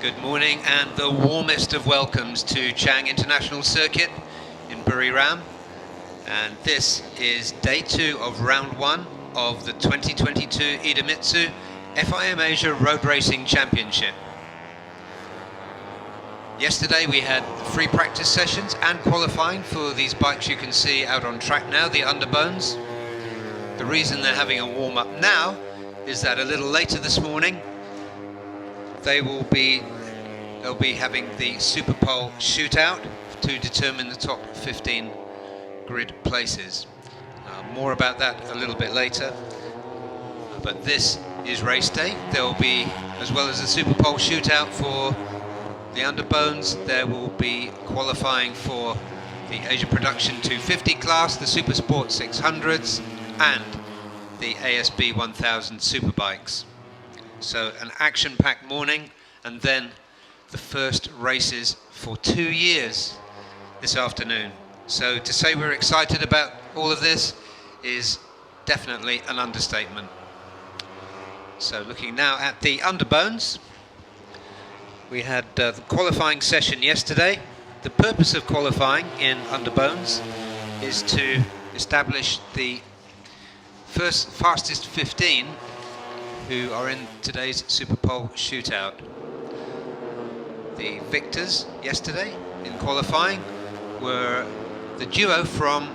Good morning and the warmest of welcomes to Chang International Circuit in Buriram. And this is day 2 of round 1 of the 2022 IDEMITSU FIM Asia Road Racing Championship. Yesterday we had free practice sessions and qualifying for these bikes you can see out on track now, the Underbones. The reason they're having a warm-up now is that a little later this morning they'll be having the Superpole shootout to determine the top 15 grid places. More about that a little bit later. But this is race day. There will be, as well as the Superpole shootout for the Underbones, there will be qualifying for the Asia Production 250 class, the Super Sport 600s, and the ASB1000 Superbikes. So an action-packed morning, and then the first races for 2 years this afternoon. So to say we're excited about all of this is definitely an understatement. So looking now at the Underbones, we had the qualifying session yesterday. The purpose of qualifying in Underbones is to establish the fastest 15 who are in today's Superpole shootout. The victors yesterday in qualifying were the duo from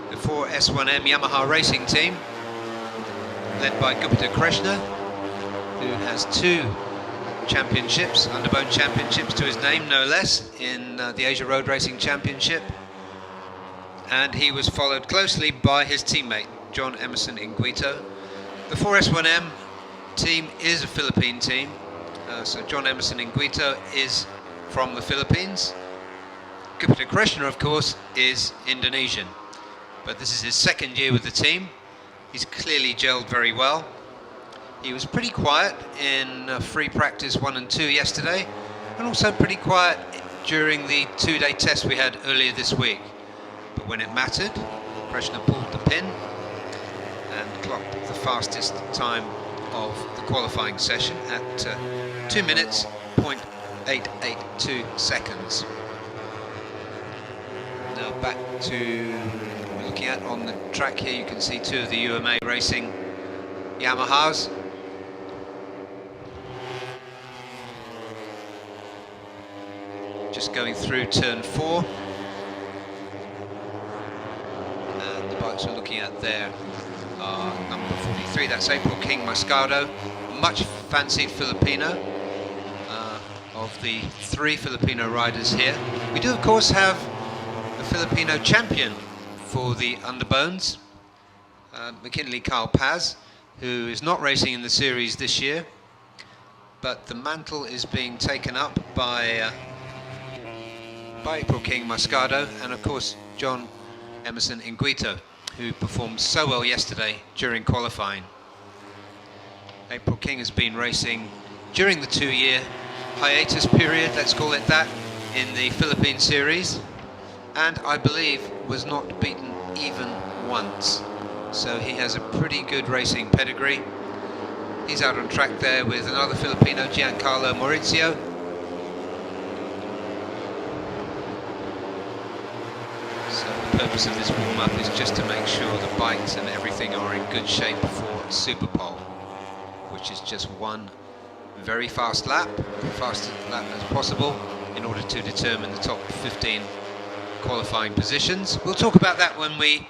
the 4S1M Yamaha racing team, led by Gupta Krishna, who has 2 championships, Underbone championships to his name, no less, in the Asia Road Racing Championship. And he was followed closely by his teammate, John Emerson Inguito. The 4S1M team is a Philippine team, so John Emerson Inguito is from the Philippines. Gupta Krishna, of course, is Indonesian, but this is his 2nd year with the team. He's clearly gelled very well. He was pretty quiet in free practice 1 and 2 yesterday, and also pretty quiet during the 2-day test we had earlier this week. But when it mattered, Krishna pulled the pin and clocked the fastest time of the qualifying session at 2 minutes, 0.882 seconds. Now back to what we're looking at on the track here. You can see 2 of the UMA Racing Yamahas. Just going through turn 4. And the bikes we're looking at there are number 43, that's April King Moscado, much fancied Filipino, of the 3 Filipino riders here. We do of course have a Filipino champion for the Underbones, McKinley Carl Paz, who is not racing in the series this year, but the mantle is being taken up by April King Moscado and of course John Emerson Inguito, who performed so well yesterday during qualifying. April King has been racing during the 2-year hiatus period, let's call it that, in the Philippine series, and I believe was not beaten even once. So he has a pretty good racing pedigree. He's out on track there with another Filipino, Giancarlo Mauricio. So the purpose of this warm-up is just to make sure the bikes and everything are in good shape for Superpole, which is just one very fast lap, the fastest lap as possible, in order to determine the top 15 qualifying positions. We'll talk about that when we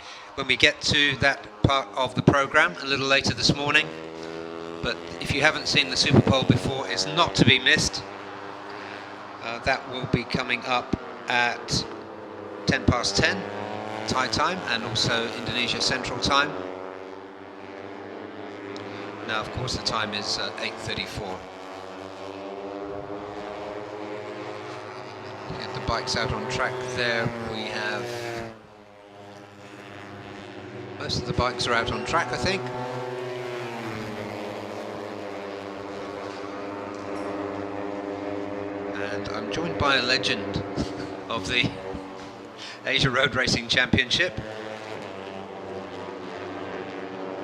get to that part of the program a little later this morning. But if you haven't seen the Superpole before, it's not to be missed. That will be coming up at 10 past 10 Thai time and also Indonesia Central Time. Now of course the time is 8:34. Get the bikes out on track there. We have most of the bikes are out on track, I think. And I'm joined by a legend of the Asia Road Racing Championship,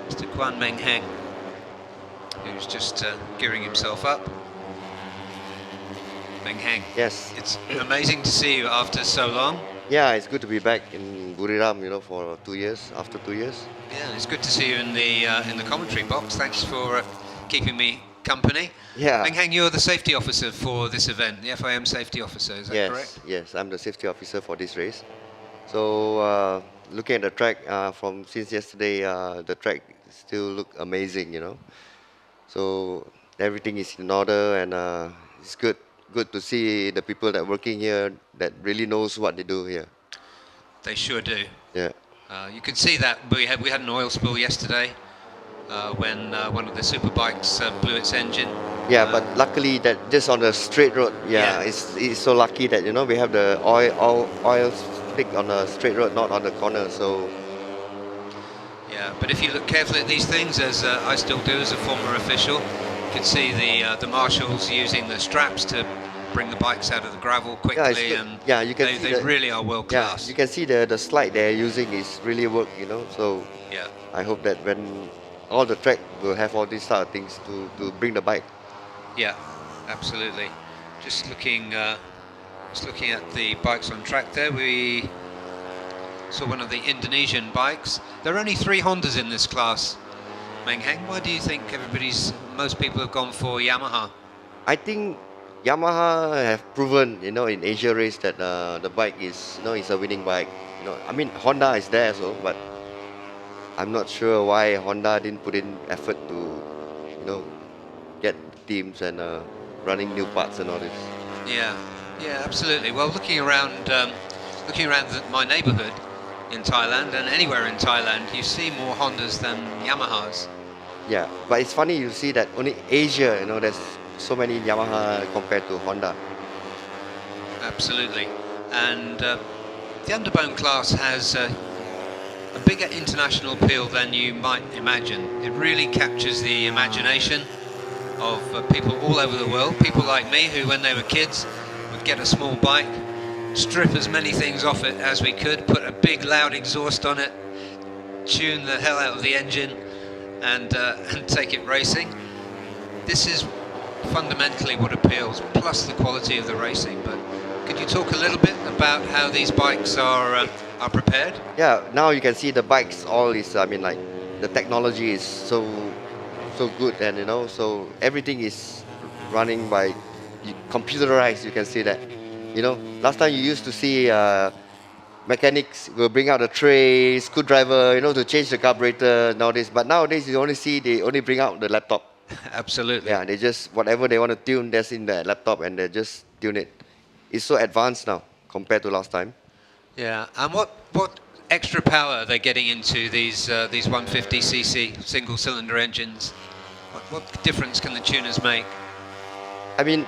Mr. Guan Meng Heng, who's just gearing himself up. Meng Heng. Yes. It's amazing to see you after so long. Yeah, it's good to be back in Buriram, for 2 years, after 2 years. Yeah, it's good to see you in the commentary box. Thanks for keeping me company. Yeah. Meng Heng, you're the safety officer for this event, the FIM safety officer, is that correct? Yes, I'm the safety officer for this race. So looking at the track since yesterday, the track still look amazing, So everything is in order, and it's good to see the people that working here that really knows what they do here. They sure do. Yeah. You can see that we had an oil spill yesterday when one of the super bikes blew its engine. Yeah, but luckily that just on the straight road. Yeah. It's so lucky that we have the oil slick on the straight road, not on the corner. So. Yeah, but if you look carefully at these things, as I still do as a former official, you can see the marshals using the straps to bring the bikes out of the gravel quickly, you can see they really are world class. Yeah, you can see the slide they're using is really work, So yeah, I hope that when all the track will have all these sort of things to bring the bike. Yeah, absolutely. Just looking at the bikes on track there, we saw one of the Indonesian bikes. There are only 3 Hondas in this class. Meng Heng, why do you think most people have gone for Yamaha? I think Yamaha have proven, in Asia race that the bike is, is a winning bike. I mean Honda is there as well, but I'm not sure why Honda didn't put in effort to, get teams and running new parts and all this. Yeah, absolutely. Well, looking around my neighbourhood in Thailand and anywhere in Thailand, you see more Hondas than Yamahas. Yeah, but it's funny you see that only Asia, there's so many Yamaha compared to Honda. Absolutely, and the underbone class has a bigger international appeal than you might imagine. It really captures the imagination of people all over the world, people like me who when they were kids would get a small bike, strip as many things off it as we could, put a big loud exhaust on it, tune the hell out of the engine and take it racing. This is fundamentally what appeals, plus the quality of the racing. But could you talk a little bit about how these bikes are prepared? Yeah, now you can see the bikes all is, like the technology is so good, and so everything is running by computerized. You can see that. Last time you used to see mechanics will bring out a tray, screwdriver, to change the carburetor nowadays. But nowadays they only bring out the laptop. Absolutely. Yeah, they just whatever they want to tune, that's in the laptop, and they just tune it. It's so advanced now compared to last time. Yeah, and what extra power are they getting into these 150cc single cylinder engines? What difference can the tuners make? I mean,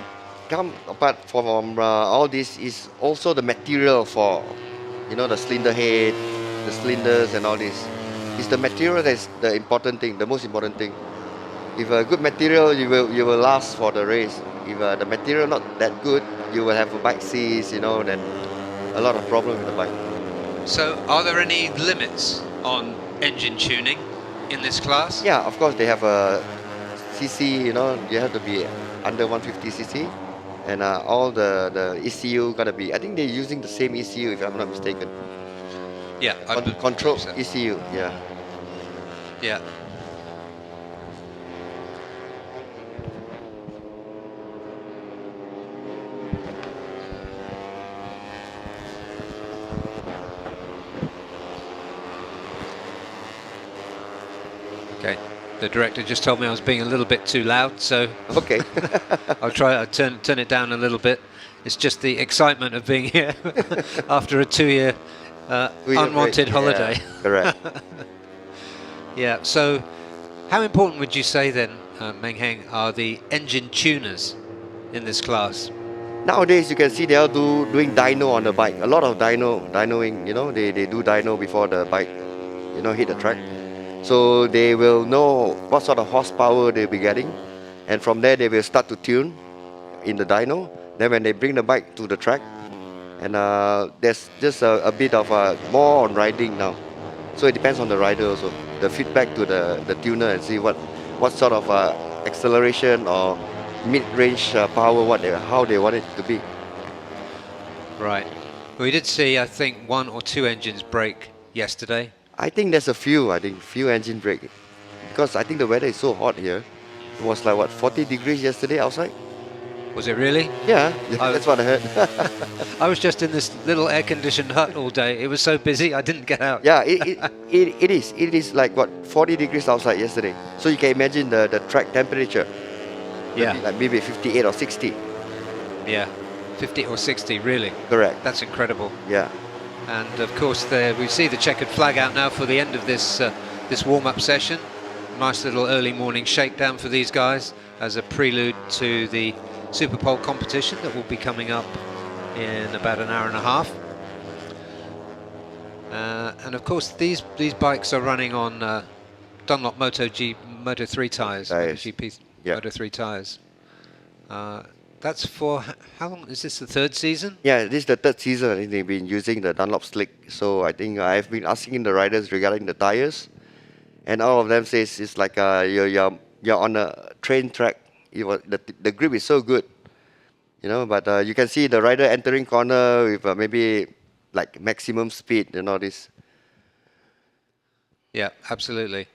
apart from all this is also the material for, the cylinder head, the cylinders and all this. It's the material that's the important thing, the most important thing. If a good material, you will last for the race. If the material not that good, you will have a bike seize, then a lot of problems with the bike. So, are there any limits on engine tuning in this class? Yeah, of course they have a CC. You have to be under 150cc, and all the ECU gotta be. I think they're using the same ECU if I'm not mistaken. Yeah, control so. ECU. Yeah. Yeah. Okay, the director just told me I was being a little bit too loud, so okay. I'll try to turn it down a little bit. It's just the excitement of being here after a 2-year unwanted holiday. Yeah, correct. Yeah, so how important would you say then, Meng Heng, are the engine tuners in this class? Nowadays you can see they are doing dyno on the bike. A lot of dynoing, they do dyno before the bike, hit the track. So they will know what sort of horsepower they'll be getting, and from there they will start to tune in the dyno. Then when they bring the bike to the track, and there's just a bit of more on riding now. So it depends on the rider also. The feedback to the tuner and see what sort of acceleration or mid-range power, how they want it to be. Right. We did see, I think, 1 or 2 engines break yesterday. I think there's a few. I think few engine brake, because I think the weather is so hot here. It was like what 40 degrees yesterday outside. Was it really? Yeah, I- that's what I heard. I was just in this little air-conditioned hut all day. It was so busy, I didn't get out. Yeah, it is like what 40 degrees outside yesterday. So you can imagine the track temperature. Yeah. Maybe like maybe 58 or 60. Yeah. 50 or 60, really. Correct. That's incredible. Yeah. And of course, we see the checkered flag out now for the end of this this warm-up session. Nice little early morning shakedown for these guys as a prelude to the Superpole competition that will be coming up in about an hour and a half. And of course, these bikes are running on Dunlop Moto3 tyres, MotoGP Yeah. Moto3 tyres. That's for how long? Is this the 3rd season? Yeah, this is the 3rd season. I think they've been using the Dunlop slick. So I think I've been asking the riders regarding the tires, and all of them says it's like you're on a train track. The grip is so good, you know. But you can see the rider entering corner with maybe like maximum speed and all this. Yeah, absolutely.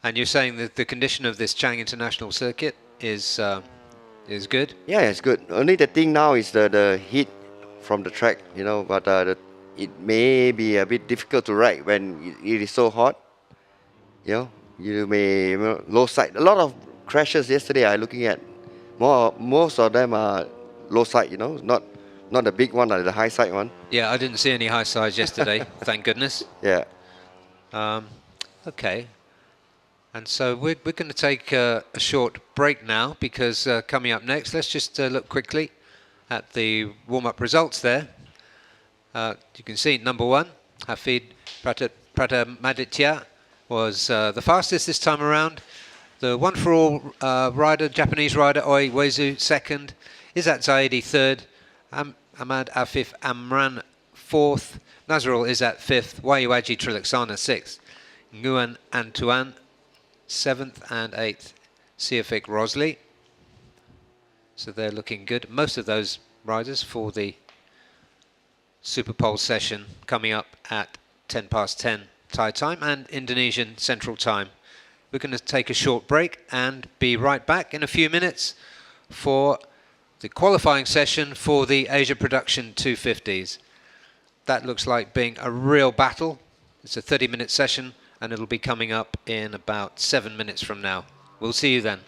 And you're saying that the condition of this Chang International Circuit is good? Yeah, it's good. Only the thing now is the heat from the track, you know. But it may be a bit difficult to ride when it is so hot. You know, you may low side. A lot of crashes yesterday I'm looking at. Most of them are low side, you know, not the big one, like the high side one. Yeah, I didn't see any high sides yesterday, thank goodness. Yeah. Okay. And so we're going to take a short break now, because coming up next, let's just look quickly at the warm-up results there. You can see number 1, Hafid Pratamaditya, was the fastest this time around. The one-for-all rider, Japanese rider, Oi Uezu, 2nd. Izzat Zaidi, 3rd. Ahmad Afif Amran, 4th. Nazrul Izzat, 5th. Wayuaji Trilaksana, 6th. Nguyen Antuan, 7th and 8th. Siafik Rosley. So they're looking good. Most of those riders for the Superpole session coming up at 10 past 10 Thai time and Indonesian Central Time. We're going to take a short break and be right back in a few minutes for the qualifying session for the Asia Production 250s. That looks like being a real battle. It's a 30-minute session, and it'll be coming up in about 7 minutes from now. We'll see you then.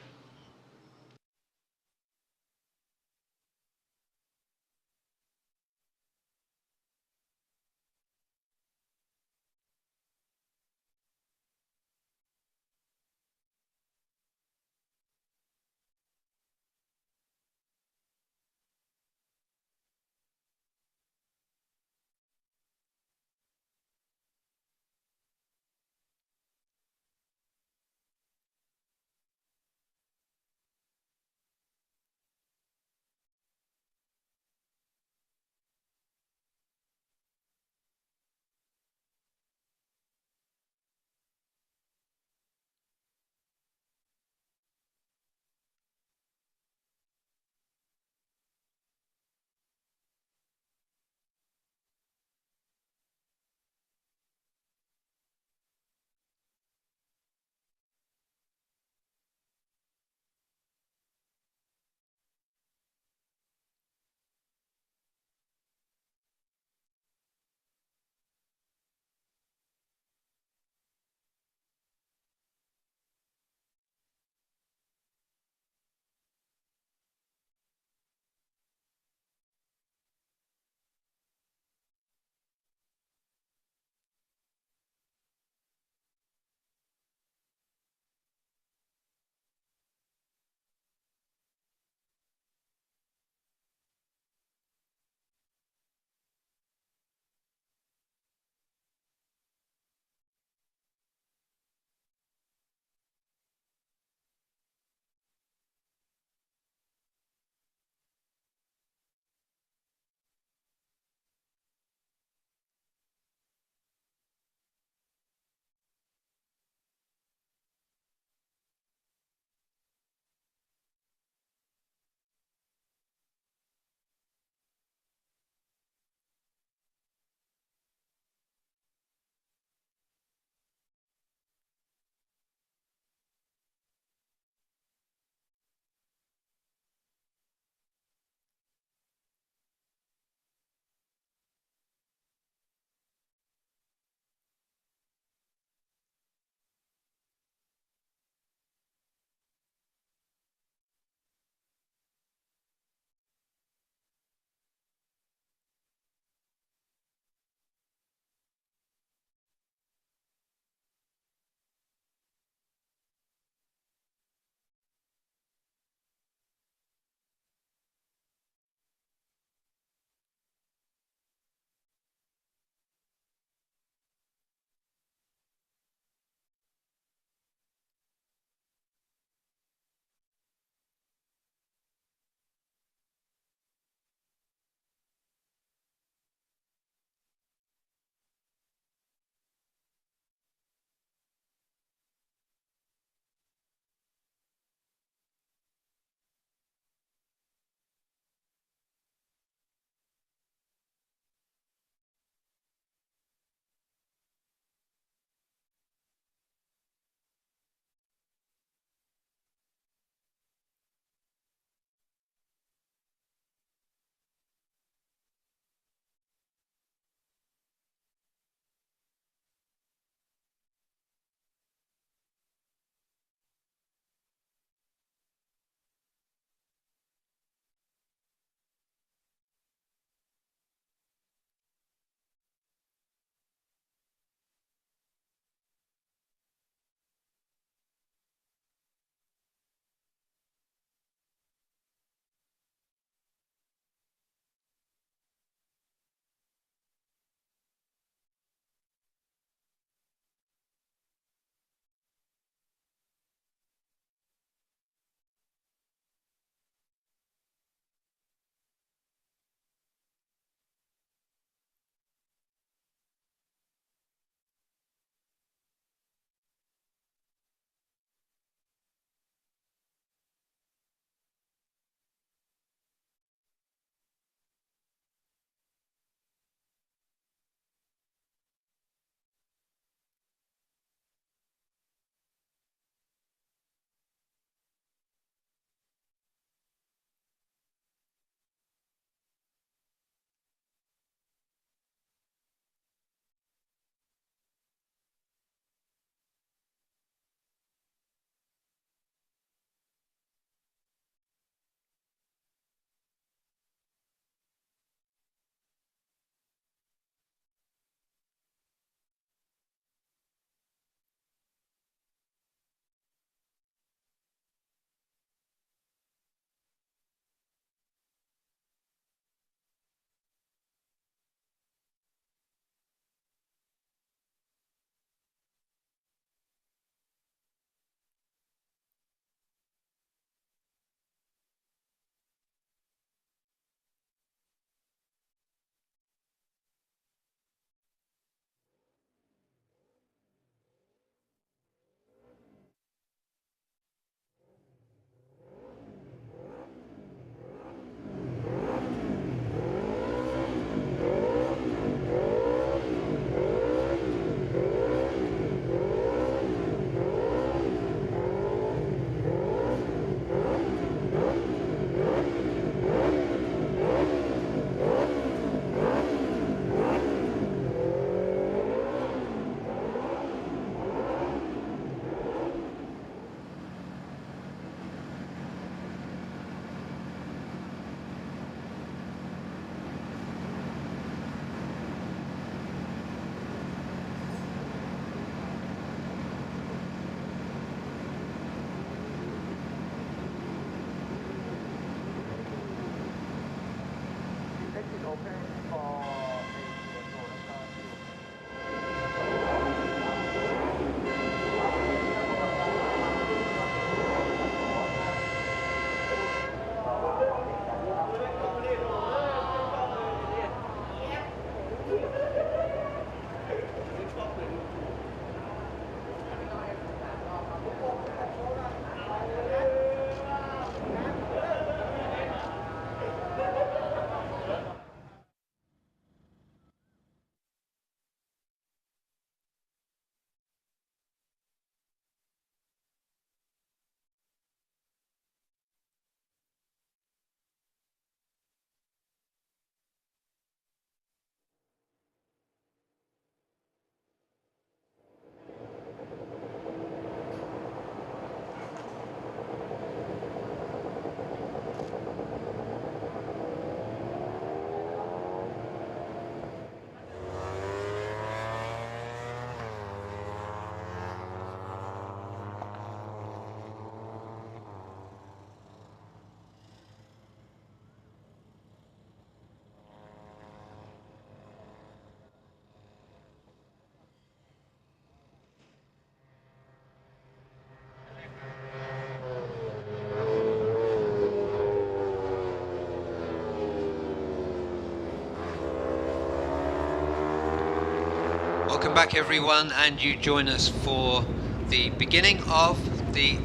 Welcome back everyone, and you join us for the beginning of the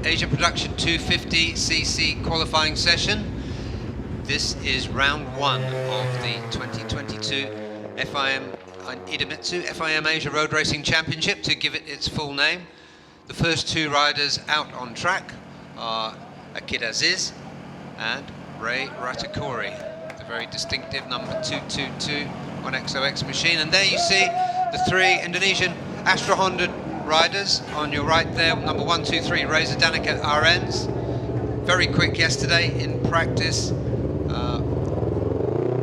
Asia Production 250cc qualifying session. This is round one of the 2022 FIM IDEMITSU FIM Asia Road Racing Championship, to give it its full name. The first two riders out on track are Akid Aziz and Ray Ratakuri, the very distinctive number 222 1XOX machine. And there you see the three Indonesian Astra Honda riders on your right there. Number 123, Reza Danica RNs. Very quick yesterday in practice.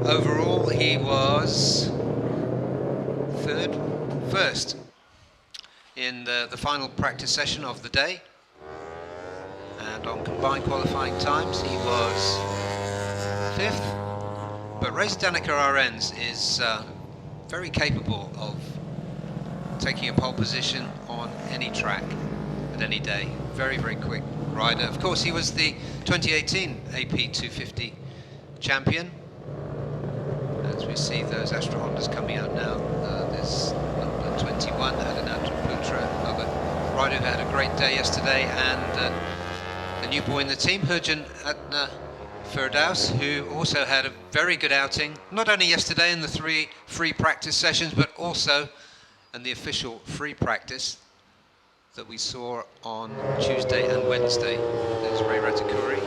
Overall, he was first in the final practice session of the day. And on combined qualifying times, he was fifth. But Reza Danica RNs is very capable of taking a pole position on any track at any day. Very, very quick rider. Of course, he was the 2018 AP250 champion. As we see those Astra Hondas coming out now, there's number 21, Hendra Pratama, another rider who had a great day yesterday, and the new boy in the team, Hurjan Adna Firdaus, who also had a very good outing, not only yesterday in the 3 free practice sessions, but also in the official free practice that we saw on Tuesday and Wednesday. There's Ray Ratakuri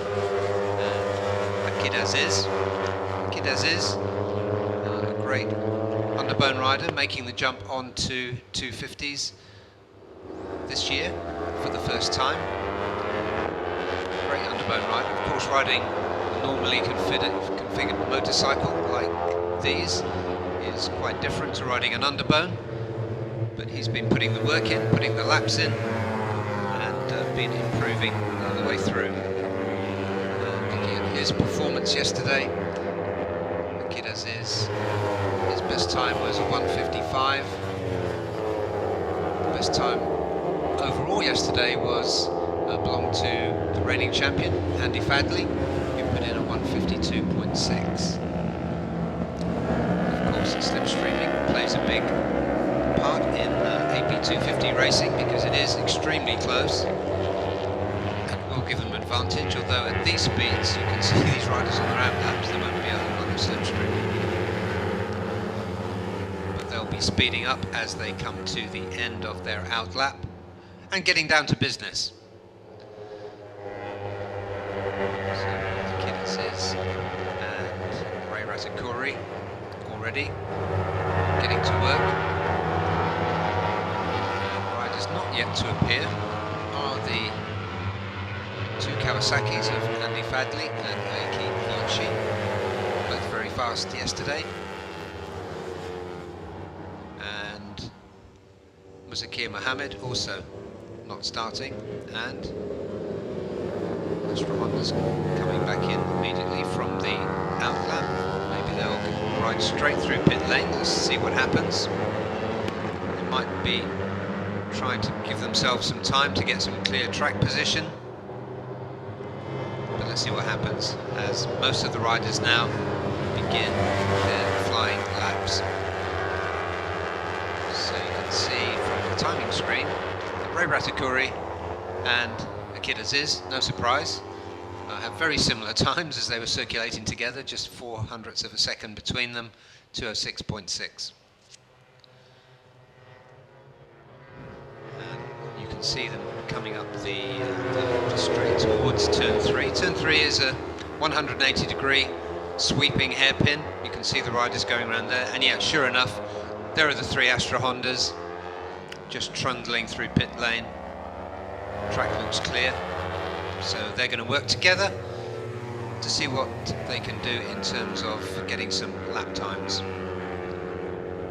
and Akid Aziz. Akid Aziz, a great underbone rider, making the jump onto 250s this year for the first time. Great underbone rider, of course, riding a normally configured motorcycle like these is quite different to riding an underbone. But he's been putting the work in, putting the laps in, and been improving the way through. Looking at his performance yesterday, Akid Aziz, his best time was a 1:55. The best time overall yesterday was belonged to the reigning champion, Andy Fadley, who put in a 1:52.6. Of course, slipstreaming plays a big part in AP250 racing, because it is extremely close and will give them advantage, although at these speeds you can see these riders on their out laps, there won't be a whole lot of slipstream, but they'll be speeding up as they come to the end of their out lap and getting down to business. So Akid Aziz and Ray Ratakuri already getting to work. Not yet to appear are the two Kawasaki's of Andy Fadley and Haruki Naguchi, both very fast yesterday, and Musakir Mohammed also not starting, and Astra Honda's coming back in immediately from the out lap. Maybe they'll line straight through pit lane. Let's see what happens. They might be trying to give themselves some time to get some clear track position. But let's see what happens as most of the riders now begin their flying laps. So you can see from the timing screen that Ray Ratakuri and Akira Aziz, no surprise, have very similar times as they were circulating together, just 0.04 of a second between them, 2:06.6. And you can see them coming up the straight towards turn 3. Turn 3 is a 180-degree sweeping hairpin. You can see the riders going around there, and yeah, sure enough, there are the 3 Astra Hondas just trundling through pit lane. Track looks clear, so they're going to work together to see what they can do in terms of getting some lap times.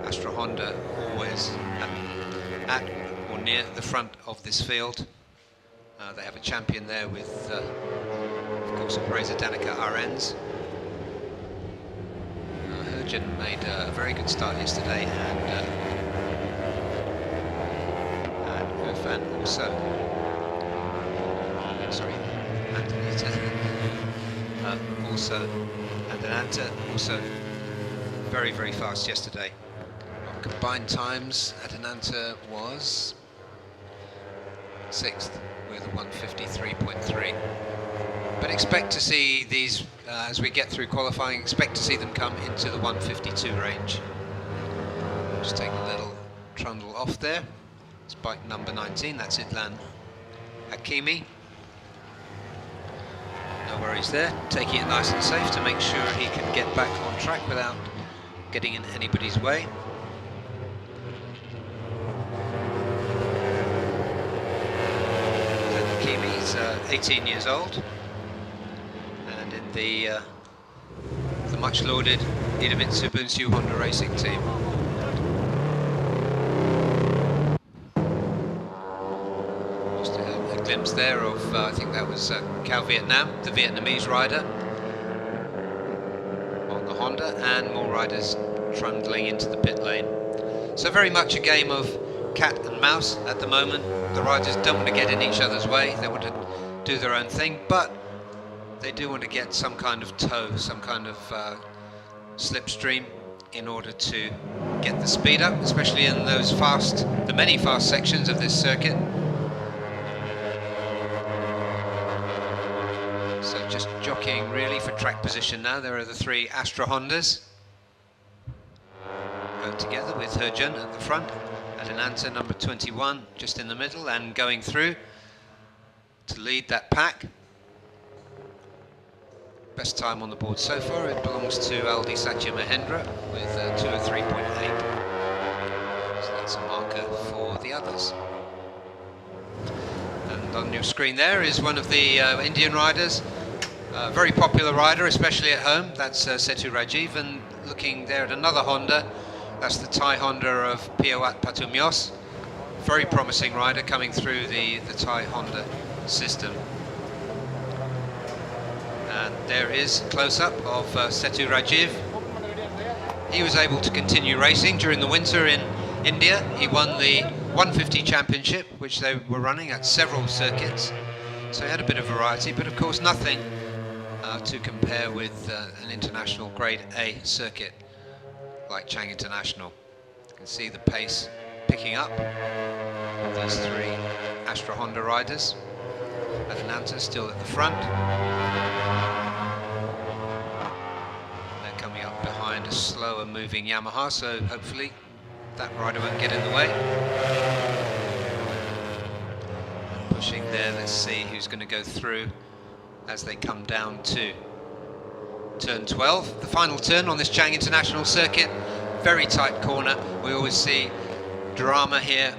Astra Honda always at or near the front of this field. They have a champion there with, of course, Reza Danica RNs. Hergen made a very good start yesterday, and Irfan also. Sorry, Antonita also, and Ananta also very, very fast yesterday. Combined times, Adenanta was 6th with a 153.3. But expect to see these, as we get through qualifying, expect to see them come into the 152 range. Just take a little trundle off there. It's bike number 19, that's Idlan Hakimi. No worries there, taking it nice and safe to make sure he can get back on track without getting in anybody's way. He's 18 years old, and in the much lauded IDEMITSU FIM Honda racing team. Just a glimpse there of, I think that was Cao Vietnam, the Vietnamese rider on the Honda, and more riders trundling into the pit lane. So very much a game of cat and mouse at the moment. The riders don't want to get in each other's way, they want to do their own thing, but they do want to get some kind of tow, some kind of slipstream in order to get the speed up, especially in those the many fast sections of this circuit. So just jockeying really for track position now. There are the 3 Astra Hondas going together with Hergen at the front. Adenanta, number 21, just in the middle and going through to lead that pack. Best time on the board so far, it belongs to Aldi Satya Mahendra with 2:03.8. So that's a marker for the others. And on your screen there is one of the Indian riders, a very popular rider, especially at home. That's Setu Rajiv, and looking there at another Honda. That's the Thai Honda of Piawat Patumios. Very promising rider coming through the Thai Honda system. And there is a close-up of Setu Rajiv. He was able to continue racing during the winter in India. He won the 150 championship, which they were running at several circuits. So he had a bit of variety, but of course nothing to compare with an international grade A circuit like Chang International. You can see the pace picking up of these 3 Astra Honda riders. Adenanta still at the front. They're coming up behind a slower moving Yamaha, so hopefully that rider won't get in the way. And pushing there, let's see who's going to go through as they come down to turn 12, the final turn on this Chang International circuit. Very tight corner. We always see drama here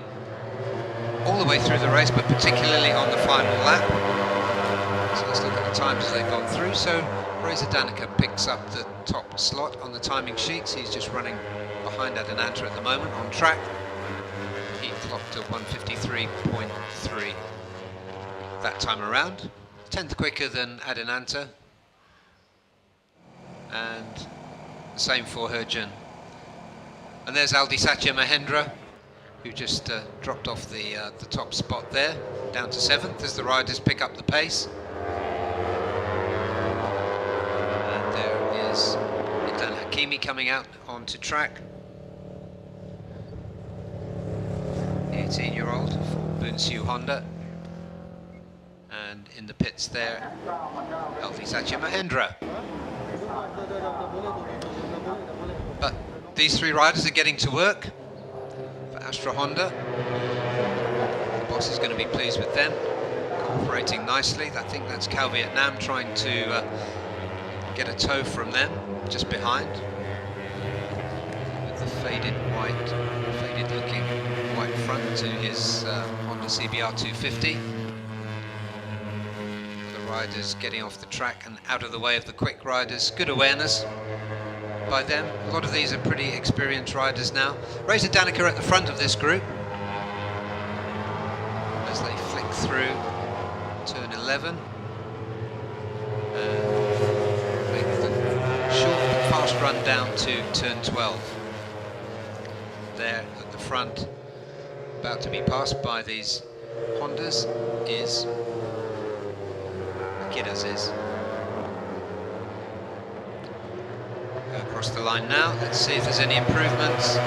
all the way through the race, but particularly on the final lap. So let's look at the times as they've gone through. So Reza Danica picks up the top slot on the timing sheets. He's just running behind Adenanta at the moment on track. He clocked a 153.3 that time around, 10th quicker than Adenanta. And the same for Herjun. And there's Aldi Satya Mahendra, who just dropped off the top spot there, down to 7th as the riders pick up the pace. And there is Idan Hakimi coming out onto track. 18-year-old for Bunsu Honda. And in the pits there, Aldi Satya Mahendra. But these 3 riders are getting to work for Astra Honda. The boss is going to be pleased with them, cooperating nicely. I think that's Cal Vietnam trying to get a tow from them, just behind, with the faded looking white front to his Honda CBR 250. The riders getting off the track and out of the way of the quick riders. Good awareness by them. A lot of these are pretty experienced riders now. Reza Danica at the front of this group as they flick through turn 11 and make the short but fast run down to turn 12. There at the front, about to be passed by these Hondas, is Akida's is. Across the line now, let's see if there's any improvements.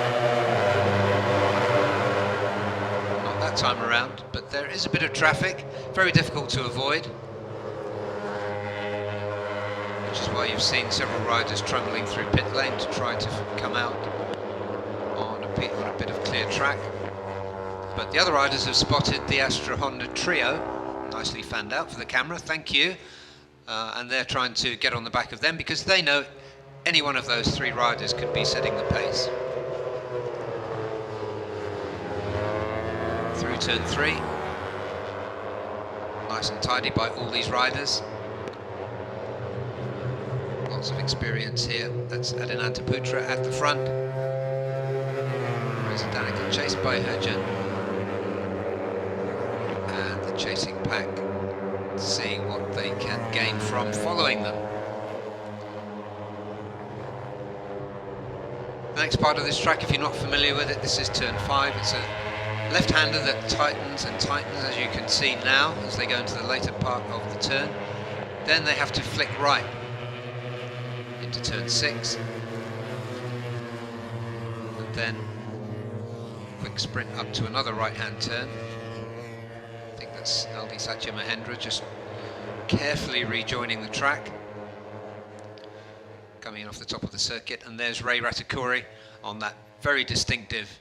Not that time around, but there is a bit of traffic, very difficult to avoid, which is why you've seen several riders trundling through pit lane to try to come out on a bit of clear track. But the other riders have spotted the Astra Honda trio, nicely fanned out for the camera, thank you, and they're trying to get on the back of them because they know any one of those 3 riders could be setting the pace. Through turn 3. Nice and tidy by all these riders. Lots of experience here. That's Adinanta Putra at the front. Reza Danica chased by Herjun. And the chasing pack seeing what they can gain from following them. The next part of this track, if you're not familiar with it, this is turn 5. It's a left-hander that tightens and tightens, as you can see now, as they go into the later part of the turn. Then they have to flick right into turn 6. And then quick sprint up to another right-hand turn. I think that's Aldi Satya Mahendra just carefully rejoining the track, coming in off the top of the circuit. And there's Ray Ratakuri on that very distinctive,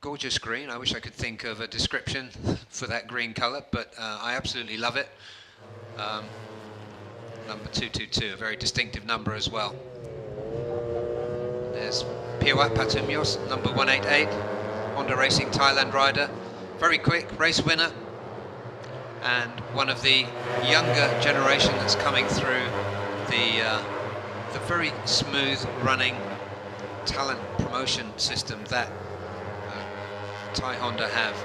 gorgeous green. I wish I could think of a description for that green colour, but I absolutely love it. Number 222, a very distinctive number as well. There's Piawat Patumyos, number 188, Honda Racing Thailand rider, very quick, race winner, and one of the younger generation that's coming through the very smooth running talent promotion system that Thai Honda have.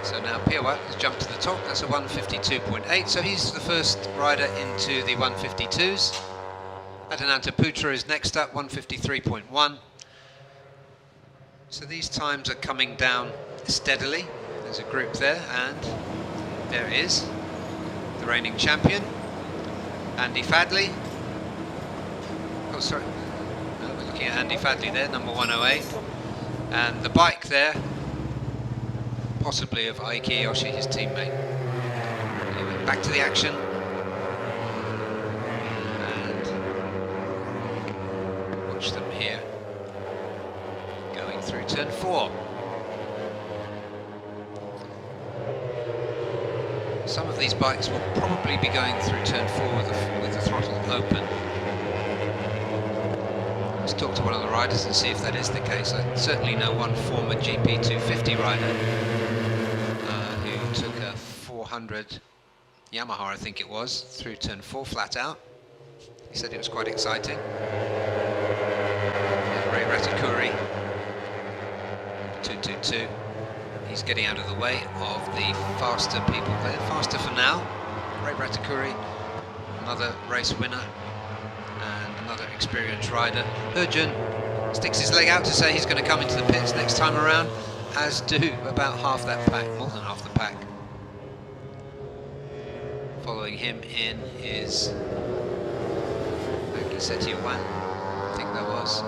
So now Piawat has jumped to the top. That's a 152.8, so he's the first rider into the 152s. Adinanta Putra is next up, 153.1. So these times are coming down steadily. There's a group there, and there is the reigning champion, Andy Fadley. Oh, sorry. No, we're looking at Andy Fadley there, number 108. And the bike there, possibly of Aiki Yoshi, his teammate. Anyway, back to the action. And watch them here, going through turn 4. Some of these bikes will probably be going through turn 4 with the throttle open. Let's talk to one of the riders and see if that is the case. I certainly know one former GP250 rider who took a 400 Yamaha, I think it was, through turn 4 flat out. He said it was quite exciting. And Ray Ratakuri, 222. He's getting out of the way of the faster people there. Faster for now. Ray Ratakuri another race winner and another experienced rider. Hurjun sticks his leg out to say he's going to come into the pits next time around, as do about half that pack, more than half the pack. Following him in is Seti Wan, I think that was.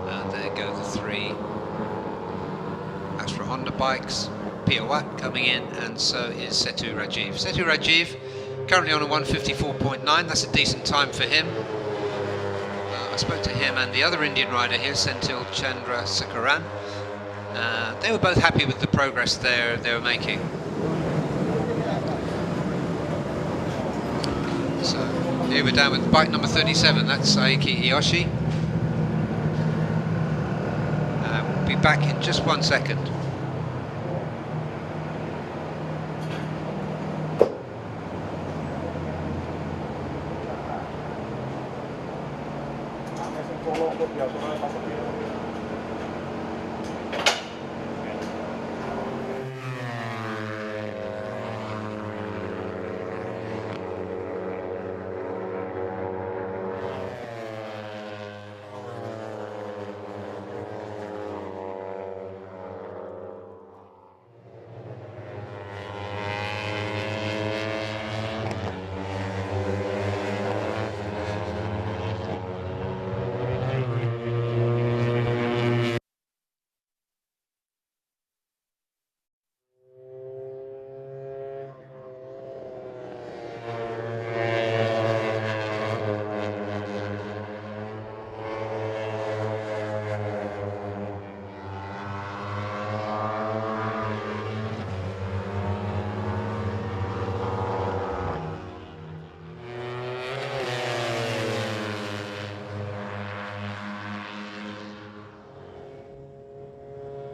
And there go the three Astra Honda bikes. Pia Wat coming in, and so is Setu Rajiv. Setu Rajiv currently on a 154.9, that's a decent time for him. I spoke to him and the other Indian rider here, Senthil Chandra Sekaran. They were both happy with the progress they were making. So here we're down with bike number 37, that's Aiki Iyoshi. We'll be back in just 1 second.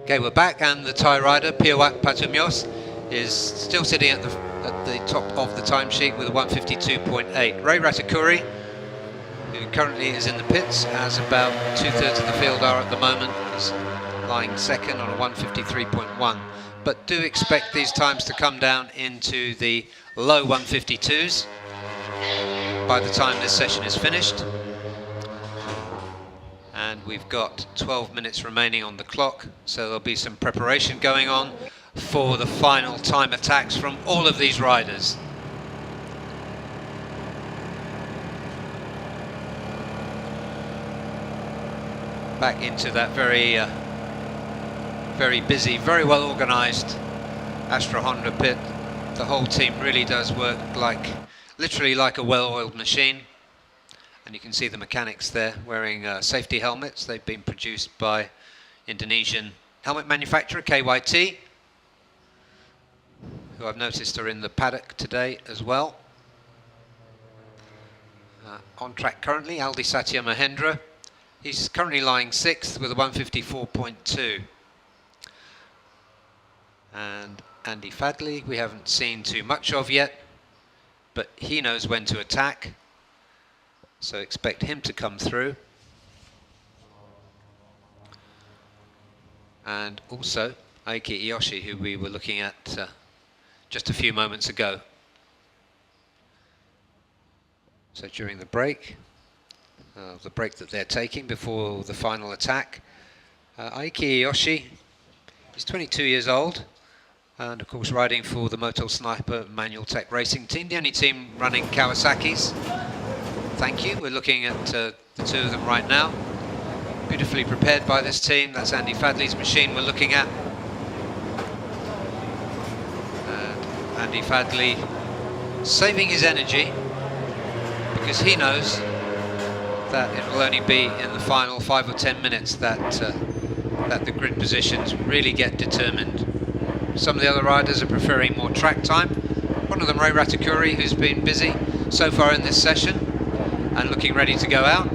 Okay, we're back, and the Thai rider, Piawak Patumyos, is still sitting at the top of the timesheet with a 152.8. Ray Ratakuri, who currently is in the pits, as about 2/3 of the field are at the moment, is lying second on a 153.1. But do expect these times to come down into the low 152s by the time this session is finished. And we've got 12 minutes remaining on the clock, so there'll be some preparation going on for the final time attacks from all of these riders. Back into that very busy, very well organised Astra Honda pit. The whole team really does work literally like a well-oiled machine. And you can see the mechanics there wearing safety helmets. They've been produced by Indonesian helmet manufacturer KYT, who I've noticed are in the paddock today as well. On track currently, Aldi Satya Mahendra. He's currently lying 6th with a 154.2. And Andy Fadley we haven't seen too much of yet, but he knows when to attack. So expect him to come through. And also Aiki Iyoshi, who we were looking at just a few moments ago. So during the break that they're taking before the final attack, Aiki Iyoshi is 22 years old, and of course riding for the Motul Sniper Manual Tech Racing Team, the only team running Kawasaki's. Thank you. We're looking at the two of them right now. Beautifully prepared by this team. That's Andy Fadley's machine we're looking at. And Andy Fadley saving his energy, because he knows that it will only be in the final 5 or 10 minutes that the grid positions really get determined. Some of the other riders are preferring more track time. One of them, Ray Ratakuri, who's been busy so far in this session and looking ready to go out.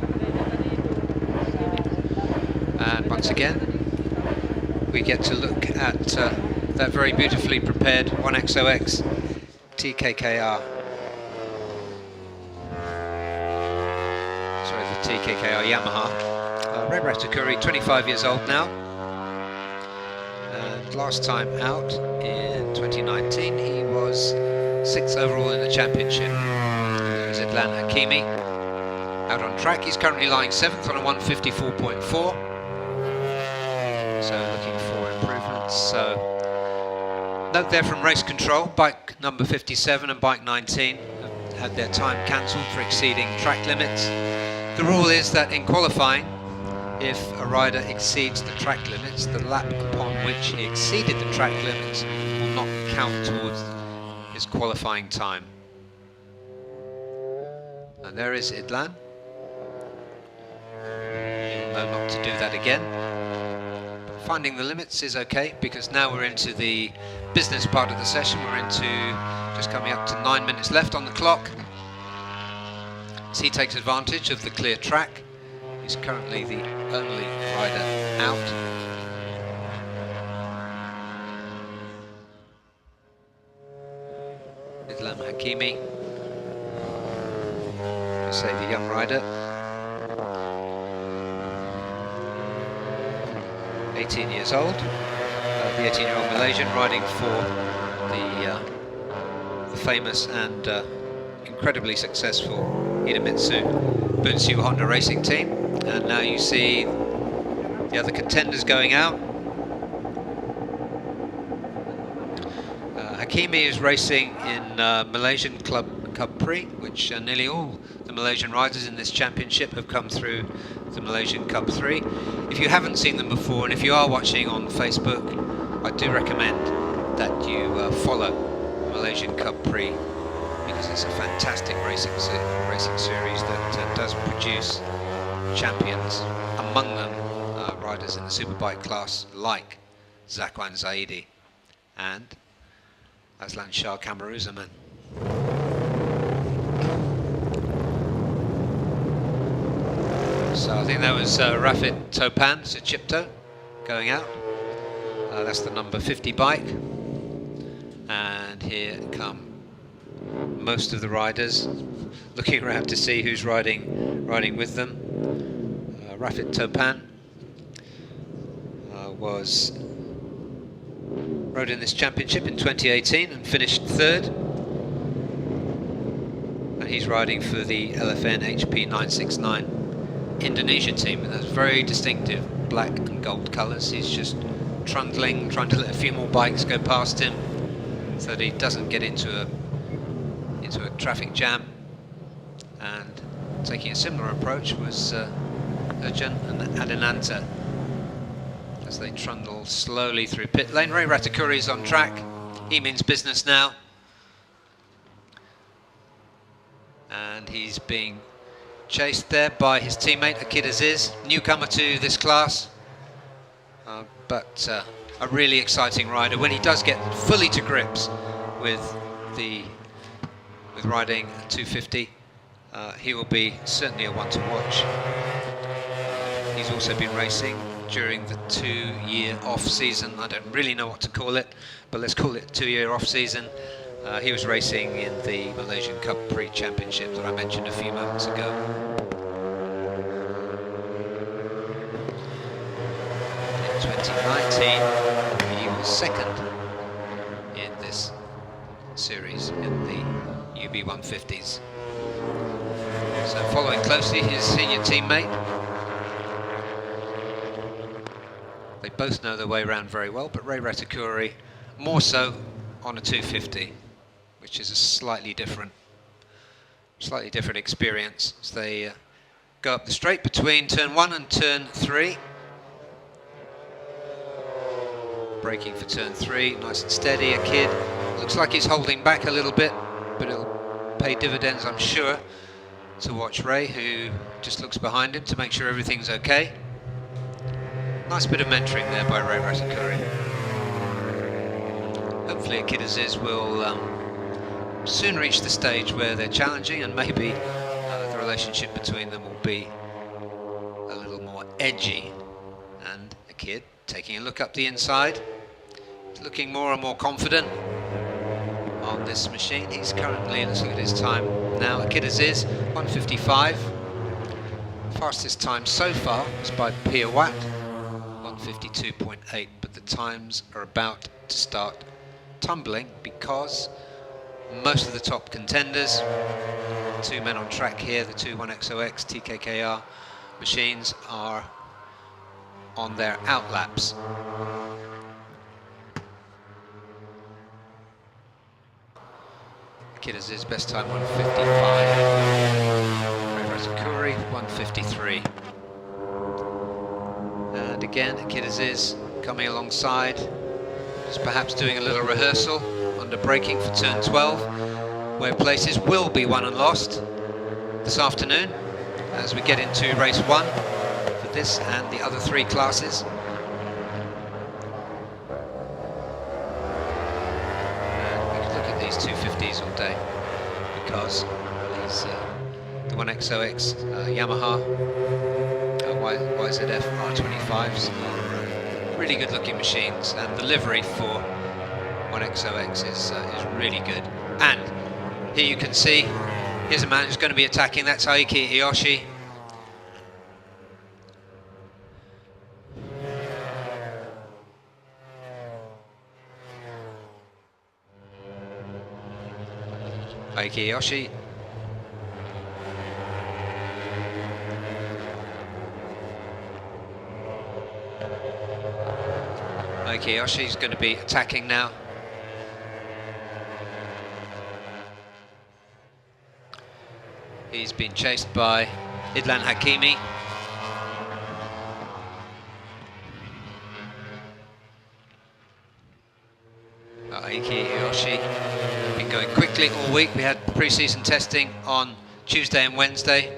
And once again, we get to look at that very beautifully prepared 1XOX TKKR. Sorry, the TKKR Yamaha. Ray Ratakuri, 25 years old now. And last time out in 2019, he was 6th overall in the championship. is Idlan Hakimi out on track. He's currently lying 7th on a 154.4. So looking for improvements. So note there from race control, bike number 57 and bike 19 have had their time cancelled for exceeding track limits. The rule is that in qualifying, if a rider exceeds the track limits, the lap upon which he exceeded the track limits will not count towards his qualifying time. And there is Idlan. He'll know not to do that again. But finding the limits is okay, because now we're into the business part of the session. We're into just coming up to 9 minutes left on the clock. As he takes advantage of the clear track. He's currently the only rider out. Idlan Hakimi, I say the young rider, 18 years old, the 18-year-old Malaysian riding for the famous and incredibly successful IDEMITSU FIM Honda racing team. And now you see the other contenders going out. Hakimi is racing in Malaysian Club Cup Prix, which nearly all the Malaysian riders in this championship have come through the Malaysian Cup 3. If you haven't seen them before, and if you are watching on Facebook, I do recommend that you follow Malaysian Cup Prix, because it's a fantastic racing series that does produce champions, among them riders in the superbike class like Zakwan Zaidi and Aslan Shah Kamaruzaman. So I think that was Rafit Topan Suchipto going out. That's the number 50 bike. And here come most of the riders, looking around to see who's riding with them. Rafit Topan rode in this championship in 2018 and finished 3rd. And he's riding for the LFN HP 969 Indonesia team, and those very distinctive black and gold colours. He's just trundling, trying to let a few more bikes go past him so that he doesn't get into a traffic jam. And taking a similar approach was Urjan and Adinanta as they trundle slowly through pit lane. Ray Ratakuri is on track. He means business now. And he's being chased there by his teammate Akid Aziz, newcomer to this class, but a really exciting rider. When he does get fully to grips with riding 250, he will be certainly a one to watch. He's also been racing during the 2-year off season. I don't really know what to call it, but let's call it 2-year off season. He was racing in the Malaysian Cup Prix Championship that I mentioned a few moments ago. In 2019, he was 2nd in this series in the UB150s. So following closely his senior teammate. They both know their way around very well, but Ray Ratakuri more so on a 250, which is a slightly different experience as they go up the straight between turn 1 and turn 3. Braking for turn 3, nice and steady. A kid looks like he's holding back a little bit, but it'll pay dividends, I'm sure, to watch Ray, who just looks behind him to make sure everything's okay. Nice bit of mentoring there by Ray Ratakuri. Hopefully Akid Aziz will soon reach the stage where they're challenging, and maybe the relationship between them will be a little more edgy. And Akid taking a look up the inside, looking more and more confident on this machine. He's currently, let's look at his time now, Akid Aziz 155. Fastest time so far was by Pia Watt, 152.8, but the times are about to start tumbling because most of the top contenders two men on track here, the two 1XOX TKKR machines are on their out laps. Kidder's best time 1:55. Ratakuri 1:53. And again, Kidder's coming alongside, just perhaps doing a little rehearsal under braking for turn 12, where places will be won and lost this afternoon as we get into race 1 for this and the other 3 classes. And we could look at these 250s all day, because these the 1XOX Yamaha YZF R25s are really good looking machines, and the livery for 1XOX is really good. And here you can see, here's a man who's going to be attacking, that's Aiki Iyoshi. Aiki Iyoshi. Aiki Iyoshi is going to be attacking now. He's been chased by Idlan Hakimi. Aiki Iyoshi been going quickly all week. We had pre-season testing on Tuesday and Wednesday.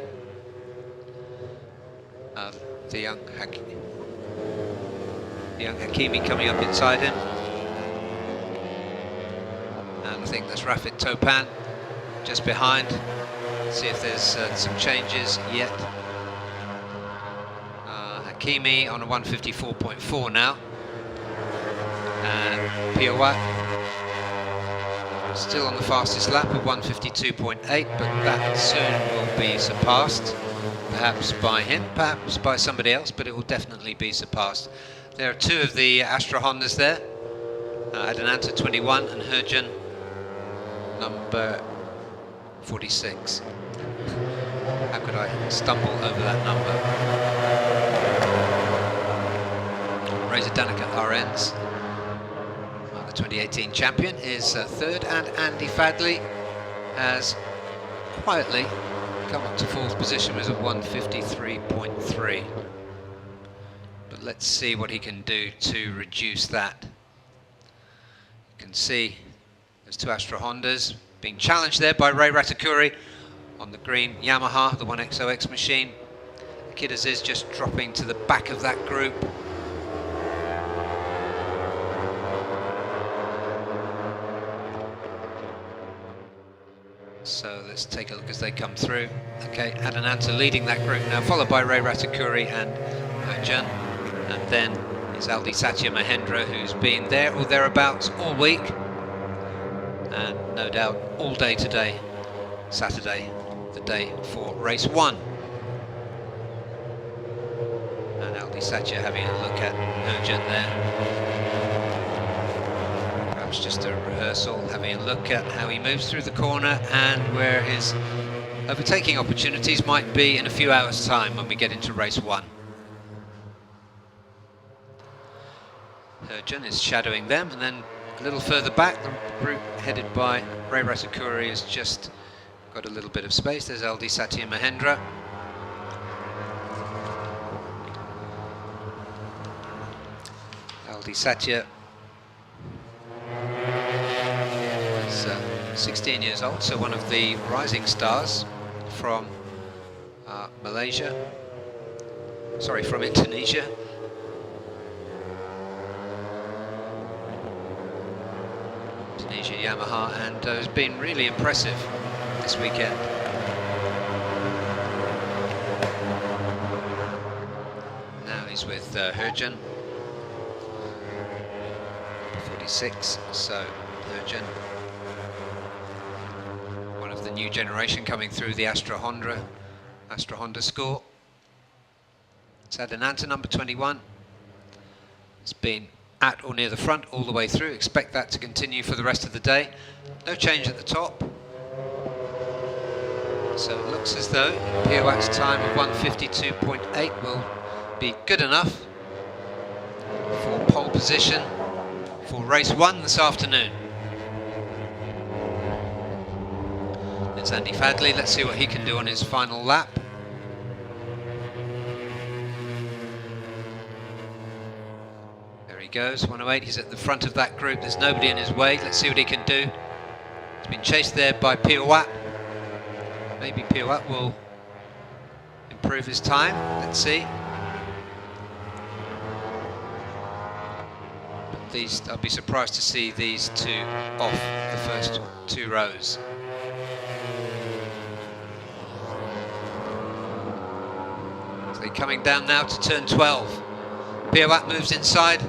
The young Hakimi coming up inside him. And I think that's Rafit Topan just behind. See if there's some changes yet. Hakimi on a 154.4 now. And Piawat still on the fastest lap of 152.8, but that soon will be surpassed. Perhaps by him, perhaps by somebody else, but it will definitely be surpassed. There are 2 of the Astra Hondas there. Adenanta 21 and Herjun number 46. How could I stumble over that number? Razor Danica RNs. The 2018 champion is 3rd, and Andy Fadley has quietly come up to 4th position with a 153.3. But let's see what he can do to reduce that. You can see there's 2 Astra Hondas being challenged there by Ray Ratakuri on the green Yamaha, the 1XOX machine. Kidder's is just dropping to the back of that group. So let's take a look as they come through. Okay, Adenanta leading that group now, followed by Ray Ratakuri and Herjun. And then it's Aldi Satya Mahendra, who's been there or thereabouts all week. And no doubt all day today, Saturday, the day for race 1. And Aldi Satya having a look at Herjun there. Perhaps just a rehearsal, having a look at how he moves through the corner and where his overtaking opportunities might be in a few hours' time when we get into race 1. Herjun is shadowing them, and then a little further back, the group headed by Ray Ratakuri has just got a little bit of space. There's LD Satya Mahendra. LD Satya is 16 years old, so one of the rising stars from Malaysia. Sorry, from Indonesia. Indonesia Yamaha, and has been really impressive this weekend. Now he's with Herjun, number 46. So Herjun, one of the new generation coming through the Astra Honda school. It's Adenanta, number 21. It's been at or near the front all the way through. Expect that to continue for the rest of the day. No change at the top. So it looks as though Pirouette's time of 152.8 will be good enough for pole position for race 1 this afternoon. It's Andy Fadley. Let's see what he can do on his final lap. There he goes, 108. He's at the front of that group. There's nobody in his way. Let's see what he can do. He's been chased there by Pirouette. Maybe Pirouette will improve his time. Let's see. I'll be surprised to see these two off the first 2 rows. So they're coming down now to turn 12. Pirouette moves inside.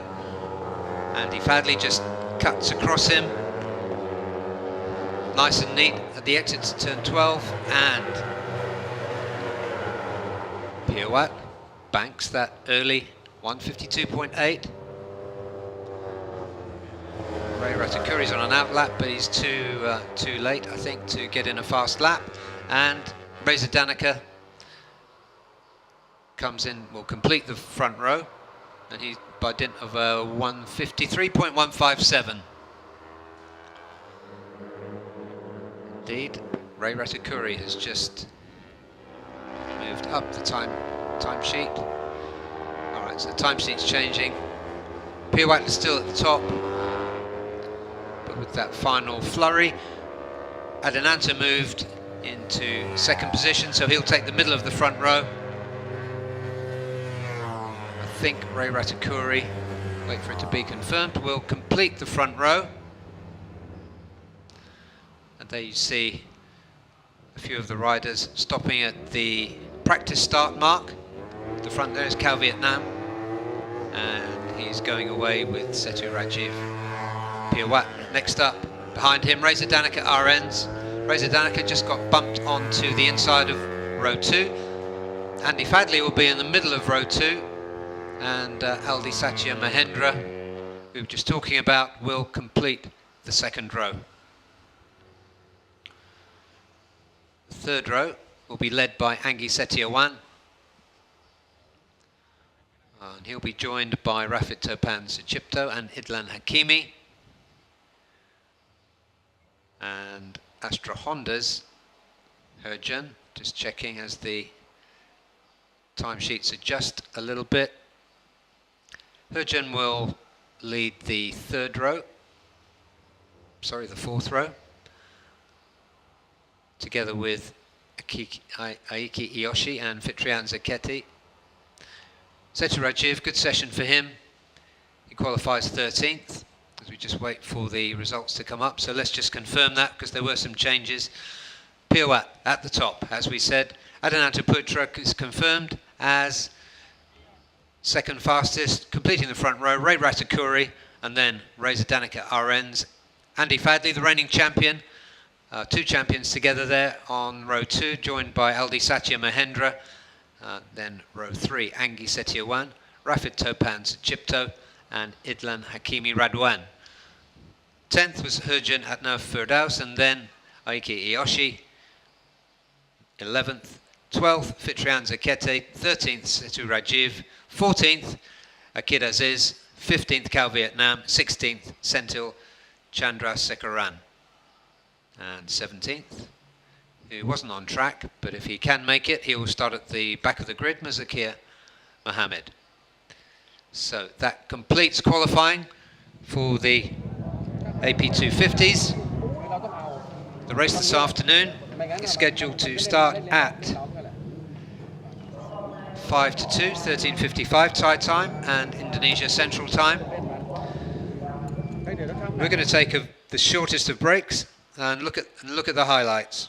Andy Fadley just cuts across him. Nice and neat at the exit to turn 12, and Pirouette banks that early 152.8. Ray Ratakuri's on an out lap, but he's too late, I think, to get in a fast lap. And Reza Danica comes in, will complete the front row, and he's by dint of a 153.157. Indeed, Ray Ratakuri has just moved up the time sheet. All right, so the time sheet's changing. Pirouette is still at the top, but with that final flurry, Adenanta moved into second position, so he'll take the middle of the front row. I think Ray Ratakuri, wait for it to be confirmed, will complete the front row. And there you see a few of the riders stopping at the practice start mark. The front there is Cal Vietnam, and he's going away with Setu Rajiv. Pirouette next up, behind him Reza Danica RNs. Reza Danica just got bumped onto the inside of row 2. Andy Fadley will be in the middle of row 2, and Aldi Satya Mahendra, who we were just talking about, will complete the second row. The third row will be led by Angie Setiawan, and he'll be joined by Rafit Topan Suchipto and Idlan Hakimi. And Astra Honda's Herjan, just checking as the timesheets adjust a little bit. Herjan will lead the fourth row, together with Aiki Iyoshi and Fitrian Zaketi. Setu Rajiv, good session for him. He qualifies 13th, as we just wait for the results to come up. So let's just confirm that, because there were some changes. Pirouette at the top, as we said. Adenanta Putra is confirmed as second fastest, completing the front row. Ray Ratakuri, and then Reza Danica RNs. Andy Fadley, the reigning champion. 2 champions together there on row 2, joined by Aldi Satya Mahendra. Then row 3, Angie Setiawan, Rafit Topan Suchipto, and Idlan Hakimi Radwan. 10th was Herjan Atnaf Firdaus, and then Aiki Iyoshi. 11th, 12th, Fitrian Zakete. 13th, Setu Rajiv. 14th, Akid Aziz. 15th, Cal Vietnam. 16th, Senthil Chandra Sekaran. And 17th, who wasn't on track, but if he can make it, he will start at the back of the grid, Mazakir Mohammed. So that completes qualifying for the AP250s. The race this afternoon is scheduled to start at 5 to 2, 13:55 Thai time and Indonesia Central Time. We're going to take the shortest of breaks and look at the highlights.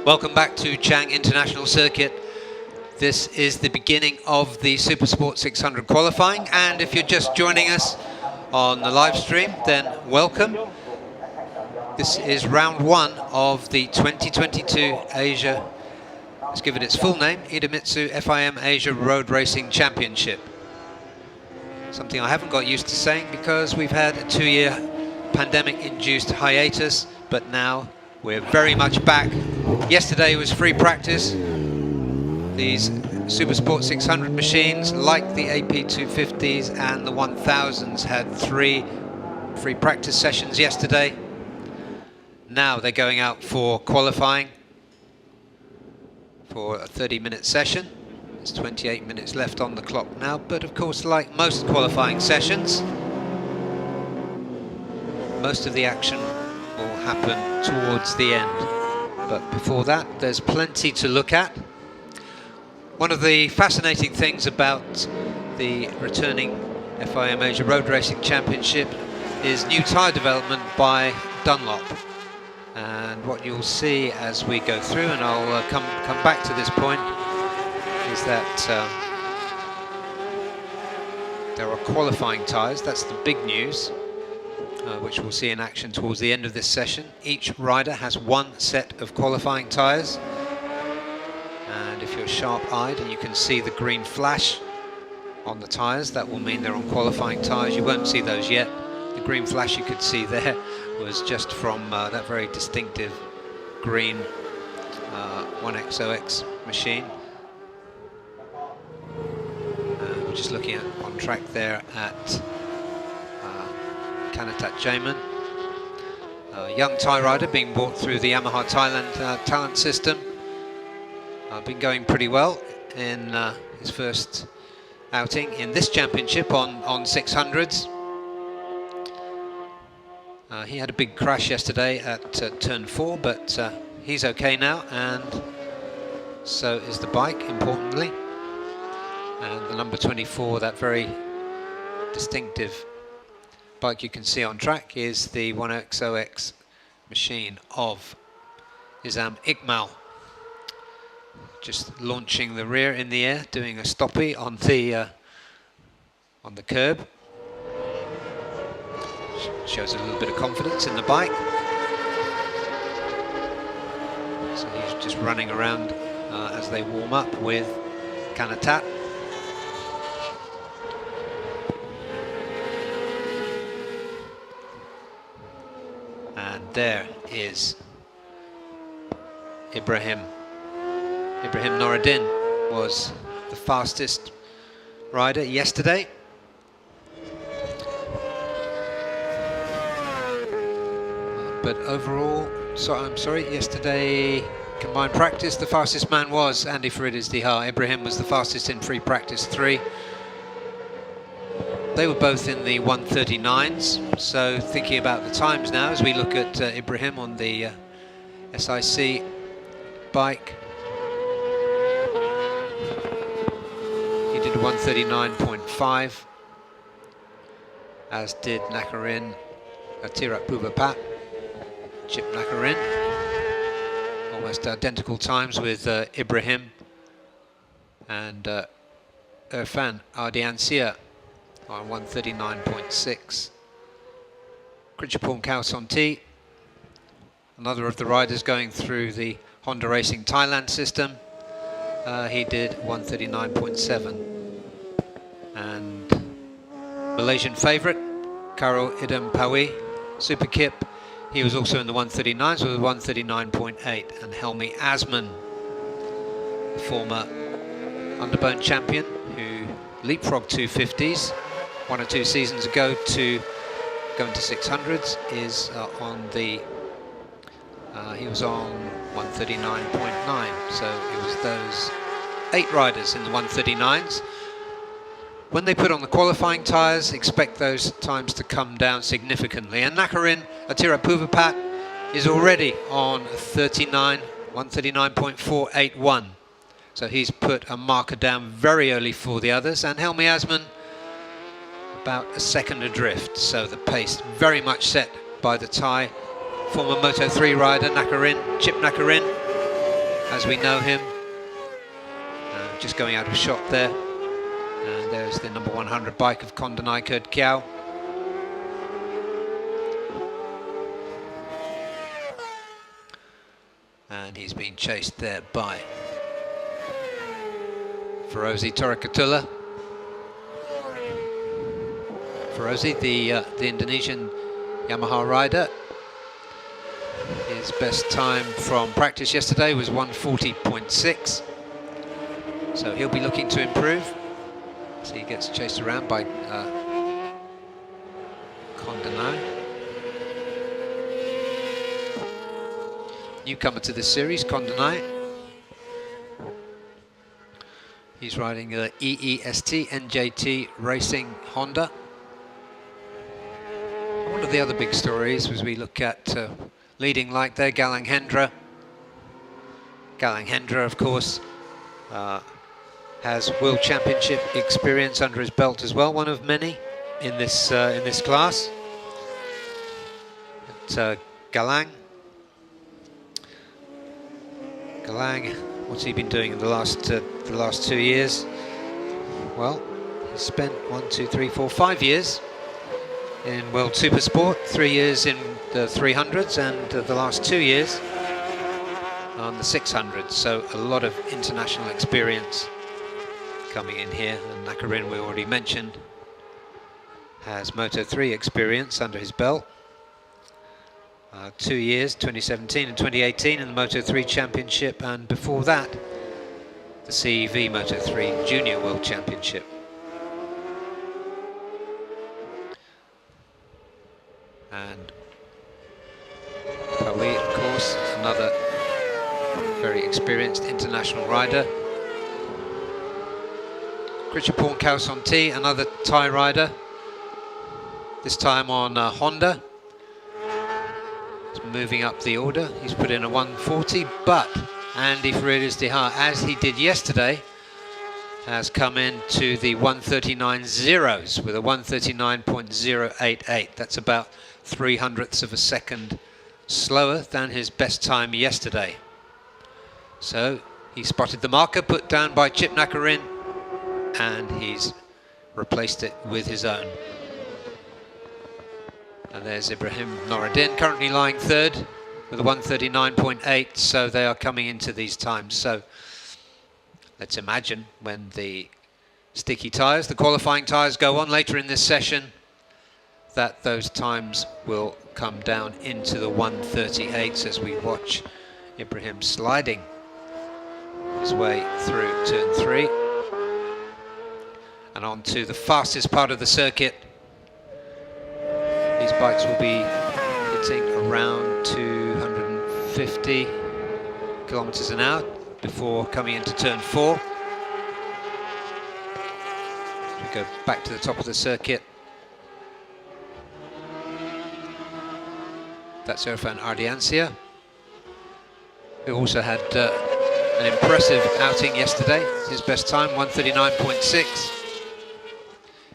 Welcome back to Chang International Circuit. This is the beginning of the Supersport 600 qualifying, and if you're just joining us on the live stream, then welcome. This is round one of the 2022 Asia, let's give it its full name, IDEMITSU FIM Asia Road Racing Championship. Something I haven't got used to saying because we've had a 2-year pandemic-induced hiatus, but now we're very much back. Yesterday was free practice. These Supersport 600 machines, like the AP250s and the 1000s, had 3 free practice sessions yesterday. Now they're going out for qualifying for a 30-minute session. There's 28 minutes left on the clock now, but of course, like most qualifying sessions, most of the action will happen towards the end. But before that, there's plenty to look at. One of the fascinating things about the returning FIM Asia Road Racing Championship is new tyre development by Dunlop. And what you'll see as we go through, and I'll come back to this point, is that there are qualifying tyres. That's the big news, which we'll see in action towards the end of this session. Each rider has 1 set of qualifying tyres. And if you're sharp-eyed and you can see the green flash on the tyres, that will mean they're on qualifying tyres. You won't see those yet. The green flash you could see there was just from that very distinctive green 1XOX machine. We're just looking at on track there at Kanatat Jamin, a young Thai rider being brought through the Yamaha Thailand talent system. Been going pretty well in his first outing in this championship on 600s. He had a big crash yesterday at turn 4, but he's okay now, and so is the bike, importantly. And the number 24, that very distinctive bike you can see on track, is the 1XOX machine of Isam Iqmal. Just launching the rear in the air, doing a stoppie on the curb. Shows a little bit of confidence in the bike. So he's just running around as they warm up with Kanatat. And there is Ibrahim Noureddin was the fastest rider yesterday. But overall, yesterday combined practice, the fastest man was Andy Faridis Dihar. Ibrahim was the fastest in free practice 3. They were both in the 139s, so thinking about the times now as we look at Ibrahim on the SIC bike. He did 139.5, as did Nakarin Atirat Pubapat, Chip Nakarin. Almost identical times with Ibrahim and Irfan Ardiansir on 139.6. Krichapong Kausonti, another of the riders going through the Honda Racing Thailand system. He did 139.7. And Malaysian favourite, Karo Idem Pawi, Super Kip, he was also in the 139s with 139.8. And Helmi Asman, the former Underbone champion who leapfrogged 250s 1 or 2 seasons ago to go into 600s, is on the he was on 139.9, so it was those 8 riders in the 139s. When they put on the qualifying tyres, expect those times to come down significantly. And Nakarin Atira Puvapat is already on 139.481. So he's put a marker down very early for the others. And Helmi Asman about a second adrift. So the pace very much set by the Thai former Moto3 rider Nakarin, Chip Nakarin. as we know him. Just going out of shot there. And there's the number 100 bike of Kondonai Kurt Kiao. And he's being chased there by Ferozi Torakatula. Ferozi, the Indonesian Yamaha rider. His best time from practice yesterday was 1:40.6. So he'll be looking to improve. So he gets chased around by Kondonai. Newcomer to this series, Kondonai. He's riding the EEST NJT Racing Honda. One of the other big stories was we look at leading light there, Galang Hendra. Galang Hendra, of course, has World Championship experience under his belt as well, one of many in this class. But, Galang, what's he been doing in the last 2 years? Well, he's spent 5 years in World Supersport, 3 years in the 300s, and the last 2 years on the 600s. So a lot of international experience coming in here. And Nakarin, we already mentioned, has Moto3 experience under his belt. 2 years, 2017 and 2018 in the Moto3 Championship, and before that, the CEV Moto3 Junior World Championship. And Pauli, of course, another very experienced international rider. Krichapon Kausonti, another Thai rider, this time on Honda. He's moving up the order. He's put in a 140, but Andy Faridas-Dihar, as he did yesterday, has come into the 139 zeros with a 139.088. That's about 0.03 of a second slower than his best time yesterday. So he spotted the marker put down by Chip Nakarin, and he's replaced it with his own. And there's Ibrahim Noureddin, currently lying third with a 139.8, so they are coming into these times. So let's imagine when the sticky tyres, the qualifying tyres, go on later in this session, that those times will come down into the 138s as we watch Ibrahim sliding his way through turn 3 and on to the fastest part of the circuit. These bikes will be hitting around 250 kilometers an hour before coming into turn 4. We go back to the top of the circuit. That's Irfan Ardiancia, who also had an impressive outing yesterday. His best time, 139.6.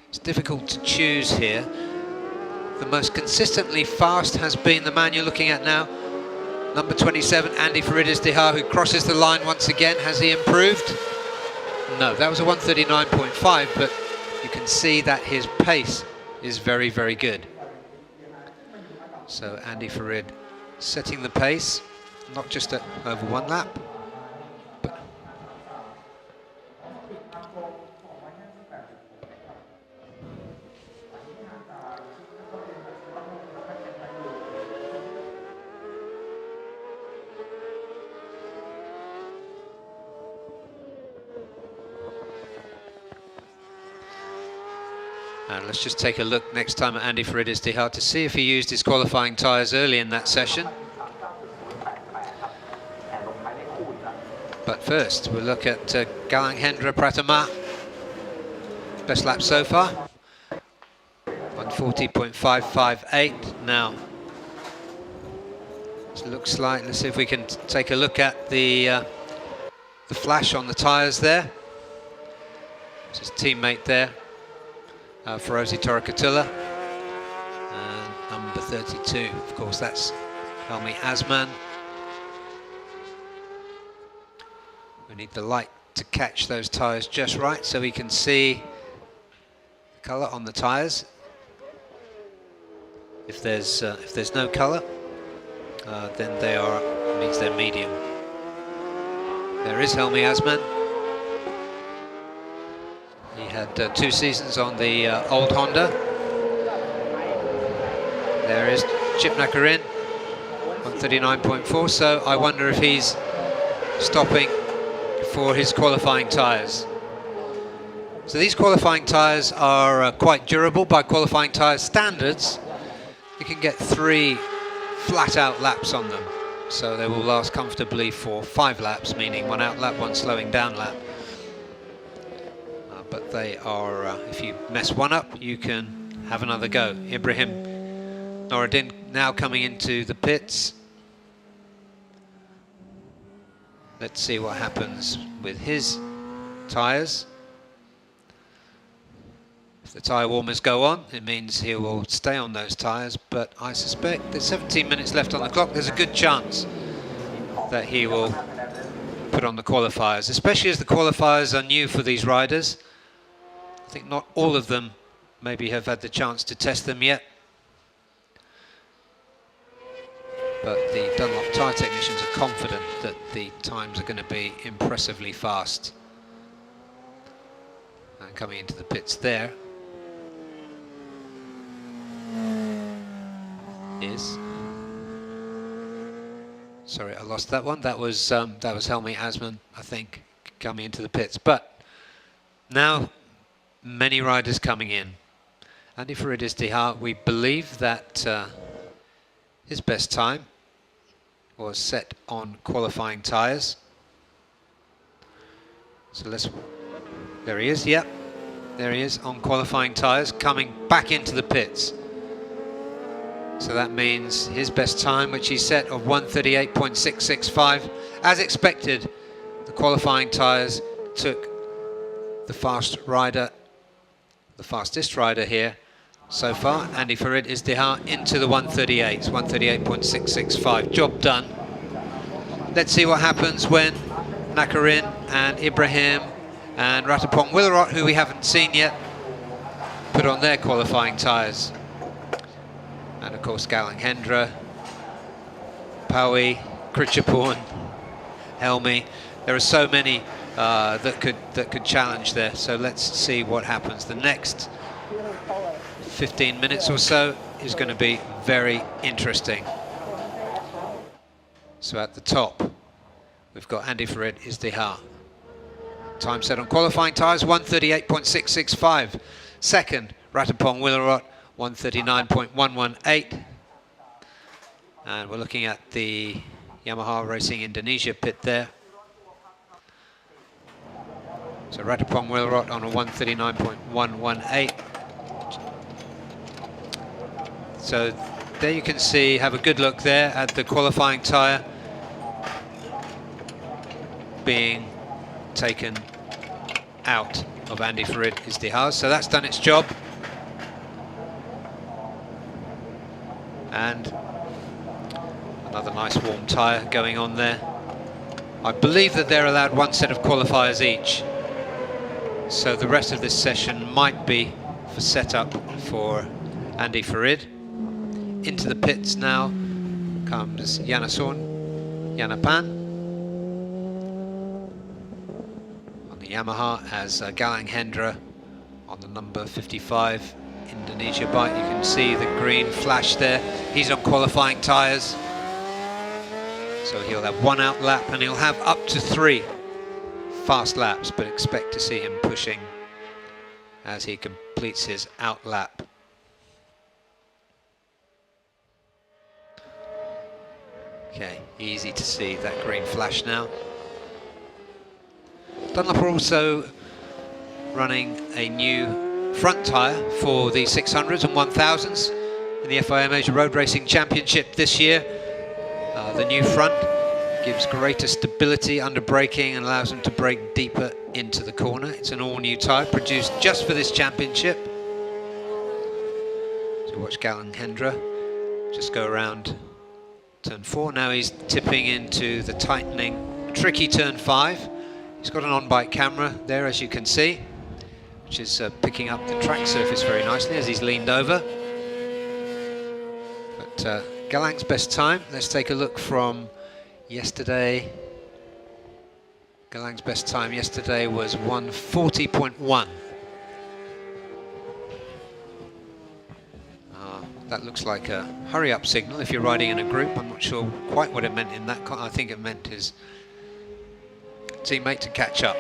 It's difficult to choose here. The most consistently fast has been the man you're looking at now, number 27, Andy Faridas-Dihar, who crosses the line once again. Has he improved? No, that was a 139.5, but you can see that his pace is very, very good. So Andy Farid setting the pace, not just over one lap, but and let's just take a look next time at Andy Faridas-Dihar to see if he used his qualifying tyres early in that session. But first, we'll look at Galang Hendra Pratama. Best lap so far, 140.558 now. It looks like, let's see if we can take a look at the flash on the tyres there. It's his teammate there. Ferozi Torakatula, and number 32, of course, that's Helmi Asman. We need the light to catch those tyres just right so we can see the colour on the tyres. If there's no colour, then means they're medium. There is Helmi Asman. He had 2 seasons on the old Honda. There is Chip Nakarin, 139.4. So I wonder if he's stopping for his qualifying tyres. So these qualifying tyres are quite durable by qualifying tyres standards. You can get 3 flat-out laps on them, so they will last comfortably for 5 laps, meaning 1 out lap, 1 slowing down lap. But they are, if you mess one up, you can have another go. Ibrahim Noureddin now coming into the pits. Let's see what happens with his tyres. If the tyre warmers go on, it means he will stay on those tyres, but I suspect there's 17 minutes left on the clock. There's a good chance that he will put on the qualifiers, especially as the qualifiers are new for these riders. I think not all of them maybe have had the chance to test them yet. But the Dunlop tyre technicians are confident that the times are going to be impressively fast. And coming into the pits there is... Sorry, I lost that one. That was Helmi Asman, I think, coming into the pits. But now many riders coming in. Andy Farid Izdihar, we believe that his best time was set on qualifying tyres. So there he is, yep. There he is on qualifying tyres, coming back into the pits. So that means his best time, which he set of 1:38.665. As expected, the qualifying tyres took the fastest rider here so far, Andy Farid Izdihar, into the 1:38s, 1:38.665. Job done. Let's see what happens when Nakarin and Ibrahim and Ratapong Willerot, who we haven't seen yet, put on their qualifying tyres. And of course Galang Hendra, Paui, Krichapurn, Helmi. There are so many that could challenge there. So let's see what happens. The next 15 minutes or so is going to be very interesting. So at the top, we've got Andy Farid Izdihar. Time set on qualifying tyres, 1:38.665. Second, Ratapong Willerot, 1:39.118. And we're looking at the Yamaha Racing Indonesia pit there. So Ratapong Willerot on a 1:39.118. So there you can see, have a good look there at the qualifying tyre being taken out of Andy Farid Izdihar. So that's done its job. And another nice warm tyre going on there. I believe that they're allowed 1 set of qualifiers each. So the rest of this session might be for setup for Andy Farid. Into the pits now comes Yanapan on the Yamaha, as Galang Hendra on the number 55 Indonesia bike. You can see the green flash there. He's on qualifying tyres, so he'll have 1 out lap and he'll have up to 3 fast laps, but expect to see him pushing as he completes his out lap. Okay, easy to see that green flash now. Dunlop are also running a new front tyre for the 600s and 1000s in the FIA Major Road Racing Championship this year. The new front gives greater stability under braking and allows them to brake deeper into the corner. It's an all-new tyre produced just for this championship. So watch Galang Hendra just go around turn 4. Now he's tipping into the tightening, tricky turn 5. He's got an on-bike camera there, as you can see, which is picking up the track surface very nicely as he's leaned over. But Galang's best time, let's take a look from yesterday. Galang's best time yesterday was 1:40.1. That looks like a hurry-up signal if you're riding in a group. I'm not sure quite what it meant in that. I think it meant his teammate to catch up,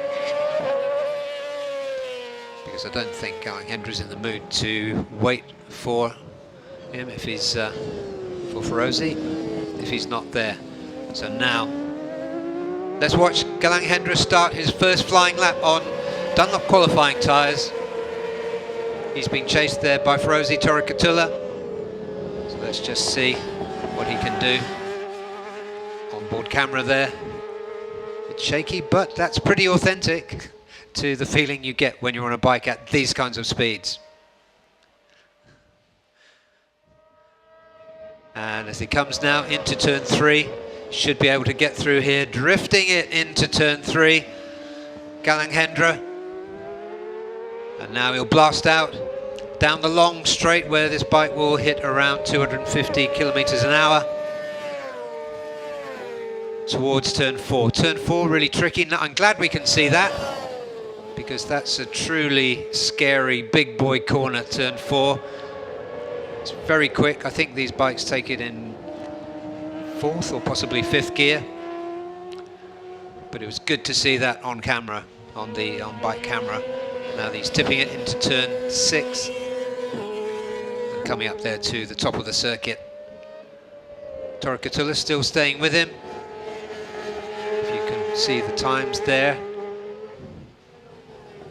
because I don't think Hendra's in the mood to wait for him if he's for Ferozi if he's not there. So now let's watch Galang Hendra start his first flying lap on Dunlop qualifying tyres. He's been chased there by Ferozi Torikatula. So let's just see what he can do. Onboard camera there. It's shaky, but that's pretty authentic to the feeling you get when you're on a bike at these kinds of speeds. And as he comes now into turn 3, should be able to get through here, drifting it into turn 3, Galang Hendra. And now he'll blast out down the long straight where this bike will hit around 250 kilometers an hour towards turn 4. Turn 4 really tricky. I'm glad we can see that, because that's a truly scary big boy corner, turn 4. It's very quick. I think these bikes take it in 4th or possibly 5th gear. But it was good to see that on camera, on the on-bike camera. Now he's tipping it into turn 6 and coming up there to the top of the circuit. Torikatula still staying with him. If you can see the times there.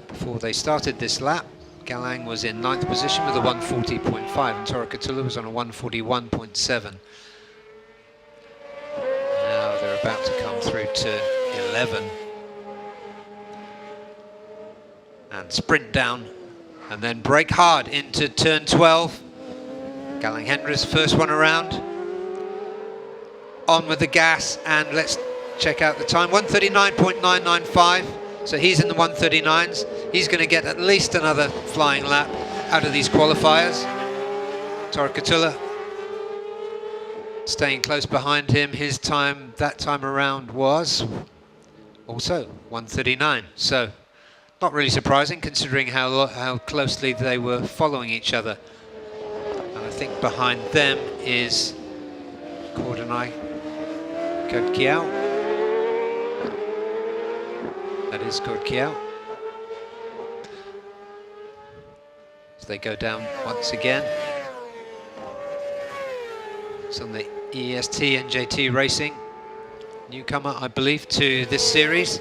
Before they started this lap, Galang was in 9th position with a 140.5 and Torikatula was on a 141.7. Now they're about to come through turn 11 and sprint down and then brake hard into turn 12. Galang Hendra's first one around. On with the gas, and let's check out the time, 139.995. So he's in the 139s. He's going to get at least another flying lap out of these qualifiers. Torikatula staying close behind him. His time that time around was also 139. So not really surprising, considering how closely they were following each other. And I think behind them is Kordanai Kodkiao. That is Kodkiao. So they go down once again. It's on the EST NJT Racing, newcomer, I believe, to this series,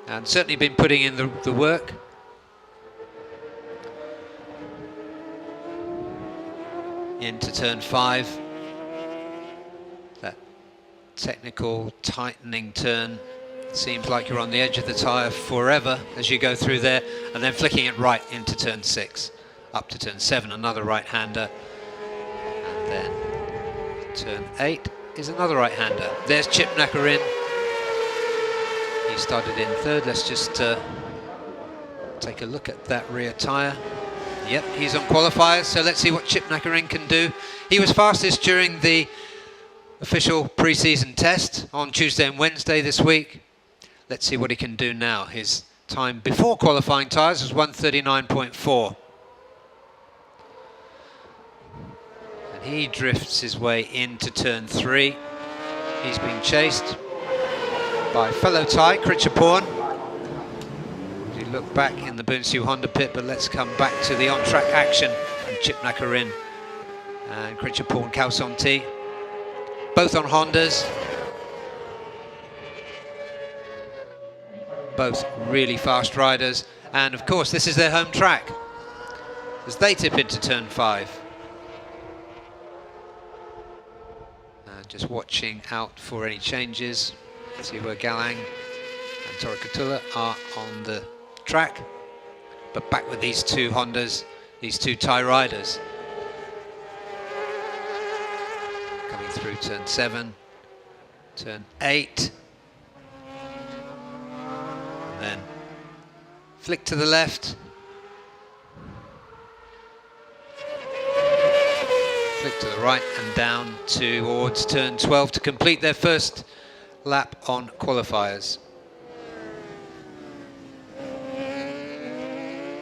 and certainly been putting in the work. Into turn 5. That technical tightening turn. Seems like you're on the edge of the tyre forever as you go through there, and then flicking it right into turn 6. Up to turn 7, another right-hander. And then turn 8 is another right-hander. There's Chip Nakarin. He started in 3rd. Let's just take a look at that rear tyre. Yep, he's on qualifiers, so let's see what Chip Nakarin can do. He was fastest during the official pre-season test on Tuesday and Wednesday this week. Let's see what he can do now. His time before qualifying tyres was 139.4. And he drifts his way into turn 3. He's being chased by fellow Thai, Krichaporn. We look back in the Bunsu Honda pit, but let's come back to the on-track action. And Chip Nakarin and Krichaporn Kausonti, both on Hondas. Both really fast riders, and of course this is their home track as they tip into turn 5. And just watching out for any changes. See where Galang and Torikatula are on the track, but back with these two Hondas, these two Thai riders. Coming through turn 7, turn 8. And then flick to the left. Flick to the right and down towards turn 12 to complete their first lap on qualifiers.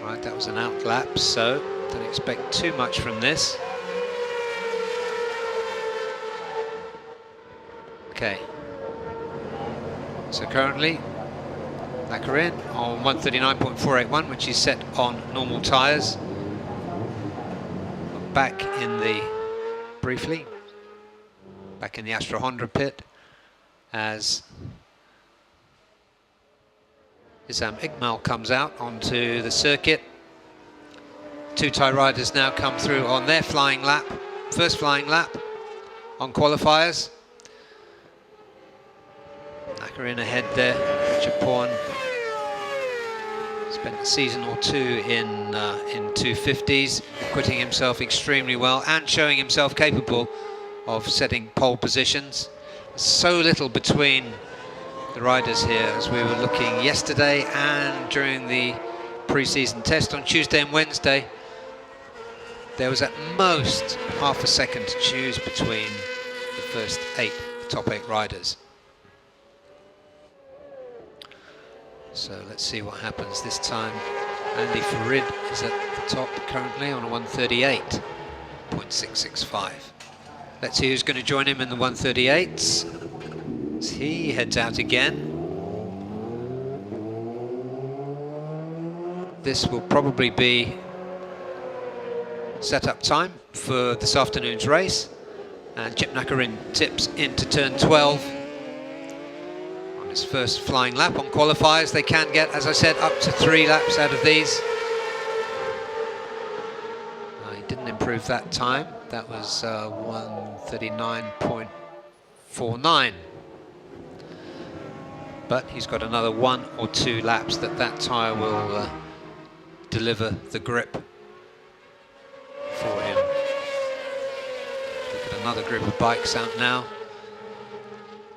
Right, that was an out lap, so don't expect too much from this. Okay. So currently, Ratakuri on 139.481, which is set on normal tyres. Back in the Astra Honda pit as Isam Iqbal comes out onto the circuit. Two Thai riders now come through on their flying lap, first flying lap on qualifiers. Ratakuri ahead there. Japan spent a season or two in 250s, acquitting himself extremely well and showing himself capable of setting pole positions. So little between the riders here, as we were looking yesterday and during the pre-season test on Tuesday and Wednesday. There was at most half a second to choose between the first top eight riders. So let's see what happens this time. Andy Farid is at the top currently on a 138.665. Let's see who's going to join him in the 138s. As he heads out again. This will probably be set-up time for this afternoon's race. And Chip Nakarin tips into turn 12. His first flying lap on qualifiers. They can get, as I said, up to 3 laps out of these. He didn't improve that time. That was 139.49. But he's got another 1 or 2 laps that tyre will deliver the grip for him. Look at another group of bikes out now.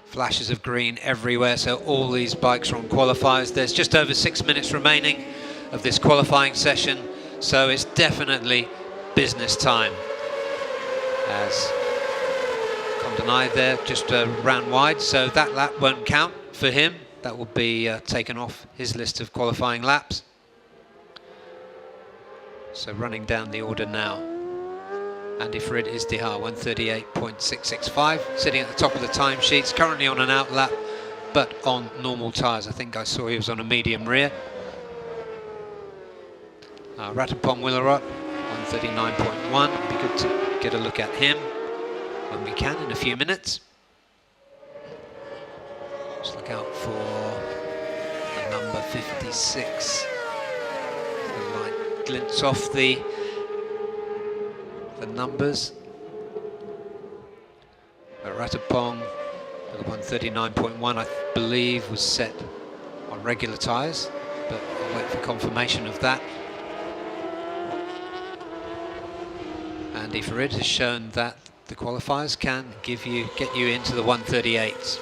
Flashes of green everywhere, so all these bikes are on qualifiers. There's just over 6 minutes remaining of this qualifying session, so it's definitely business time. As Condonai there just ran wide, so that lap won't count for him. That will be taken off his list of qualifying laps. So running down the order now. Andy Farid Izdihar, 138.665, sitting at the top of the timesheets, currently on an out lap, but on normal tyres. I think I saw he was on a medium rear. Ratapong Willarot, 139.1. It'd be good to get a look at him when we can in a few minutes. Just look out for the number 56. The light glints off the numbers. Ratapong with a 139.1, I believe, was set on regular tyres, but I'll wait for confirmation of that. Andy Farid has shown that the qualifiers can get you into the 138s.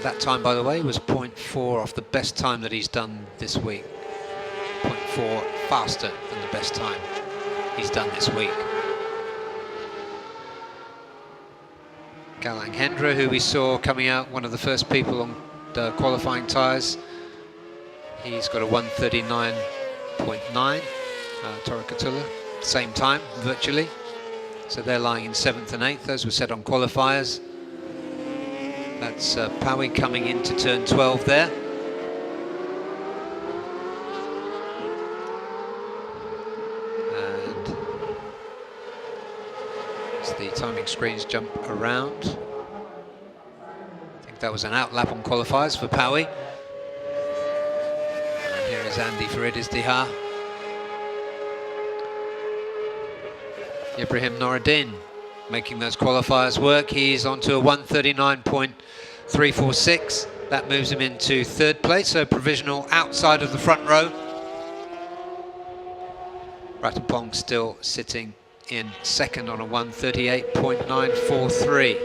That time, by the way, was 0.4 off the best time that he's done this week. 0.4 faster than the best time he's done this week. Galang Hendra, who we saw coming out, one of the first people on the qualifying tyres. He's got a 139.9, Torikatula, same time, virtually. So they're lying in 7th and 8th. Those were set on qualifiers. That's Powie coming into turn 12 there. The timing screens jump around. I think that was an out lap on qualifiers for Powie. And here is Andy Farid Izdihar. Ibrahim Noruddin making those qualifiers work. He's onto a 139.346. That moves him into 3rd place, so provisional outside of the front row. Ratapong still sitting in 2nd on a 138.943.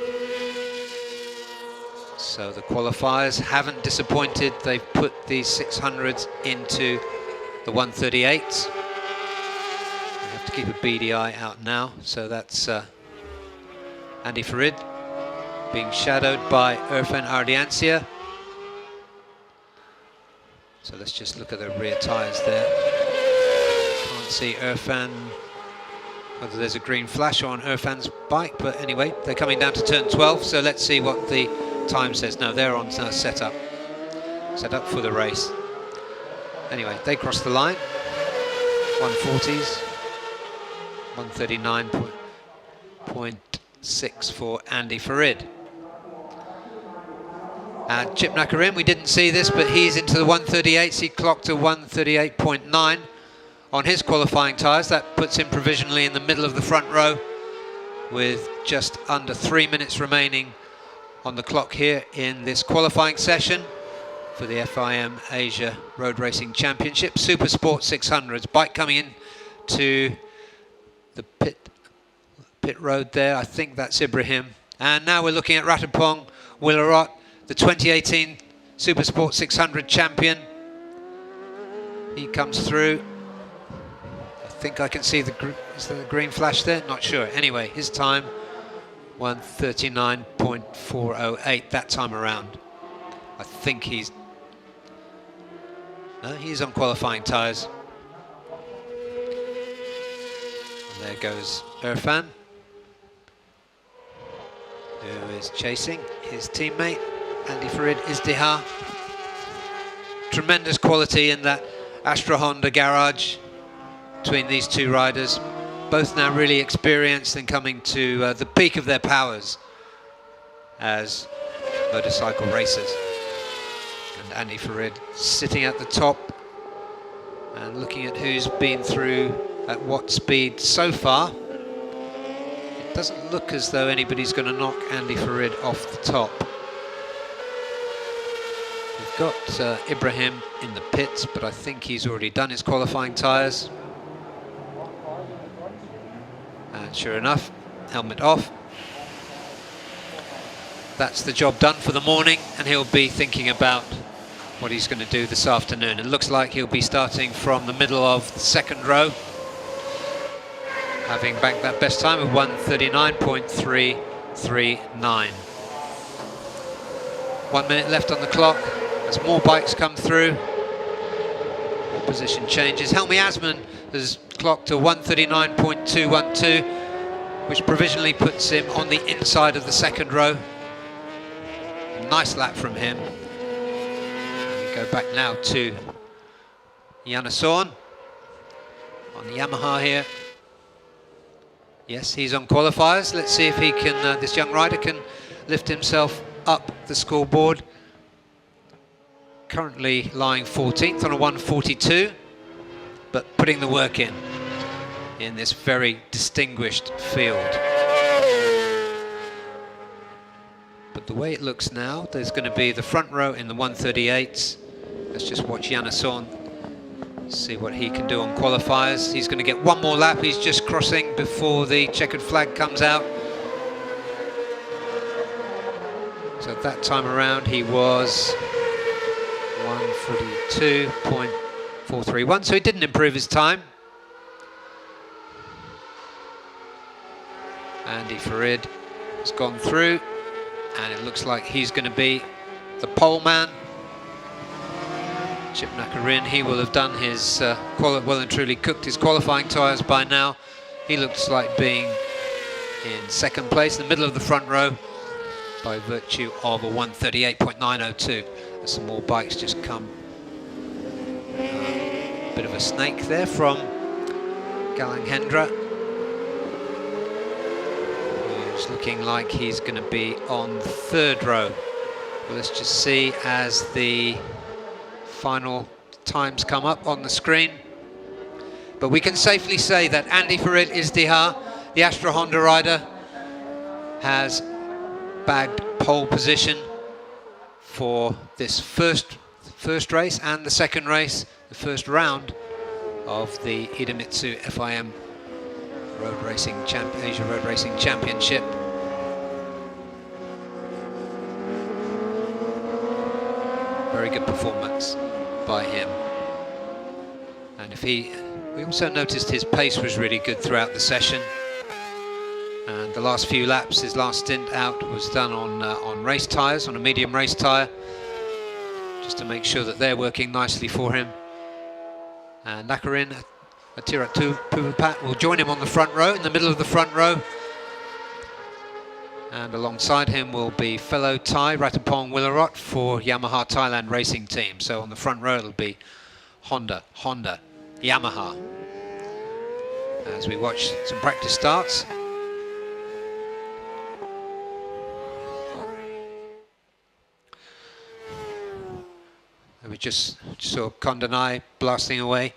So the qualifiers haven't disappointed. They've put these 600s into the 138s. We have to keep a beady eye out now. So that's Andy Farid being shadowed by Irfan Ardiancia. So let's just look at the rear tyres there. Can't see Irfan, whether there's a green flash on Irfan's bike, but anyway, they're coming down to turn 12, so let's see what the time says. No, they're on set up for the race. Anyway, they cross the line. 140s, 139.6 for Andy Farid. And Chip Nakarin, we didn't see this, but he's into the 138s. He clocked a 138.9 on his qualifying tyres. That puts him provisionally in the middle of the front row with just under 3 minutes remaining on the clock here in this qualifying session for the FIM Asia Road Racing Championship. Super Sport 600s. Bike coming in to the pit road there. I think that's Ibrahim. And now we're looking at Ratapong Willarot, the 2018 Super Sport 600 champion. He comes through. I think I can see is there a green flash there? Not sure. Anyway, his time 139.408 that time around. I think he's on qualifying tyres. There goes Irfan, who is chasing his teammate Andy Farid Izdihar. Tremendous quality in that Astra Honda garage between these two riders, both now really experienced and coming to the peak of their powers as motorcycle racers. And Andy Farid sitting at the top and looking at who's been through at what speed so far. It doesn't look as though anybody's going to knock Andy Farid off the top. We've got Ibrahim in the pits, but I think he's already done his qualifying tyres. And sure enough, helmet off. That's the job done for the morning, and he'll be thinking about what he's going to do this afternoon. It looks like he'll be starting from the middle of the second row, having banked that best time of 139.339. 1 minute left on the clock as more bikes come through. Position changes. Helmi Asman has clocked a 139.212, which provisionally puts him on the inside of the second row. Nice lap from him. And we go back now to Yanasorn on the Yamaha here. Yes, he's on qualifiers. Let's see if he can, this young rider can lift himself up the scoreboard. Currently lying 14th on a 142, but putting the work in this very distinguished field. But the way it looks now, there's going to be the front row in the 138s. Let's just watch Yanasorn, see what he can do on qualifiers. He's going to get one more lap. He's just crossing before the checkered flag comes out. So that time around he was 142.431, so he didn't improve his time. Andy Farid has gone through, and it looks like he's going to be the pole man. Chip Nakarin, he will have done his well and truly cooked his qualifying tyres by now. He looks like being in second place, in the middle of the front row, by virtue of a 138.902. As some more bikes just come. Bit of a snake there from Galang Hendra, who's looking like he's going to be on the third row. Well, let's just see as the final times come up on the screen. But we can safely say that Andy Farid Izdihar, the Astra Honda rider, has bagged pole position for this first race and the second race, the first round of the IDEMITSU FIM Asia Road Racing Championship. very good performance by him. And we also noticed his pace was really good throughout the session. And the last few laps, his last stint out was done on race tyres, on a medium race tyre, just to make sure that they're working nicely for him. And Nakarin Atiratupuvaphat will join him on the front row, in the middle of the front row. And alongside him will be fellow Thai Ratapong Willarot for Yamaha Thailand Racing Team. So on the front row it'll be Honda, Yamaha. As we watch some practice starts. And we just saw Kondanai blasting away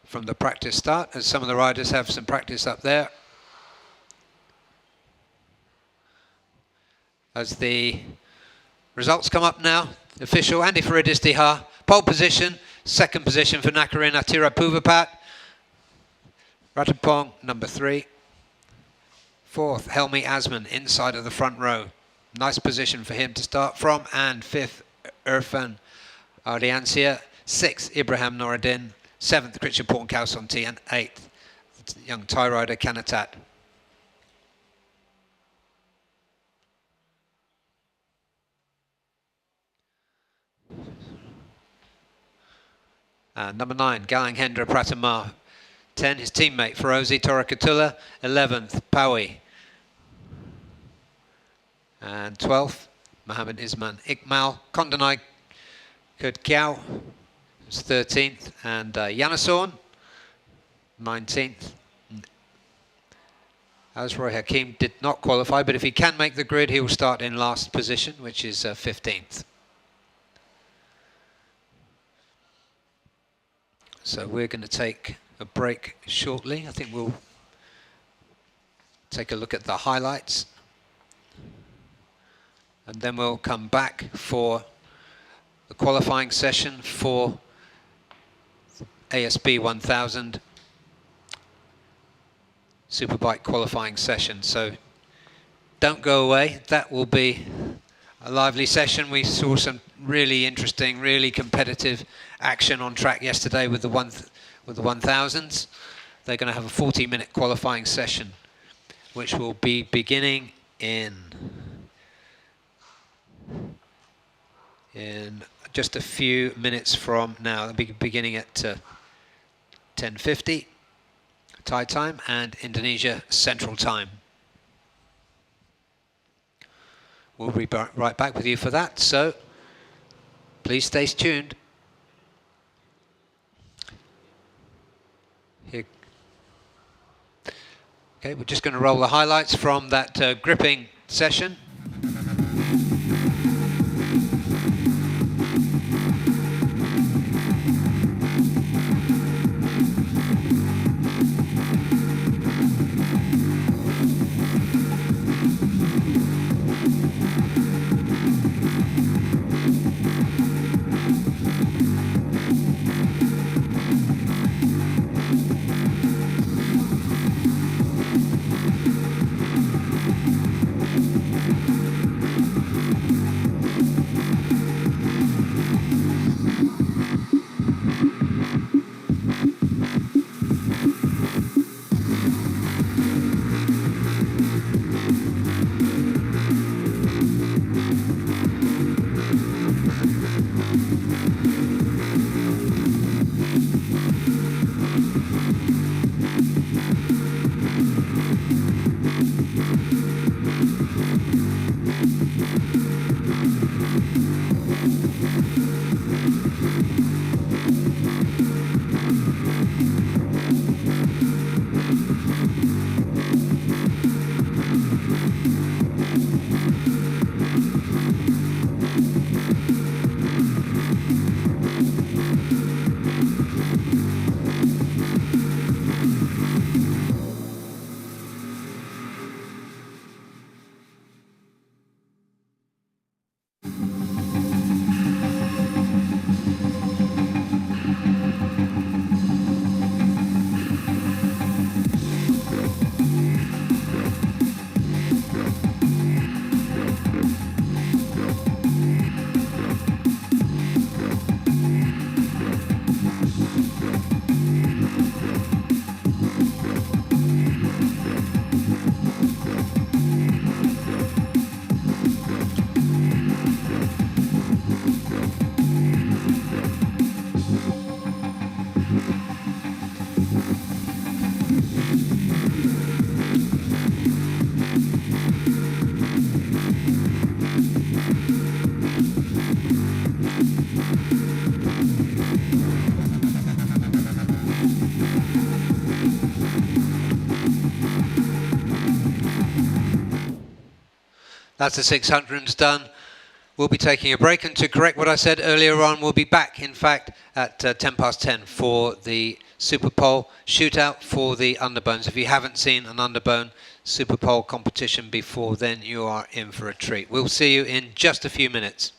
from the practice start, as some of the riders have some practice up there. As the results come up now, official Andy Faridis-Diha, pole position, second position for Nakarin Atiratupuvaphat. Ratapong, number 3. Fourth, Helmi Asman, inside of the front row. Nice position for him to start from. And fifth, Irfan Ardiancia. Sixth, Ibrahim Noradin. Seventh, Krichapong Kausonti. And eighth, young Thai rider Kanatat. Number 9, Galang Hendra Pratama. 10, his teammate Ferozi Torakatula. 11th, Pawi. And 12th, Mohammed Isman Ikmal. Kondanai Kurt Kiao was 13th. And Yanasorn, 19th. Azroy Hakim did not qualify, but if he can make the grid, he will start in last position, which is 15th. So we're going to take a break shortly. I think we'll take a look at the highlights. And then we'll come back for the qualifying session for ASB1000 Superbike qualifying session. So don't go away. That will be a lively session. We saw some really interesting, really competitive action on track yesterday with the 1000s. They're going to have a 40-minute qualifying session, which will be beginning in just a few minutes from now. They'll be beginning at 10:50 Thai time and Indonesia Central Time. We'll be right back with you for that, so please stay tuned. Here. Okay, we're just going to roll the highlights from that gripping session. That's the 600s done. We'll be taking a break, and to correct what I said earlier on, we'll be back, in fact, at 10 past 10 for the Superpole shootout for the underbones. If you haven't seen an underbone Superpole competition before, then you are in for a treat. We'll see you in just a few minutes.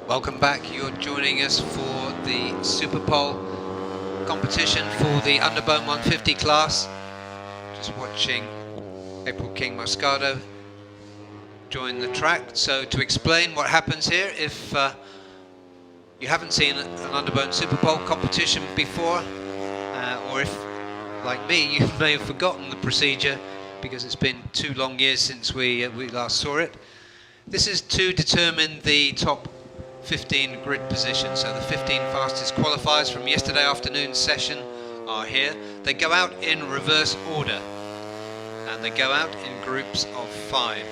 Welcome back. You're joining us for the Superpole competition for the Underbone 150 class. Just watching April King Moscato join the track. So to explain what happens here, if you haven't seen an Underbone Superpole competition before, or if, like me, you may have forgotten the procedure, because it's been 2 long years since we last saw it. This is to determine the top 15 grid position. So the 15 fastest qualifiers from yesterday afternoon's session are here. They go out in reverse order, and they go out in groups of 5.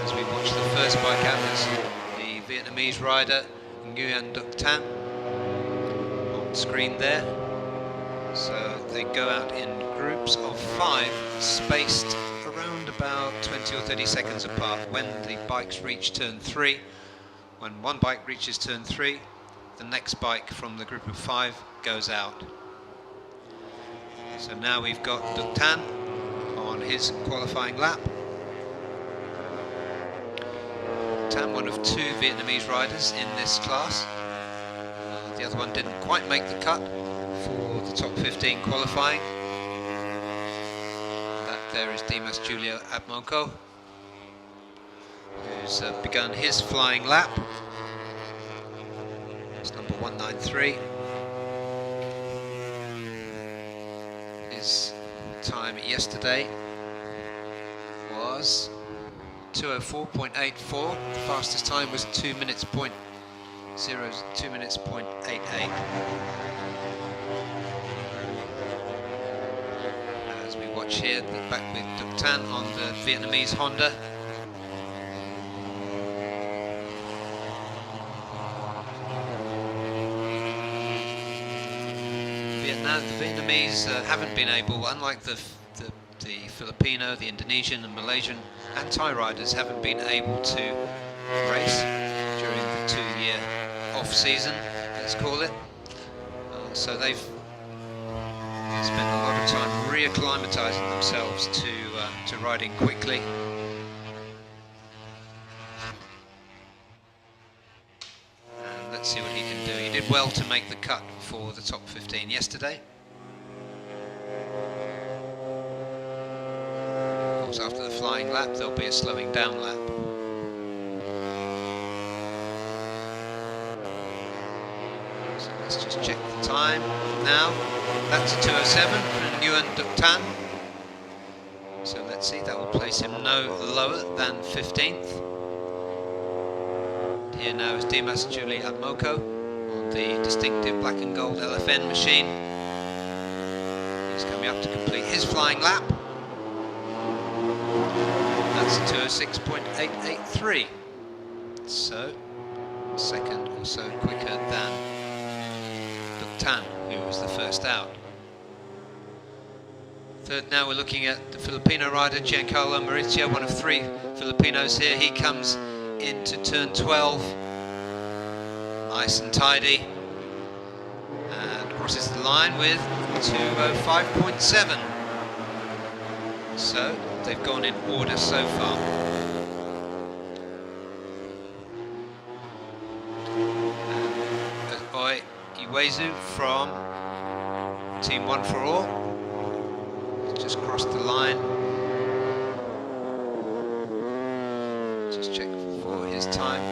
As we watch the first bike out, there's the Vietnamese rider Nguyen Duc Tan on screen there. So they go out in groups of 5, spaced around about 20 or 30 seconds apart. When the bikes reach turn 3, when one bike reaches turn 3, the next bike from the group of 5 goes out. So now we've got Duc Tan on his qualifying lap. Tan, one of 2 Vietnamese riders in this class. The other one didn't quite make the cut for the top 15 qualifying. That there is Dimas Julio Abmoko, who's begun his flying lap. It's number 193. His time yesterday was 2:04.84. The fastest time was 2 minutes point 88. As we watch here, back with Duc Tan on the Vietnamese Honda. The Vietnamese haven't been able, unlike the Filipino, the Indonesian and Malaysian and Thai riders, haven't been able to race during the 2-year off-season, let's call it. So they've spent a lot of time reacclimatizing themselves to riding quickly. And let's see what he can do. He did well to make the cut for the top 15 yesterday. Of course, after the flying lap, there'll be a slowing down lap. So let's just check the time now. That's a 2:07 for Nguyen Duc Tan. So let's see, that will place him no lower than 15th. Here now is Dimas Julio Abmoko on the distinctive black and gold LFN machine. He's coming up to complete his flying lap. That's a 2:06.883. So, a second or so quicker than Duc Tan, who was the first out. Third, now we're looking at the Filipino rider Giancarlo Mauricio, one of 3 Filipinos here. He comes into turn 12, nice and tidy, and crosses the line with 2:05.7. So they've gone in order so far. Oi Iwezu from Team One for All just crossed the line. Just check for his time.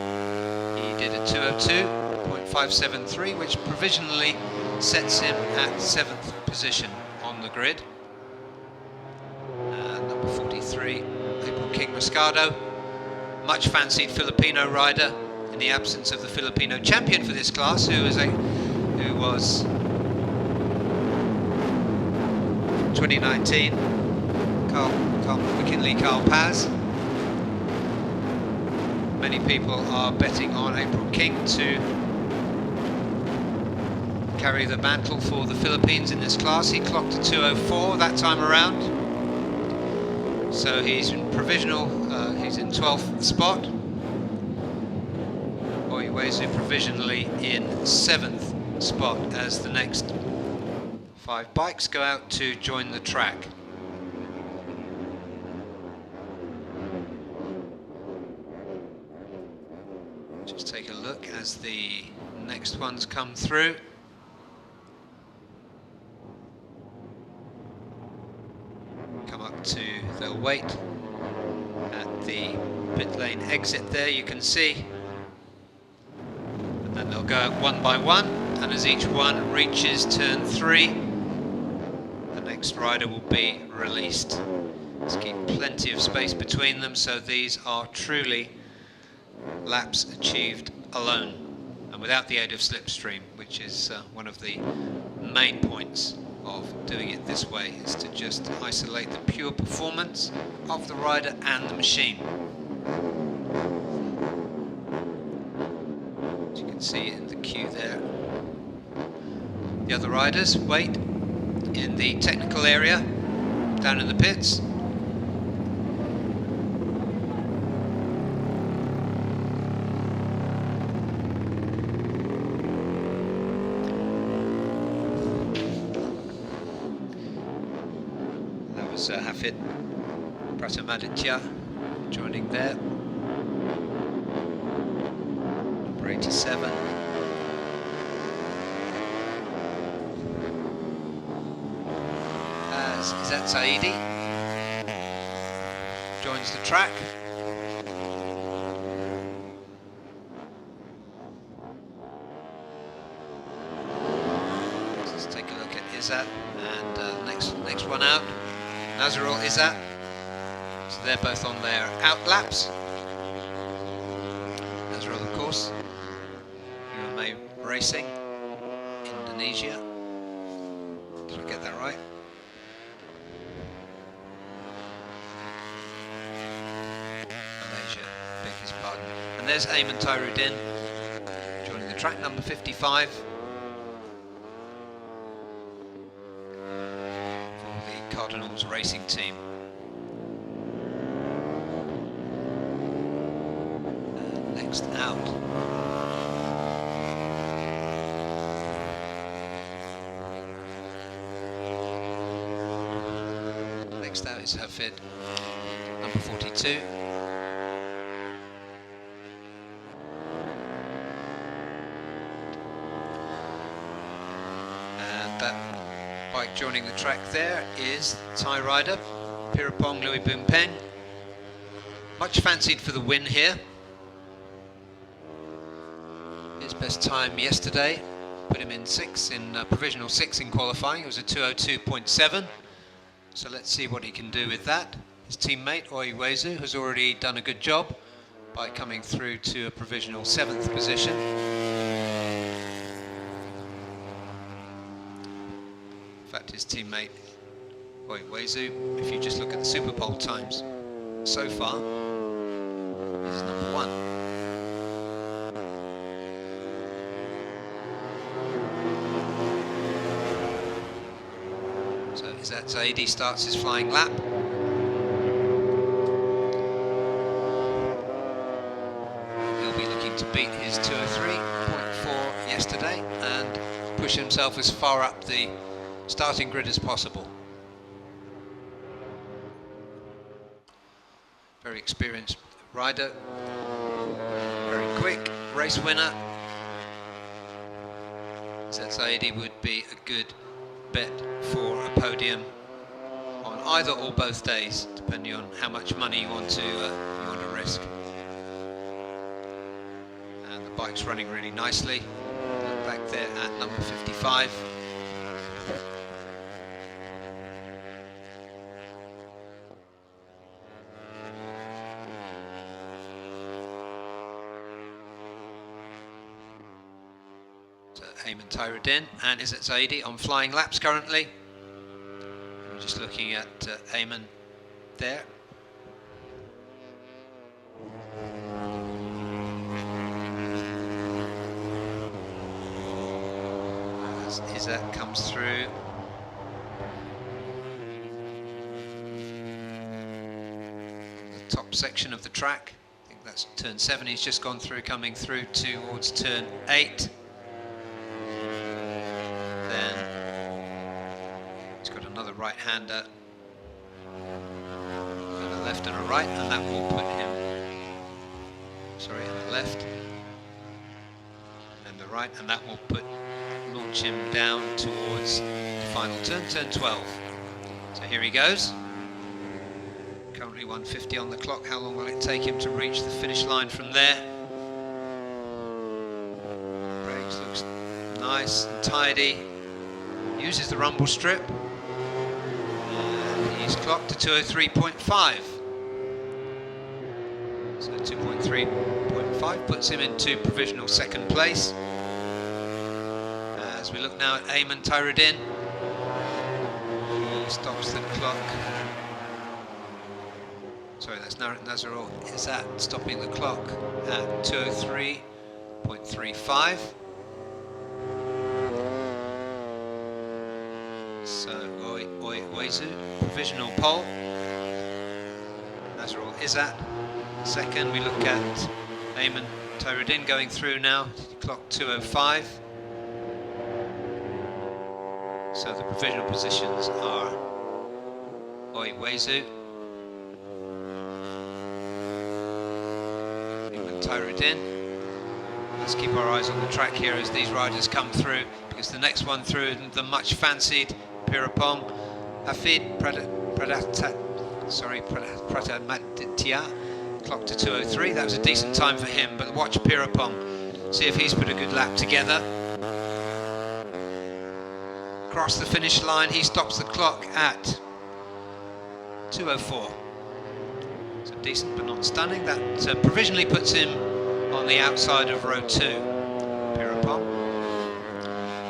He did a 2:02.573, which provisionally sets him at 7th position on the grid. Number 43, April King Moscado, much fancied Filipino rider in the absence of the Filipino champion for this class, who was 2019, Carl McKinley Carl Paz. Many people are betting on April King to carry the mantle for the Philippines in this class. He clocked a 2:04 that time around. So he's in provisional, he's in 12th spot. Oiwezu provisionally in 7th spot as the next 5 bikes go out to join the track. Just take a look as the next ones come through. Come up to, they'll wait at the pit lane exit there, you can see. And then they'll go out one by one, and as each one reaches turn 3, the next next rider will be released. Let's keep plenty of space between them, so these are truly laps achieved alone and without the aid of slipstream, which is one of the main points of doing it this way, is to just isolate the pure performance of the rider and the machine. As you can see in the queue there, the other riders wait in the technical area down in the pits. That was Hendra Pratama joining there, number 87. Is that Saidi? Joins the track. Let's take a look at Izzat, and next one out, Nazarul Izzat. So they're both on their out laps. Nazarul, of course, UMA Racing, Indonesia. Did I get that right? And there's Ayman Tyrudin joining the track, number 55 for the Cardinals racing team. And next out, is Hafid, number 42. Bike joining the track there is Thai rider Pirapong Louis Bumpeng, much fancied for the win here. His best time yesterday put him in provisional 6 in qualifying. It was a 2:02.7, so let's see what he can do with that. His teammate Oi Wezu has already done a good job by coming through to a provisional 7th position. In fact, his teammate Oi Wezu, if you just look at the Superpole times so far, is number 1. So Izzat Zaidi starts his flying lap. He'll be looking to beat his 2:03.4 yesterday and push himself as far up the starting grid as possible. Very experienced rider, very quick race winner. Izzat Zaidi would be a good bet for a podium on either or both days, depending on how much money you want to risk. And the bike's running really nicely. Look back there at number 55. Ayman Tyrudin and Izzat Zaidi on flying laps currently. I'm just looking at Ayman there. As Izzat comes through. The top section of the track. I think that's turn 7 he's just gone through, coming through towards turn 8. Right-hander, and a left and a right, and that will put him, and the left and the right, and that will launch him down towards the final turn, turn 12. So here he goes. Currently 150 on the clock. How long will it take him to reach the finish line from there? Brakes looks nice and tidy. Uses the rumble strip. his clock to 203.5. So 2.3.5 puts him into provisional second place. As we look now at Ayman Tyrudin, he stops the clock. Sorry, that's Nazarul Izzat stopping the clock at 203.35. So Oizu, provisional pole. Nazarul Izzat second. We look at Ayman Tyrudin going through now, clock 205. So the provisional positions are Oizu, Tyrudin. Let's keep our eyes on the track here as these riders come through, because the next one through, the much fancied Pirapong, Hafid Pratamatia, clock to 203. That was a decent time for him, but watch Pirapong, see if he's put a good lap together. Across the finish line, he stops the clock at 204. So decent but not stunning. That provisionally puts him on the outside of row 2, Pirapong.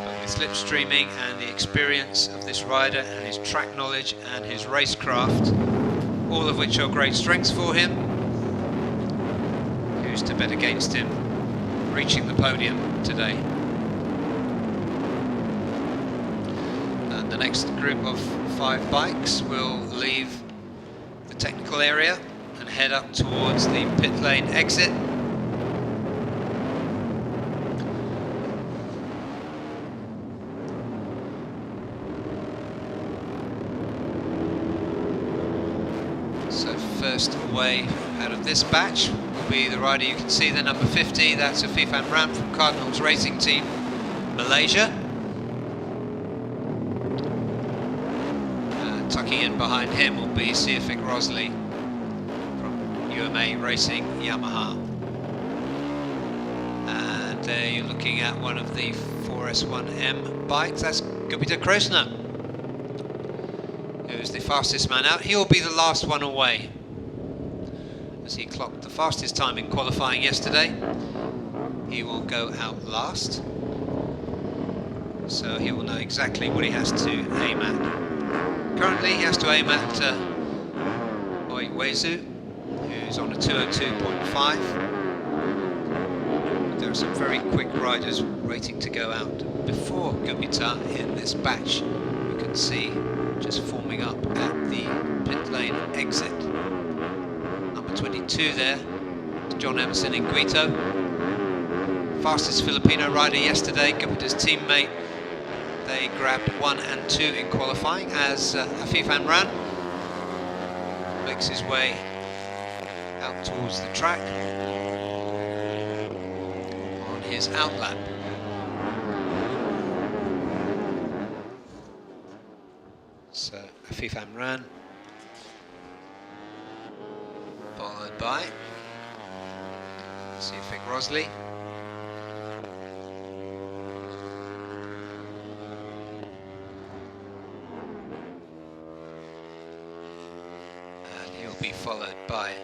But with slipstreaming and the experience of this rider and his track knowledge and his racecraft, all of which are great strengths for him, who's to bet against him reaching the podium today? And the next group of 5 bikes will leave the technical area and head up towards the pit lane exit. So first away out of this batch will be the rider you can see there, number 50, that's Afifan Ram from Cardinals Racing Team, Malaysia. Tucking in behind him will be Siafik Rosley from UMA Racing Yamaha. And there you're looking at one of the 4S1M bikes, that's Gupita Krishna, who's the fastest man out. He'll be the last one away, as he clocked the fastest time in qualifying yesterday. He will go out last, so he will know exactly what he has to aim at. Currently he has to aim at Oiwezu, who's on a 202.5. There are some very quick riders waiting to go out before Gupita in this batch. You can see just forming up at the pit lane exit. Number 22 there, John Emerson in Guito. Fastest Filipino rider yesterday, Gupita's teammate. They grabbed 1 and 2 in qualifying as Afifan Ran makes his way out towards the track on his outlap. So Afifan Ran, followed by Siafik Rosley. Be followed by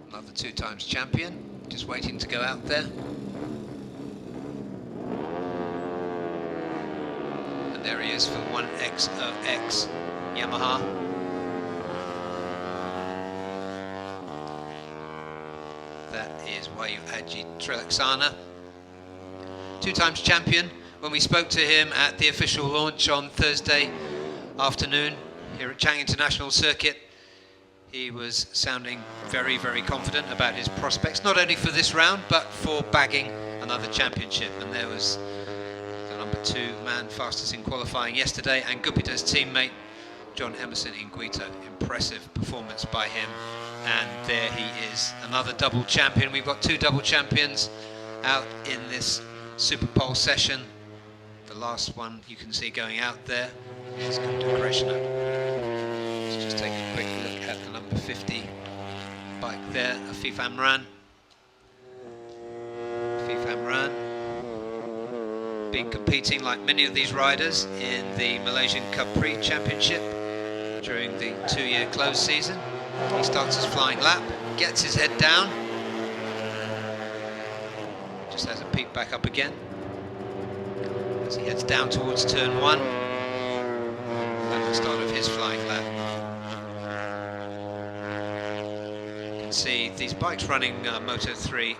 another 2 times champion, just waiting to go out there. And there he is for 1XOX Yamaha. That is Wayu Aji Trilaksana, 2 times champion. When we spoke to him at the official launch on Thursday afternoon here at Chang International Circuit, he was sounding very, very confident about his prospects, not only for this round, but for bagging another championship. And there was the number 2 man fastest in qualifying yesterday, and Gupita's teammate, John Emerson in Guito. Impressive performance by him. And there he is, another double champion. We've got 2 double champions out in this Superpole session. The last one you can see going out there is Gupita Krishna. Let's just take a quick look at the number 50 bike there, Afifan Ran. been competing like many of these riders in the Malaysian Cup Prix Championship during the 2-year closed season. He starts his flying lap, gets his head down, just has a peek back up again as he heads down towards turn 1. That's the start of his flying lap. You can see these bikes running Moto3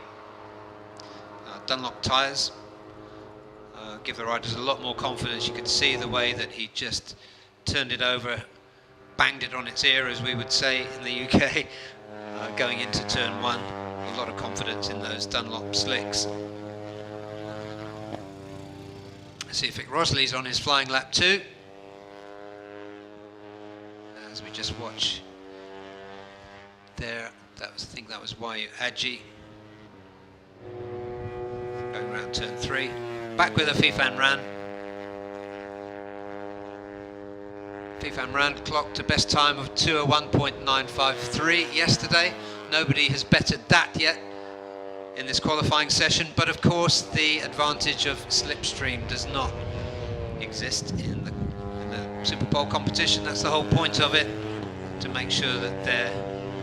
Dunlop tyres give the riders a lot more confidence. You could see the way that he just turned it over, banged it on its ear, as we would say in the UK, going into turn 1. A lot of confidence in those Dunlop slicks. Sefik Rosley's on his flying lap 2. As we just watch there, I think that was Wayu Aji going around turn 3. Back with a Fifan Ran. Fifan Ran clocked a best time of 2:01.953 yesterday. Nobody has bettered that yet in this qualifying session, but of course the advantage of slipstream does not exist in the Superpole competition. That's the whole point of it, to make sure that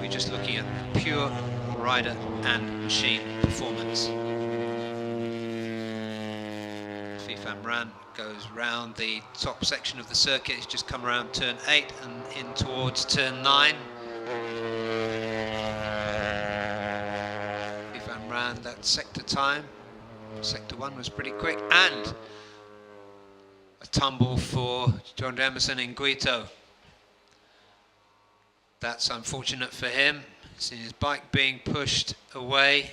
we're just looking at pure rider and machine performance. Fifan Ran goes round the top section of the circuit. He's just come around turn 8 and in towards turn 9. Fifan Ran, that sector time, sector 1 was pretty quick, and a tumble for John Emerson in Guito. That's unfortunate for him. See his bike being pushed away.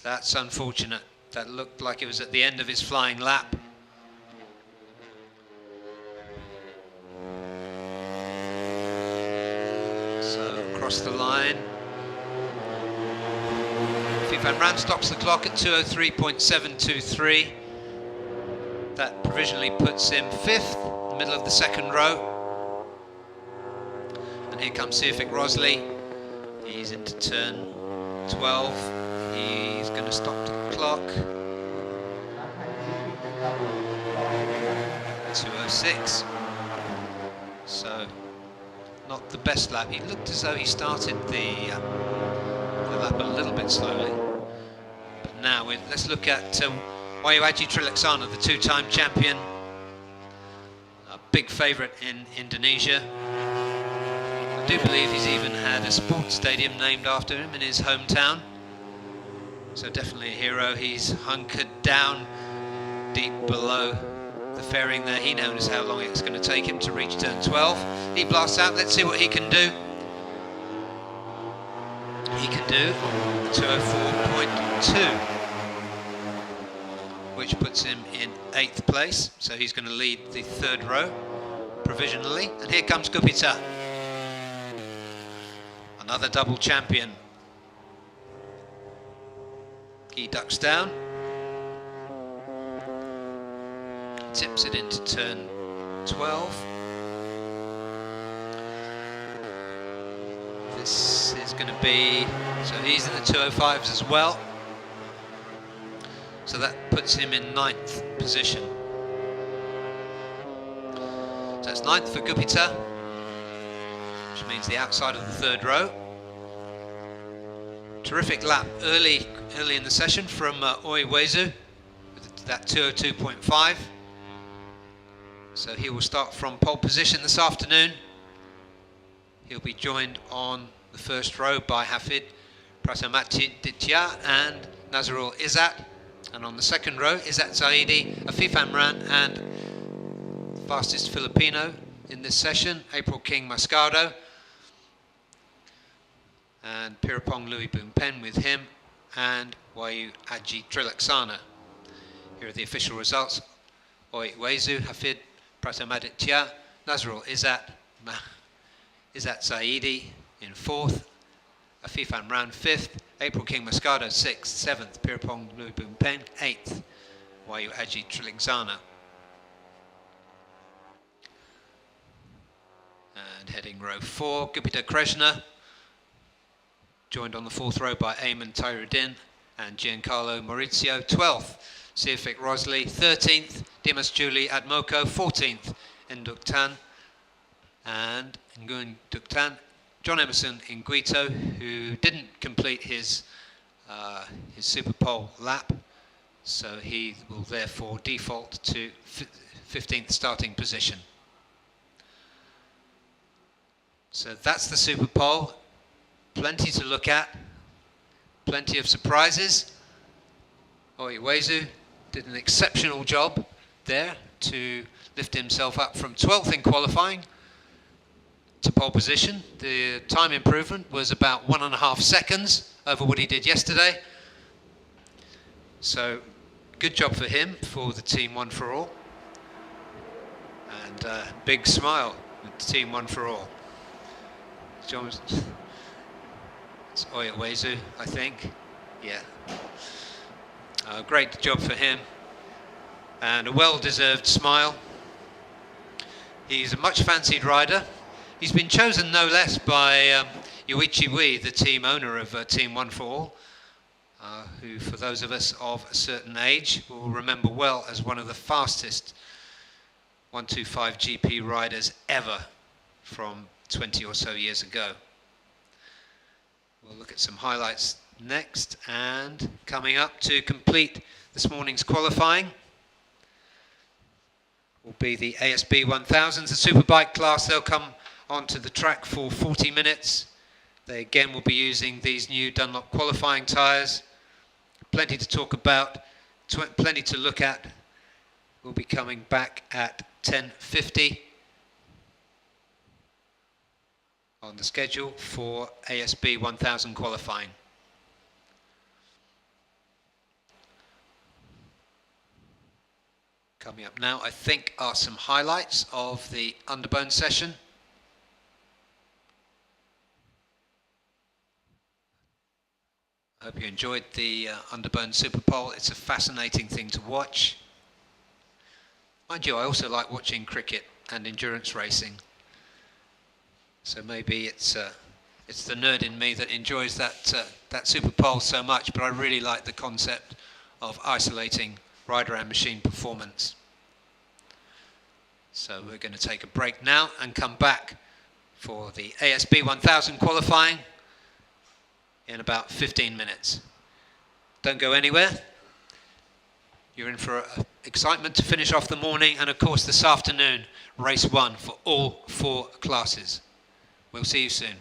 That's unfortunate. That looked like it was at the end of his flying lap. So across the line. Fifan Ran stops the clock at 2:03.723. That provisionally puts him 5th, middle of the second row. And here comes Sefik Rosley. He's into turn 12. He's going to stop the clock. 2:06. So, not the best lap. He looked as though he started the lap a little bit slowly. But now, let's look at Wayu Aji Trilaksana, the 2-time champion. A big favourite in Indonesia. I do believe he's even had a sports stadium named after him in his hometown. So definitely a hero. He's hunkered down deep below the fairing there. He knows how long it's going to take him to reach turn 12. He blasts out. Let's see what he can do. He can do 2:04.2, which puts him in 8th place. So he's going to lead the 3rd row provisionally. And here comes Gupita, another double champion. He ducks down, tips it into turn 12. This is going to be, so he's in the 2:05s as well. So that puts him in 9th position. So it's 9th for Gupita, which means the outside of the 3rd row. Terrific lap early in the session from Oiwezu with that 2:02.5. So he will start from pole position this afternoon. He'll be joined on the 1st row by Hafid Prasamatiditya and Nazrul Izzat. And on the 2nd row, Izzat Zaidi, Afifan Ran, and fastest Filipino in this session, April King Mascado. And Pirapong Louis Boompen with him, and Wayu Aji Trilaksana. Here are the official results. Oiwezu, Hafid Pratamaditya, Nazrul Izzat, Izzat Zaidi in 4th, Afifan Ran 5th, April King Mascado 6th, 7th, Pirapong Louis Boompen 8th, Wayu Aji Trilaksana. And heading row 4, Gupita Krishna, joined on the 4th row by Ayman Tairuddin and Giancarlo Mauricio 12th, Siafik Rosley 13th, Dimas Julie Admoko 14th, Nduktan and Nguyen Duktan, John Emerson in Guito, who didn't complete his Superpole lap, so he will therefore default to 15th starting position. So that's the Superpole. Plenty to look at, plenty of surprises. Oiwezu did an exceptional job there to lift himself up from 12th in qualifying to pole position. The time improvement was about 1.5 seconds over what he did yesterday. So good job for him, for the team One for All. And big smile with the team One for All. It's Oyawezu, I think. Yeah. Great job for him. And a well-deserved smile. He's a much fancied rider. He's been chosen no less by Yuichi Wee, the team owner of Team One for All, who, for those of us of a certain age, will remember well as one of the fastest 125 GP riders ever from 20 or so years ago. We'll look at some highlights next, and coming up to complete this morning's qualifying will be the ASB1000s, the superbike class. They'll come onto the track for 40 minutes. They again will be using these new Dunlop qualifying tyres. Plenty to talk about, plenty to look at. We'll be coming back at 10:50 on the schedule for ASB1000 qualifying. Coming up now, I think, are some highlights of the underbone session. I hope you enjoyed the underbone Superpole. It's a fascinating thing to watch. Mind you, I also like watching cricket and endurance racing. So maybe it's the nerd in me that enjoys that Superpole so much, but I really like the concept of isolating rider and machine performance. So we're going to take a break now and come back for the ASB1000 qualifying in about 15 minutes. Don't go anywhere. You're in for excitement to finish off the morning, and of course this afternoon, race 1 for all 4 classes. We'll see you soon.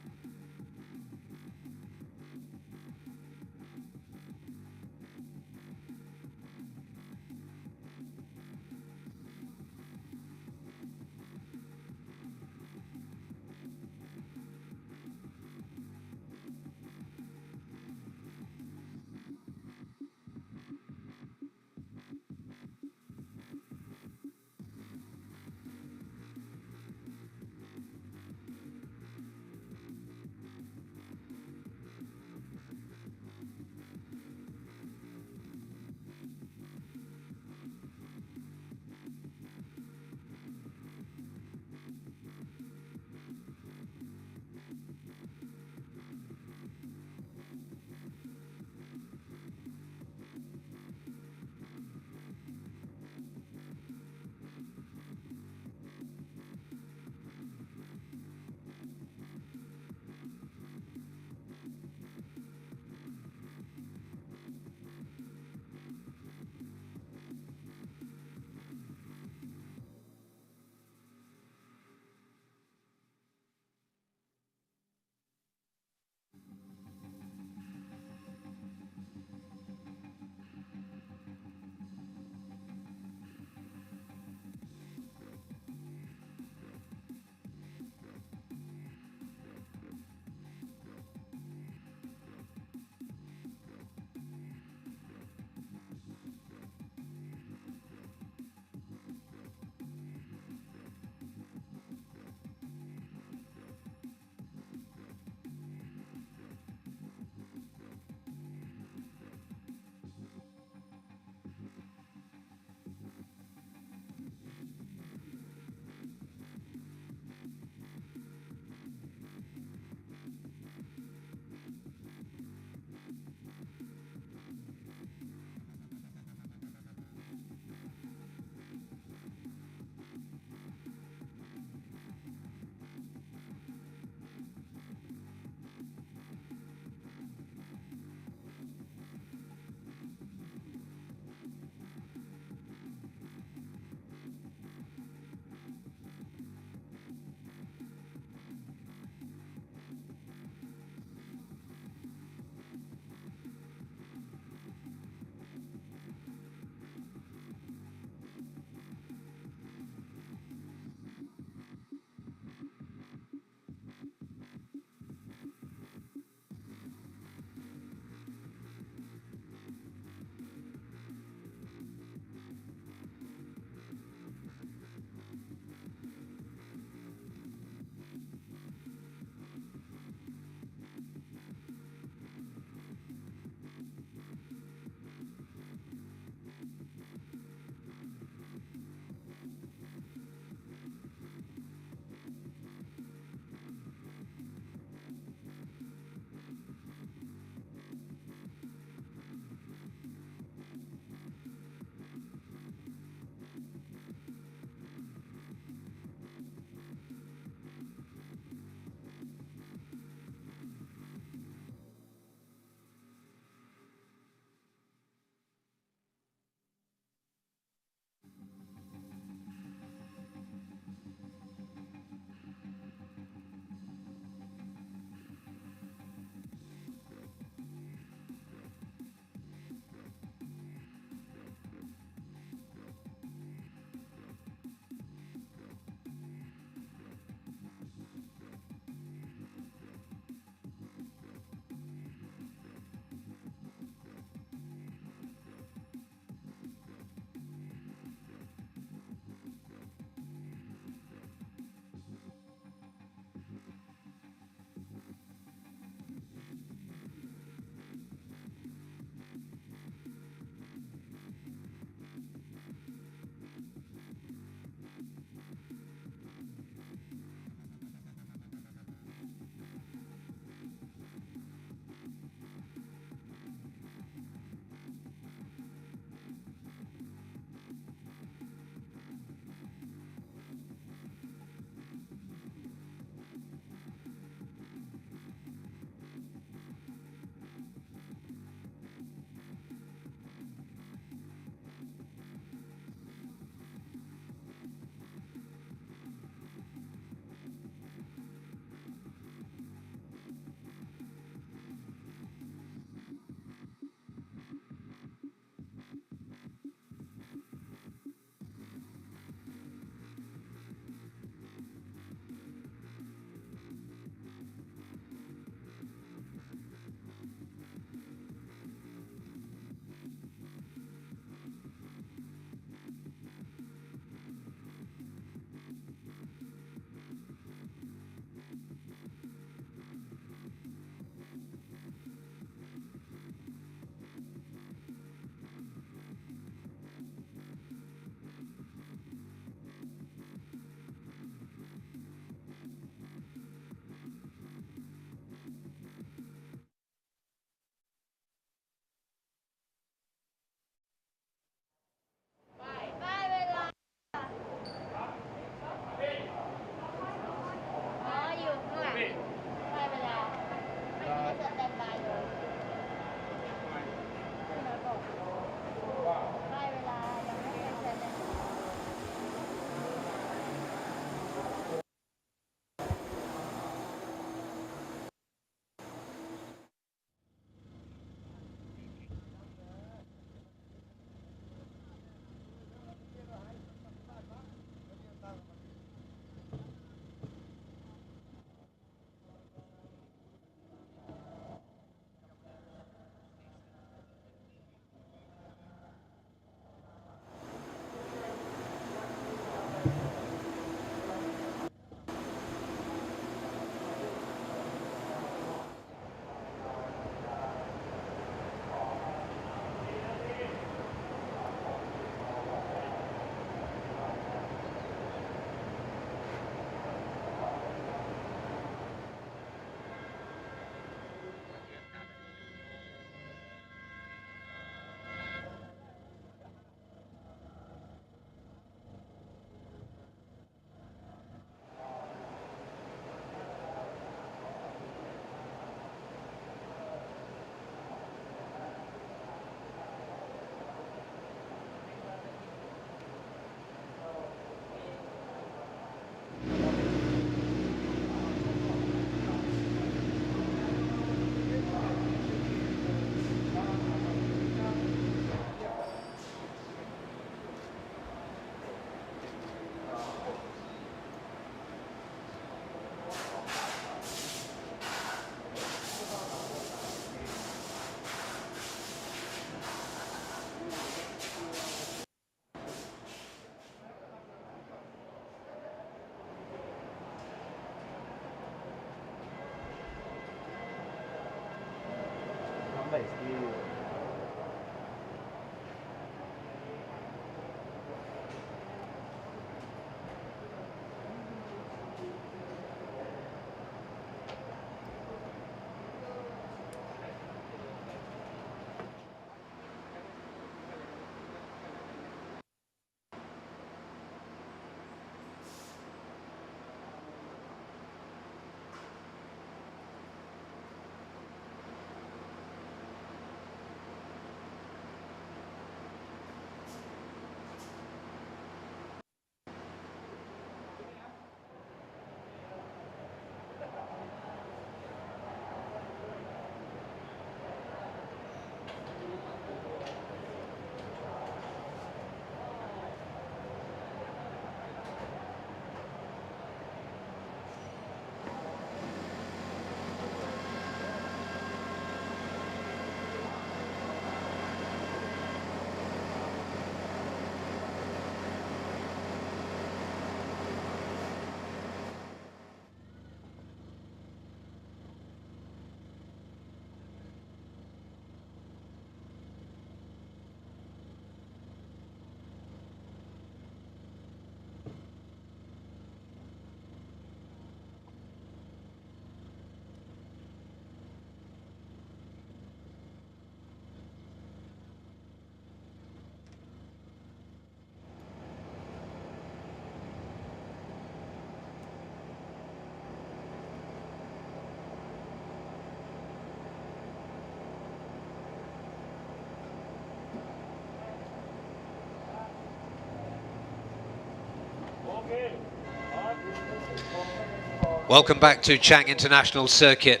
Welcome back to Chang International Circuit.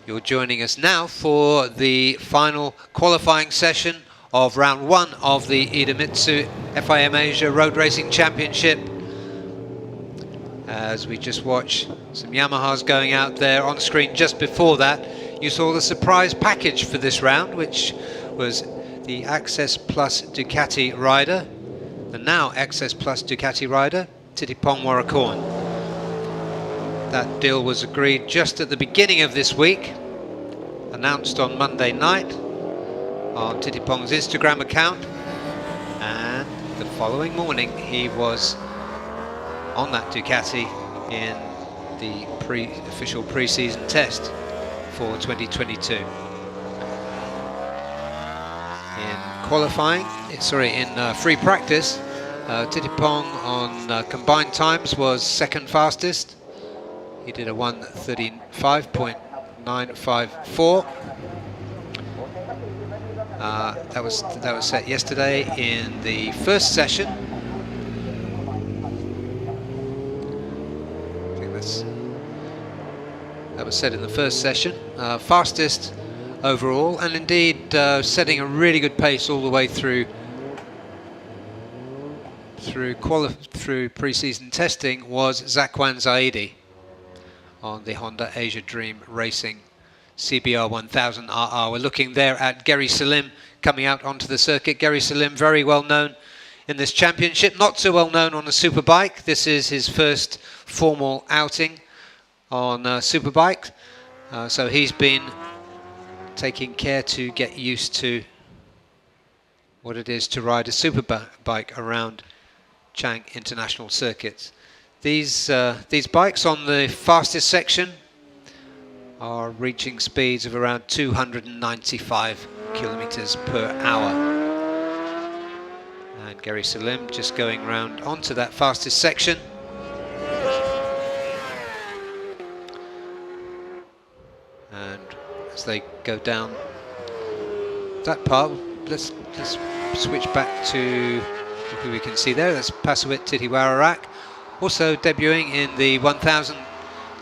You're joining us now for the final qualifying session of round one of the IDEMITSU FIM Asia Road Racing Championship. As we just watch some Yamahas going out there on screen. Just before that, you saw the surprise package for this round, which was the Access Plus Ducati rider, the now Access Plus Ducati rider, Thitipong Warakorn. That deal was agreed just at the beginning of this week, announced on Monday night on Thitipong's Instagram account, and the following morning he was on that Ducati in the official pre-season test for 2022. In qualifying, in free practice, Thitipong on combined times was second fastest. He did a 1:35.954. That was set yesterday in the first session. I think that was set in the first session. Fastest overall, and indeed setting a really good pace all the way through pre-season testing was Zakwan Zaidi on the Honda Asia Dream Racing CBR 1000 RR. We're looking there at Gary Salem coming out onto the circuit. Gary Salem, very well known in this championship, not so well known on a superbike. This is his first formal outing on a superbike, so he's been taking care to get used to what it is to ride a superbike around Chang International Circuits. These bikes on the fastest section are reaching speeds of around 295 kilometers per hour. And Gary Salem just going round onto that fastest section. And as they go down that part, let's switch back to who we can see there. That's Pasawit Titiwararak, also debuting in the 1000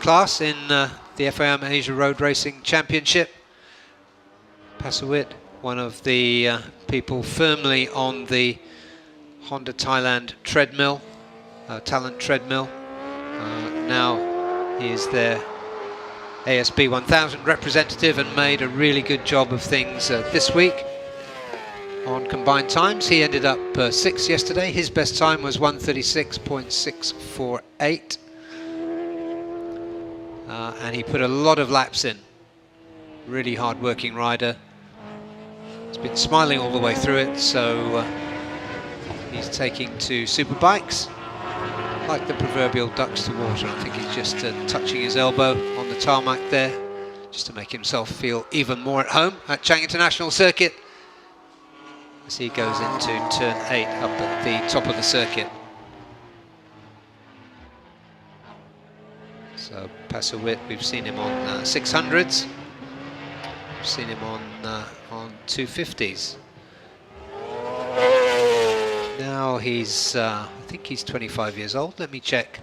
class in the FIM Asia Road Racing Championship. Pasawit, one of the people firmly on the Honda Thailand treadmill, talent treadmill. Now he is their ASB1000 representative and made a really good job of things this week. On combined times, he ended up 6th yesterday. His best time was 1:36.648. And he put a lot of laps in. Really hard-working rider. He's been smiling all the way through it, so he's taking to superbikes like the proverbial ducks to water. I think he's just touching his elbow on the tarmac there, just to make himself feel even more at home at Chang International Circuit as he goes into turn 8 up at the top of the circuit. So Pasowit, we've seen him on 600s, we've seen him on 250s. Now he's, I think he's 25 years old, let me check.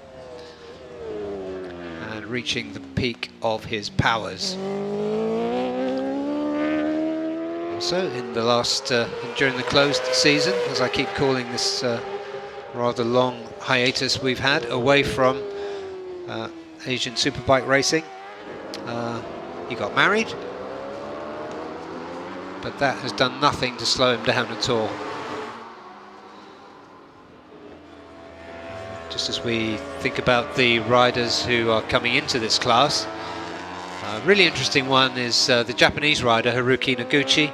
And reaching the peak of his powers. Also in the last, during the closed season, as I keep calling this rather long hiatus we've had away from Asian Superbike racing, he got married, but that has done nothing to slow him down at all. Just as we think about the riders who are coming into this class, a really interesting one is the Japanese rider Haruki Naguchi.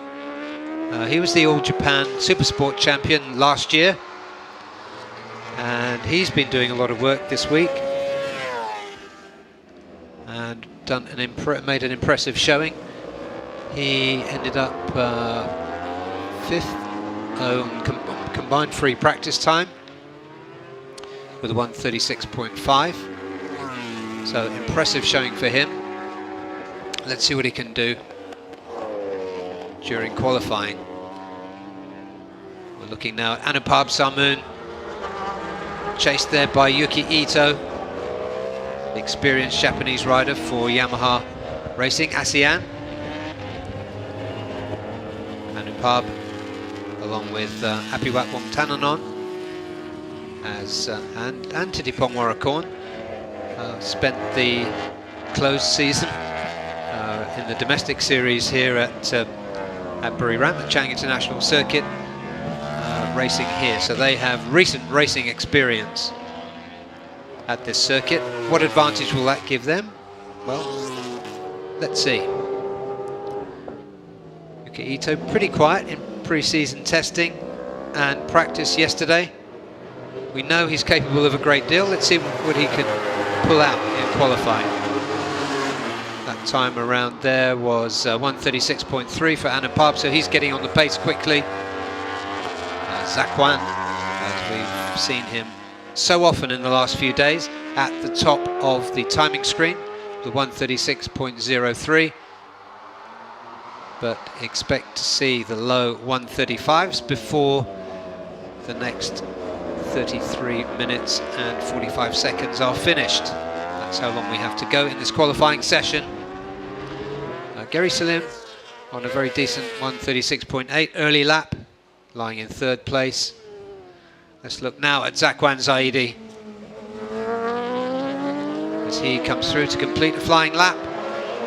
He was the All Japan Supersport champion last year, and he's been doing a lot of work this week and made an impressive showing. He ended up 5th on combined free practice time with a 136.5. So impressive showing for him. Let's see what he can do during qualifying. We're looking now at Anupam Samoon, chased there by Yuki Ito, the experienced Japanese rider for Yamaha Racing ASEAN. Anupam, along with Apiwat Wongtananon and Titipong Warrakorn, spent the closed season in the domestic series here at Buriram, at Chang International Circuit, racing here. So they have recent racing experience at this circuit. What advantage will that give them? Well, let's see. Yuki Ito pretty quiet in pre-season testing and practice yesterday. We know he's capable of a great deal. Let's see what he can pull out in qualifying. That time around there was 136.3 for Anupam, so he's getting on the pace quickly. Zakwan, as we've seen him so often in the last few days, at the top of the timing screen, the 136.03. But expect to see the low 135s before the next 33 minutes and 45 seconds are finished. That's how long we have to go in this qualifying session. Gary Salem on a very decent 136.8 early lap, lying in 3rd place. Let's look now at Zakwan Zaidi as he comes through to complete a flying lap.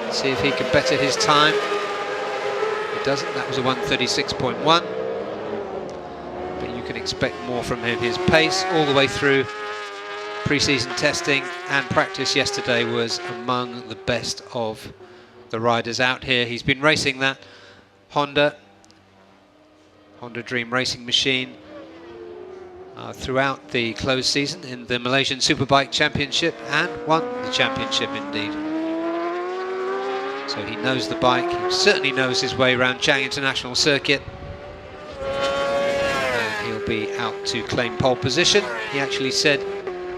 Let's see if he can better his time. He doesn't. That was a 136.1. But you can expect more from him. His pace all the way through pre-season testing and practice yesterday was among the best of the riders out here. He's been racing that Honda Dream racing machine throughout the closed season in the Malaysian Superbike Championship, and won the championship indeed. So he knows the bike, he certainly knows his way around Chang International Circuit, and he'll be out to claim pole position. He actually said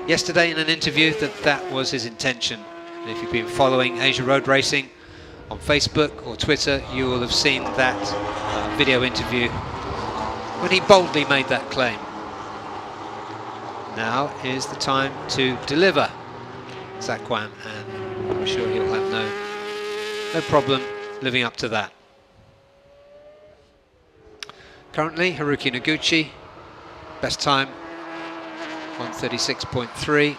yesterday in an interview that that was his intention. And if you've been following Asia Road Racing on Facebook or Twitter, you will have seen that video interview when he boldly made that claim. Now is the time to deliver, Zakwan, and I'm sure he'll have no problem living up to that. Currently, Haruki Naguchi, best time 136.3.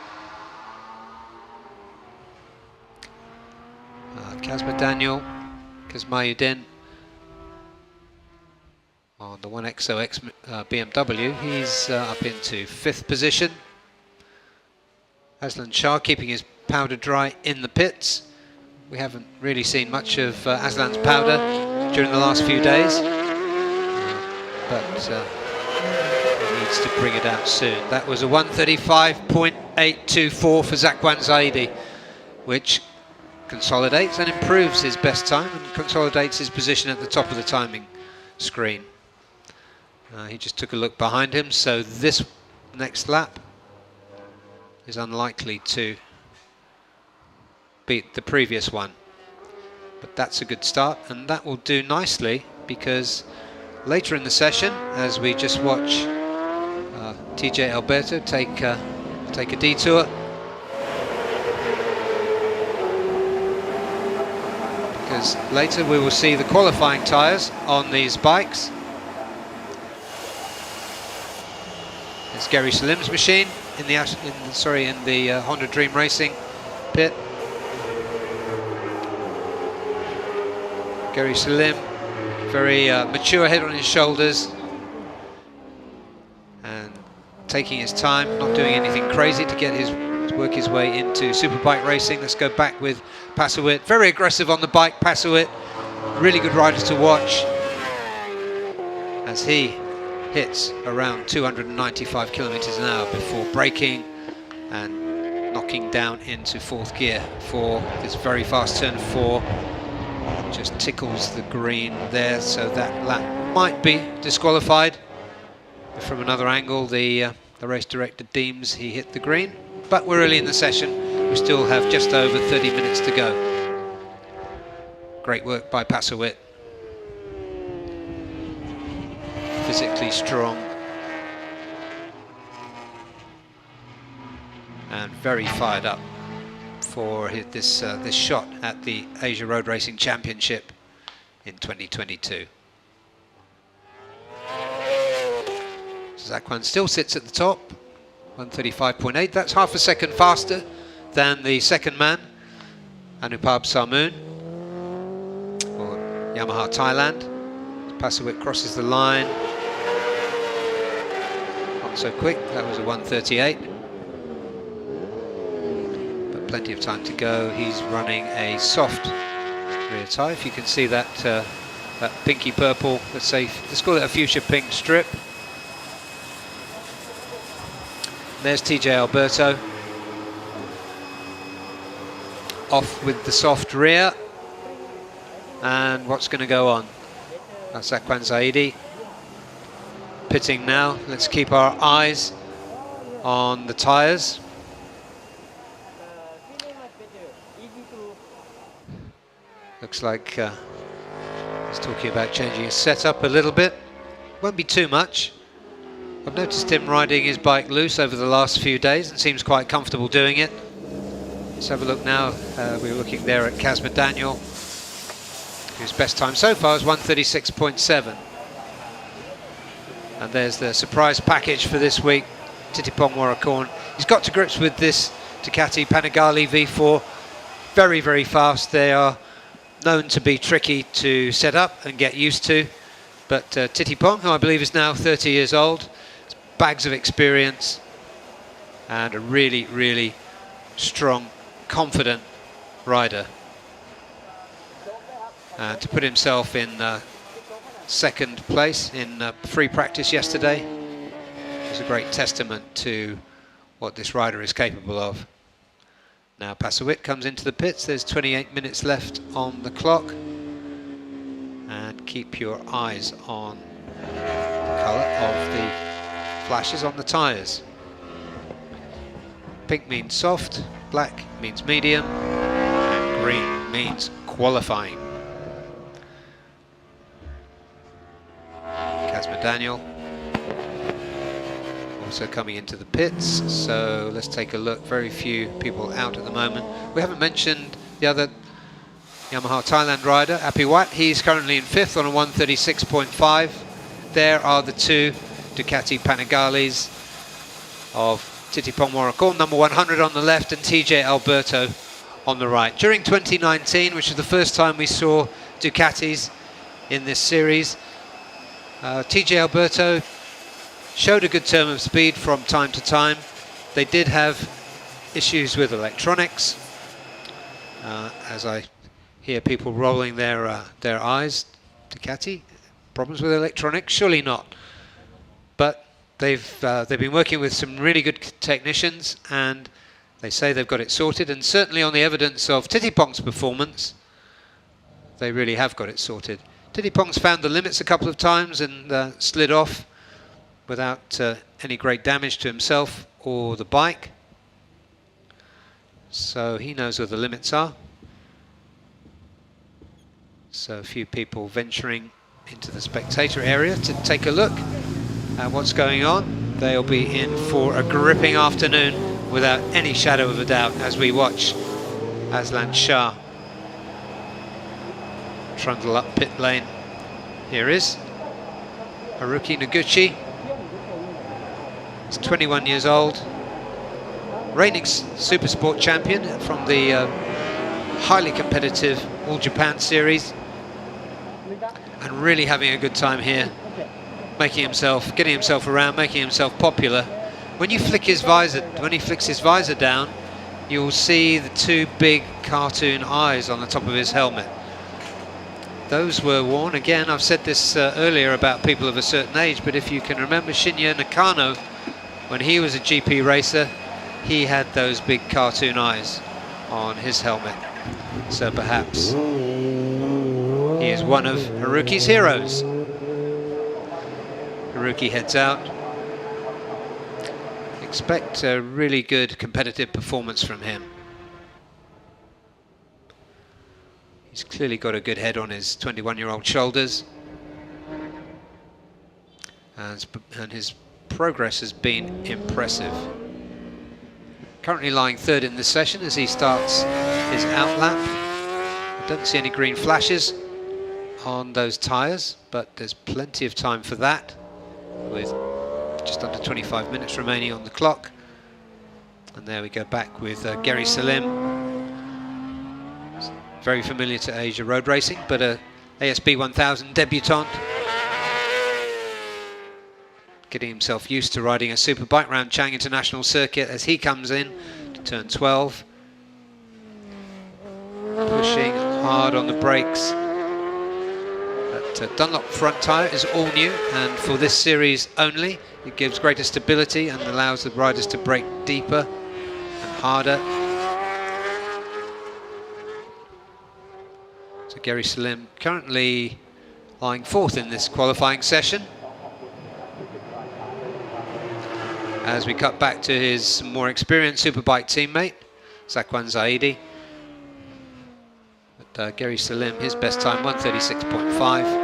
Kazma Daniel, Kazmayuddin on the 1XOX BMW, he's up into 5th position. Aslan Shah keeping his powder dry in the pits. We haven't really seen much of Aslan's powder during the last few days. but he needs to bring it out soon. That was a 1:35.824 for Zakwan Zaidi, which consolidates and improves his best time and consolidates his position at the top of the timing screen. He just took a look behind him, so this next lap is unlikely to beat the previous one. But that's a good start, and that will do nicely, because later in the session, as we just watch TJ Alberto take a detour, because later we will see the qualifying tyres on these bikes. It's Gary Salim's machine in the Honda Dream Racing pit. Gary Salim, very mature head on his shoulders, and taking his time, not doing anything crazy to work his way into superbike racing. Let's go back with Passawit. Very aggressive on the bike, Passawit. Really good rider to watch as he hits around 295 kilometers an hour before braking and knocking down into fourth gear for this very fast turn 4. Just tickles the green there, so that lap might be disqualified. From another angle, the race director deems he hit the green, but we're early in the session. We still have just over 30 minutes to go. Great work by Passawit. Physically strong and very fired up for this shot at the Asia Road Racing Championship in 2022. Zakwan still sits at the top, 1:35.8. That's half a second faster than the second man, Anupab Sarmoon, or Yamaha Thailand. Passawit crosses the line. Not so quick, that was a 1:38. But plenty of time to go. He's running a soft rear tyre. If you can see that, that pinky purple, let's call it a fuchsia pink strip. There's TJ Alberto, off with the soft rear. And what's going to go on? That's Zakwan Zaidi pitting now. Let's keep our eyes on the tyres. Looks like he's talking about changing his setup a little bit. Won't be too much. I've noticed him riding his bike loose over the last few days and seems quite comfortable doing it. Let's have a look now. We're looking there at Casper Daniel, whose best time so far is 1:36.7. And there's the surprise package for this week, Titipong Warracorn. He's got to grips with this Ducati Panigale V4. Very, very fast. They are known to be tricky to set up and get used to. But Titipong, who I believe is now 30 years old, bags of experience and a really, really strong, confident rider. To put himself in second place in free practice yesterday is a great testament to what this rider is capable of. Now Passawit comes into the pits. There's 28 minutes left on the clock. And keep your eyes on the colour of the flashes on the tyres. Pink means soft, black means medium, and green means qualifying. Casper Daniel also coming into the pits, so let's take a look. Very few people out at the moment. We haven't mentioned the other Yamaha Thailand rider, Apiwat. He's currently in 5th on a 1:36.5. There are the two Ducati Panigales of Titipong Warracorn, number 100 on the left and TJ Alberto on the right. During 2019, which is the first time we saw Ducatis in this series, TJ Alberto showed a good term of speed from time to time. They did have issues with electronics, as I hear people rolling their eyes. Ducati, Problems with electronics? Surely not. But they've been working with some really good technicians, and they say they've got it sorted. And certainly on the evidence of Titipong's performance, they really have got it sorted. Titipong's found the limits a couple of times and slid off without any great damage to himself or the bike. So he knows where the limits are. So a few people venturing into the spectator area to take a look at what's going on. They'll be in for a gripping afternoon without any shadow of a doubt as we watch Aslan Shah trundle up pit lane. Here is Haruki Naguchi. He's 21 years old, reigning Supersport champion from the highly competitive All Japan Series, and really having a good time here, getting himself around, making himself popular. When you flick his visor, when he flicks his visor down, you'll see the two big cartoon eyes on the top of his helmet. Those were worn, again, I've said this earlier about people of a certain age, but if you can remember Shinya Nakano, when he was a GP racer, he had those big cartoon eyes on his helmet. So perhaps he is one of Haruki's heroes. Haruki heads out. Expect a really good competitive performance from him. He's clearly got a good head on his 21-year-old shoulders, and his progress has been impressive. Currently lying third in this session as he starts his outlap. I don't see any green flashes on those tyres, but there's plenty of time for that, with just under 25 minutes remaining on the clock. And there we go back with Gary Salem. Very familiar to Asia road racing, but a ASB1000 debutant, getting himself used to riding a superbike round Chang International Circuit as he comes in to turn 12, pushing hard on the brakes. That Dunlop front tyre is all new, and for this series only, it gives greater stability and allows the riders to brake deeper and harder. So Gary Salem currently lying fourth in this qualifying session. As we cut back to his more experienced superbike teammate, Zakwan Zaidi. But Gary Salem, his best time, 1:36.5.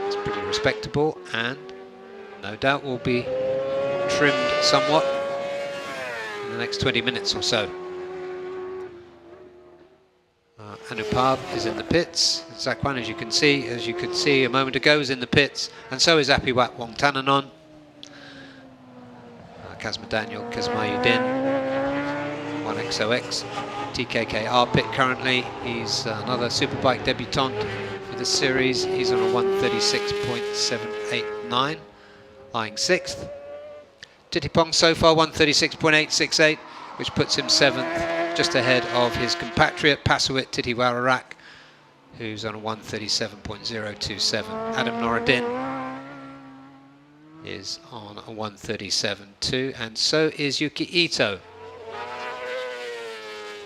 It's pretty respectable, and no doubt will be trimmed somewhat in the next 20 minutes or so. Anupab is in the pits. Zakwan, as you could see a moment ago, is in the pits, and so is Apiwat Wongtananon. Kazma Daniel, Kazmayuddin, 1XOX, TKKR pit currently. He's another superbike debutant for the series. He's on a 1:36.789, lying sixth. Titipong so far 1:36.868, which puts him seventh, just ahead of his compatriot Pasuit Titiwararak, who's on a 1:37.027. Adam Noradin is on a 1:37.2, and so is Yuki Ito.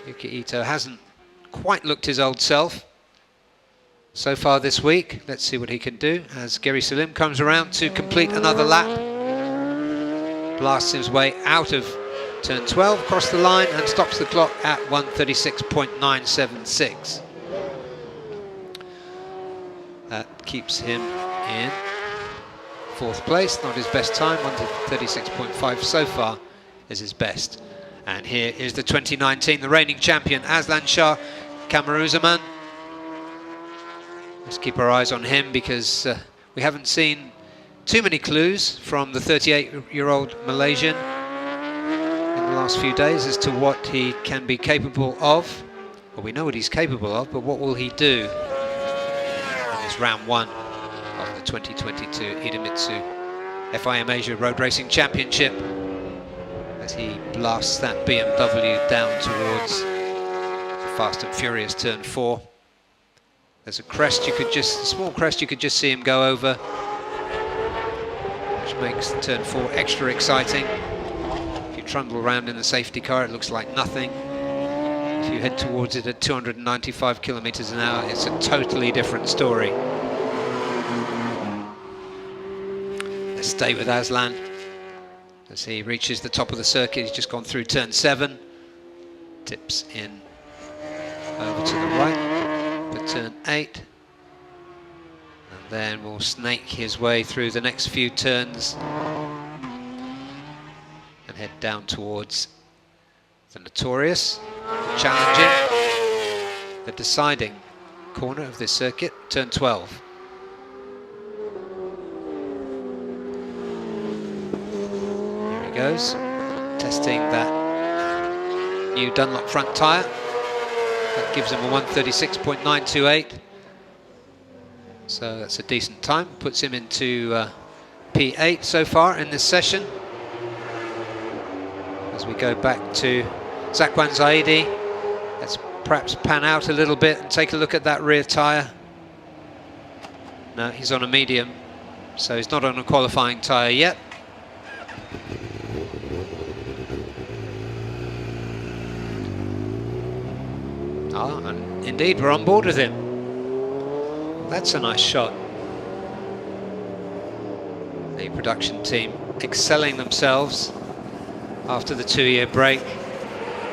Yuki Ito hasn't quite looked his old self so far this week. Let's see what he can do as Gary Salem comes around to complete another lap. Blasts his way out of turn 12, across the line, and stops the clock at 1:36.976. That keeps him in fourth place, not his best time. 1:36.5 so far is his best. And here is the 2019, the reigning champion, Aslan Shah Kamaruzaman. Let's keep our eyes on him, because we haven't seen too many clues from the 38-year-old Malaysian in the last few days as to what he can be capable of. Well, we know what he's capable of, but what will he do in this round one of the 2022 IDEMITSU FIM Asia Road Racing Championship, as he blasts that BMW down towards the Fast and Furious turn 4. There's a crest, a small crest you could just see him go over, which makes turn 4 extra exciting. If you trundle around in the safety car, it looks like nothing. If you head towards it at 295 kilometers an hour, it's a totally different story. Let's stay with Aslan as he reaches the top of the circuit. He's just gone through turn 7, tips in over to the right for turn 8, and then will snake his way through the next few turns and head down towards the notorious, the challenging, the deciding corner of this circuit, turn 12. Here he goes, testing that new Dunlop front tyre. That gives him a 136.928. So that's a decent time, puts him into P8 so far in this session. As we go back to Zakwan Zaidi, let's perhaps pan out a little bit and take a look at that rear tyre. No, he's on a medium, so he's not on a qualifying tyre yet. Ah, and indeed we're on board with him. That's a nice shot. The production team excelling themselves after the 2-year break.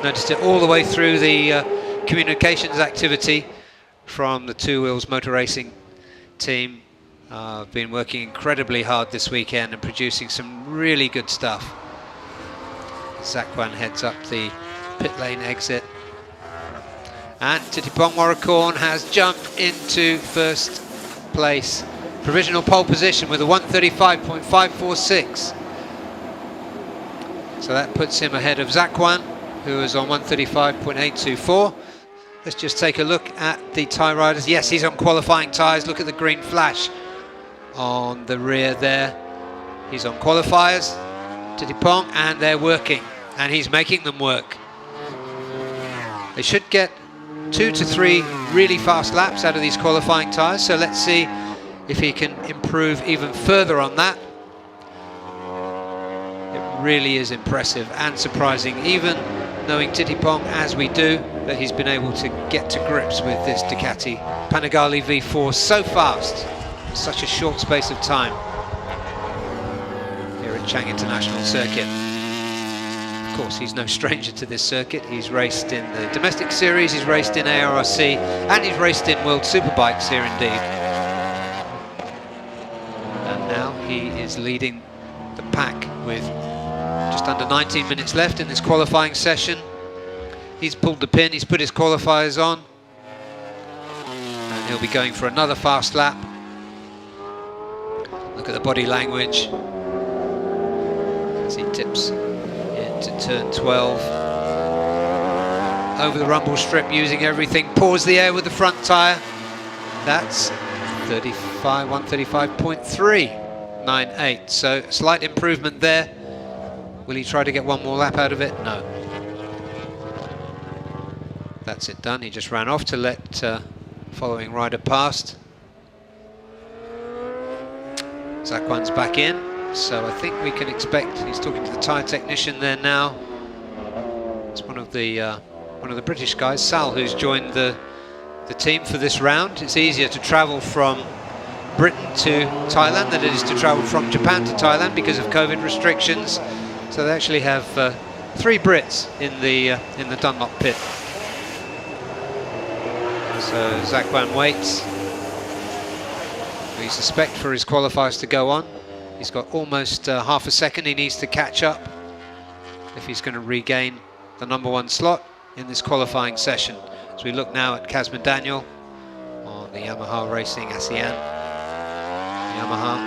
Noticed it all the way through the communications activity from the Two Wheels Motor Racing team. Been working incredibly hard this weekend and producing some really good stuff. Zakwan heads up the pit lane exit. And Titipong Morakorn has jumped into first place. Provisional pole position with a 135.546. So that puts him ahead of Zakwan, who is on 135.824. Let's just take a look at the tyre riders. Yes, he's on qualifying tyres. Look at the green flash on the rear there. He's on qualifiers, Titipong, and they're working. And he's making them work. They should get 2 to 3 really fast laps out of these qualifying tyres. So let's see if he can improve even further on that. Really is impressive and surprising, even knowing Titipong as we do, that he's been able to get to grips with this Ducati Panigale V4 so fast, in such a short space of time here at Chang International Circuit. Of course, he's no stranger to this circuit. He's raced in the domestic series, he's raced in ARRC, and he's raced in World Superbikes here indeed. And now he is leading the pack with just under 19 minutes left in this qualifying session. He's pulled the pin, he's put his qualifiers on, and he'll be going for another fast lap. Look at the body language as he tips into turn 12. Over the rumble strip, using everything, paws the air with the front tyre. That's 135.398, so slight improvement there. Will he try to get one more lap out of it? No. That's it done. He just ran off to let following rider past. Zakwan's back in, so I think we can expect, he's talking to the tyre technician there now. It's one of the British guys, Sal, who's joined the team for this round. It's easier to travel from Britain to Thailand than it is to travel from Japan to Thailand because of COVID restrictions. So they actually have 3 Brits in the Dunlop pit. So Zakwan waits. We suspect for his qualifiers to go on. He's got almost half a second he needs to catch up if he's going to regain the #1 slot in this qualifying session. As we look now at Kazman Daniel on the Yamaha Racing ASEAN Yamaha.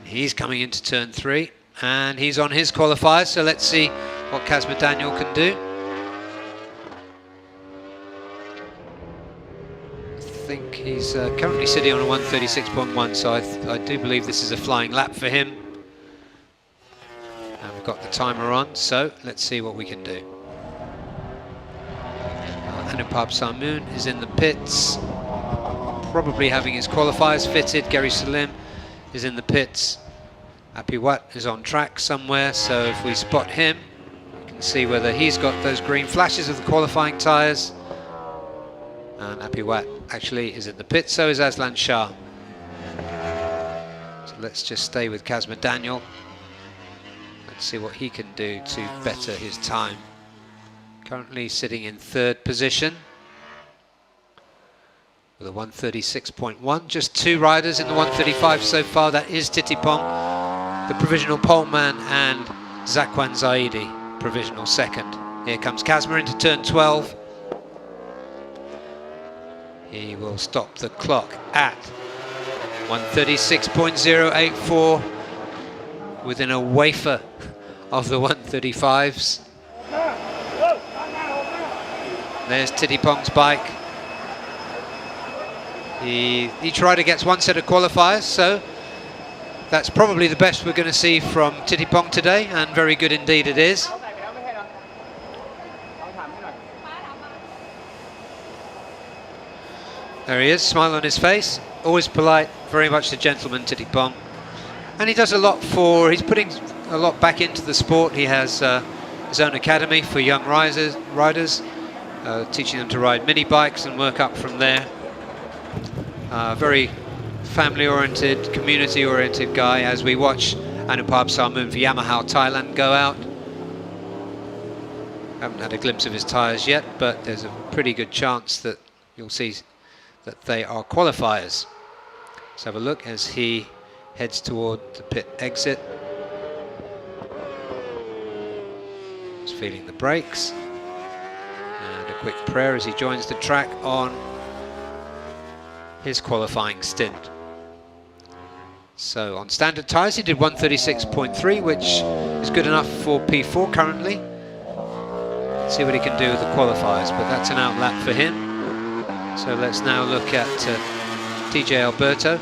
He's coming into turn 3 and he's on his qualifiers, so let's see what Kazman Daniel can do. I think he's currently sitting on a 136.1, so I do believe this is a flying lap for him. And we've got the timer on, so let's see what we can do. Anupab Sarmoon is in the pits, probably having his qualifiers fitted. Gary Salem is in the pits. Apiwat is on track somewhere, so if we spot him, we can see whether he's got those green flashes of the qualifying tyres. And Apiwat actually is in the pit, so is Aslan Shah. So let's just stay with Kazma Daniel. Let's see what he can do to better his time. Currently sitting in third position with a 136.1. Just 2 riders in the 135 so far. That is Titipong, the provisional poleman, and Zakwan Zaidi, provisional second. Here comes Kazma into turn 12. He will stop the clock at 136.084, within a wafer of the 135s. There's Titipong's bike. Each rider gets one set of qualifiers, so that's probably the best we're going to see from Titipong today, and very good indeed it is. There he is, smile on his face, always polite, very much the gentleman, Titipong. And he does a lot he's putting a lot back into the sport. He has his own academy for young riders, teaching them to ride mini bikes and work up from there. Very family-oriented, community-oriented guy, as we watch Anupab Sarmoon for Yamaha Thailand go out. Haven't had a glimpse of his tyres yet, but there's a pretty good chance that you'll see that they are qualifiers. Let's have a look as he heads toward the pit exit. He's feeling the brakes. And a quick prayer as he joins the track on his qualifying stint. So on standard tyres he did 136.3, which is good enough for P4 currently. Let's see what he can do with the qualifiers, but that's an outlap for him. So let's now look at TJ Alberto.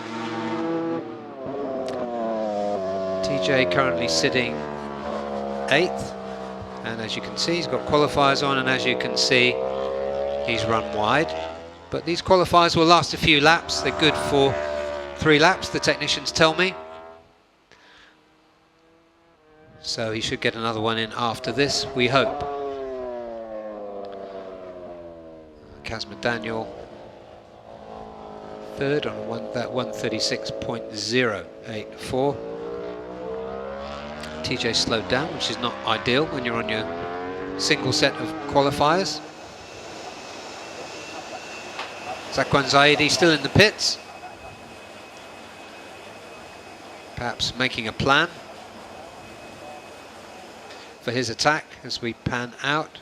TJ currently sitting 8th, and as you can see he's got qualifiers on, and as you can see he's run wide. But these qualifiers will last a few laps. They're good for 3 laps, the technicians tell me. So he should get another one in after this, we hope. Kazma Daniel third on that 136.084. TJ slowed down, which is not ideal when you're on your single set of qualifiers. Zakwan Zaidi still in the pits, perhaps making a plan for his attack as we pan out.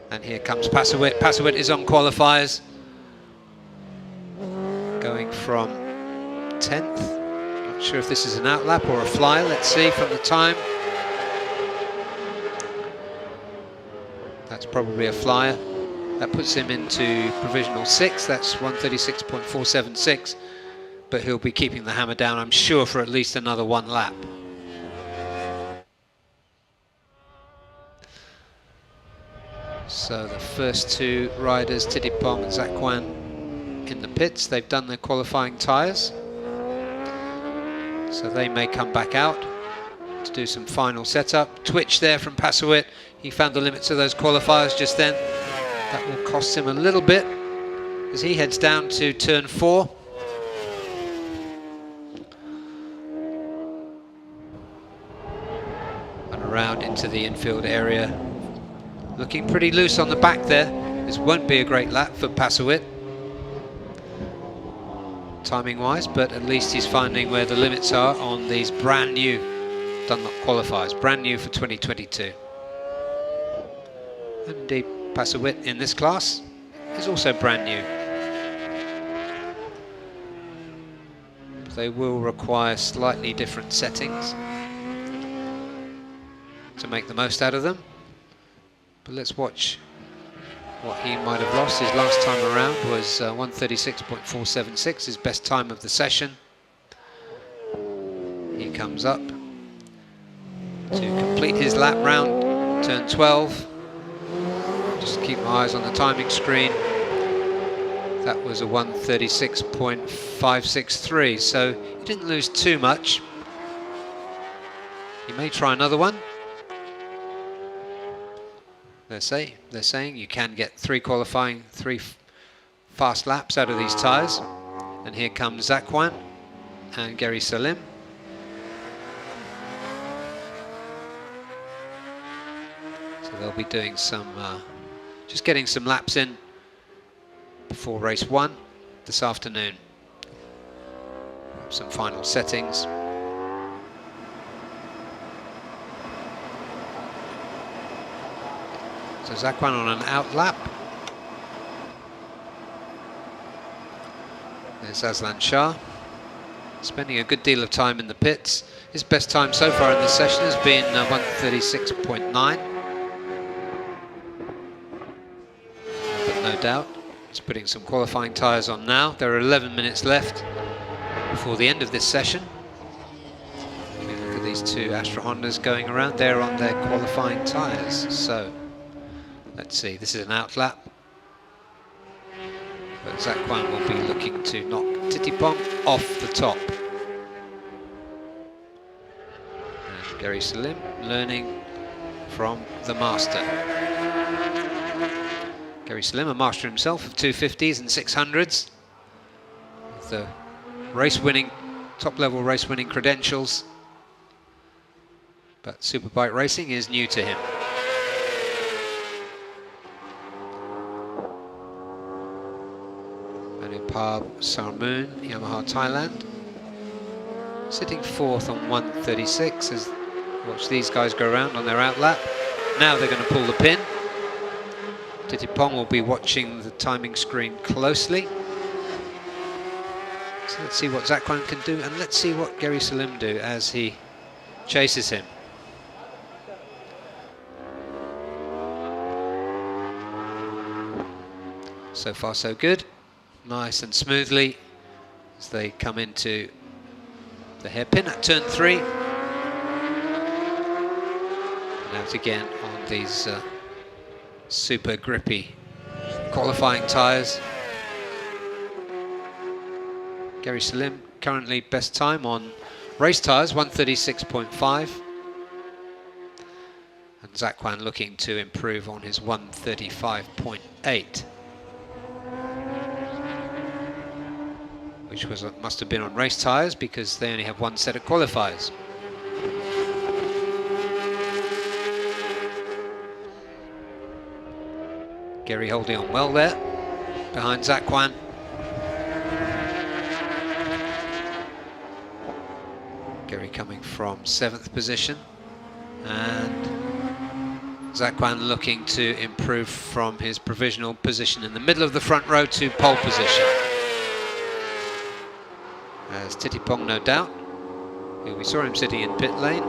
And here comes Passawit. Passawit is on qualifiers, going from 10th. Not sure if this is an outlap or a flyer. Let's see from the time. That's probably a flyer. That puts him into provisional 6. That's 136.476. But he'll be keeping the hammer down, I'm sure, for at least another 1 lap. So the first 2 riders, Titipong and Zakwan, in the pits. They've done their qualifying tyres, so they may come back out to do some final setup. Twitch there from Passawit. He found the limits of those qualifiers just then. That will cost him a little bit as he heads down to turn 4. And around into the infield area. Looking pretty loose on the back there. This won't be a great lap for Passawit, timing wise, but at least he's finding where the limits are on these brand new Dunlop qualifiers, brand new for 2022. And indeed Passawit in this class is also brand new. They will require slightly different settings to make the most out of them. But let's watch what he might have lost. His last time around was 136.476, his best time of the session. He comes up to complete his lap round turn 12. Just keep my eyes on the timing screen. That was a 1:36.563, so he didn't lose too much. He may try another one. They're saying you can get 3 qualifying, 3 fast laps out of these tyres. And here comes Zakwan and Gary Salem. So they'll be doing some, just getting some laps in before race 1 this afternoon. Some final settings. So Zakwan on an out lap. There's Aslan Shah, spending a good deal of time in the pits. His best time so far in this session has been 1:36.9. But no doubt, he's putting some qualifying tyres on now. There are 11 minutes left before the end of this session. Look at these 2 Astra Hondas going around. They're on their qualifying tyres. So let's see, this is an out lap. But Zakwan will be looking to knock Titipong off the top. And Gary Salem learning from the master. Gary Salem, a master himself of 250s and 600s. With the race-winning, top-level race-winning credentials. But superbike racing is new to him. Pab Sarmoon, Yamaha Thailand, sitting 4th on 1:36 as watch these guys go around on their out lap. Now they're going to pull the pin. Titipong will be watching the timing screen closely. So let's see what Zakwan can do, and let's see what Gary Salem do as he chases him. So far so good. Nice and smoothly as they come into the hairpin at turn 3. And out again on these super grippy qualifying tyres. Gary Salem currently best time on race tyres, 1:36.5. And Zakwan looking to improve on his 1:35.8. Which must have been on race tyres because they only have 1 set of qualifiers. Gary holding on well there, behind Zakwan. Gary coming from 7th position, and Zakwan looking to improve from his provisional position in the middle of the front row to pole position. As Titipong, no doubt, who we saw him sitting in pit lane,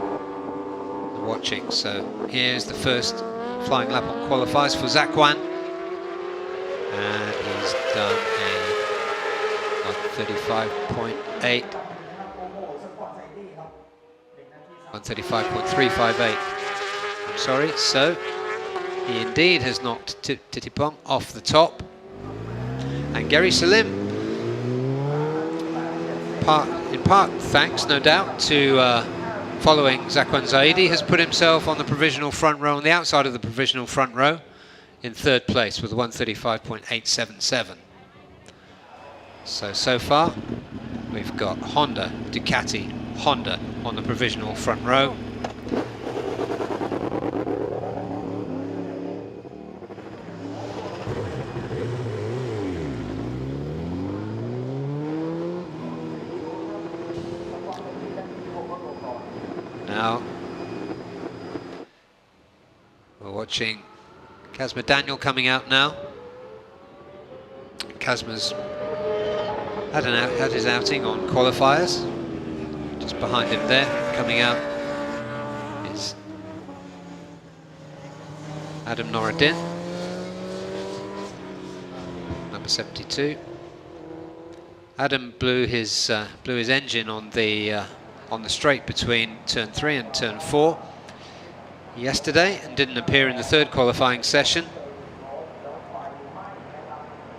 watching. So here's the first flying lap on qualifiers for Zakwan, and he's done a 1:35.8, 1:35.358. I'm sorry. So he indeed has knocked Titipong off the top, and Gary Salem, in part thanks, no doubt, to following Zakwan Zaidi, has put himself on the provisional front row, on the outside of the provisional front row, in 3rd place with 1:35.877. So far, we've got Honda, Ducati, Honda on the provisional front row. Now, we're watching Kazma Daniel coming out now. Kazma's had his outing on qualifiers. Just behind him there, coming out, is Adam Noradin, number 72. Adam blew his engine on the straight between turn 3 and turn 4. yesterday and didn't appear in the third qualifying session.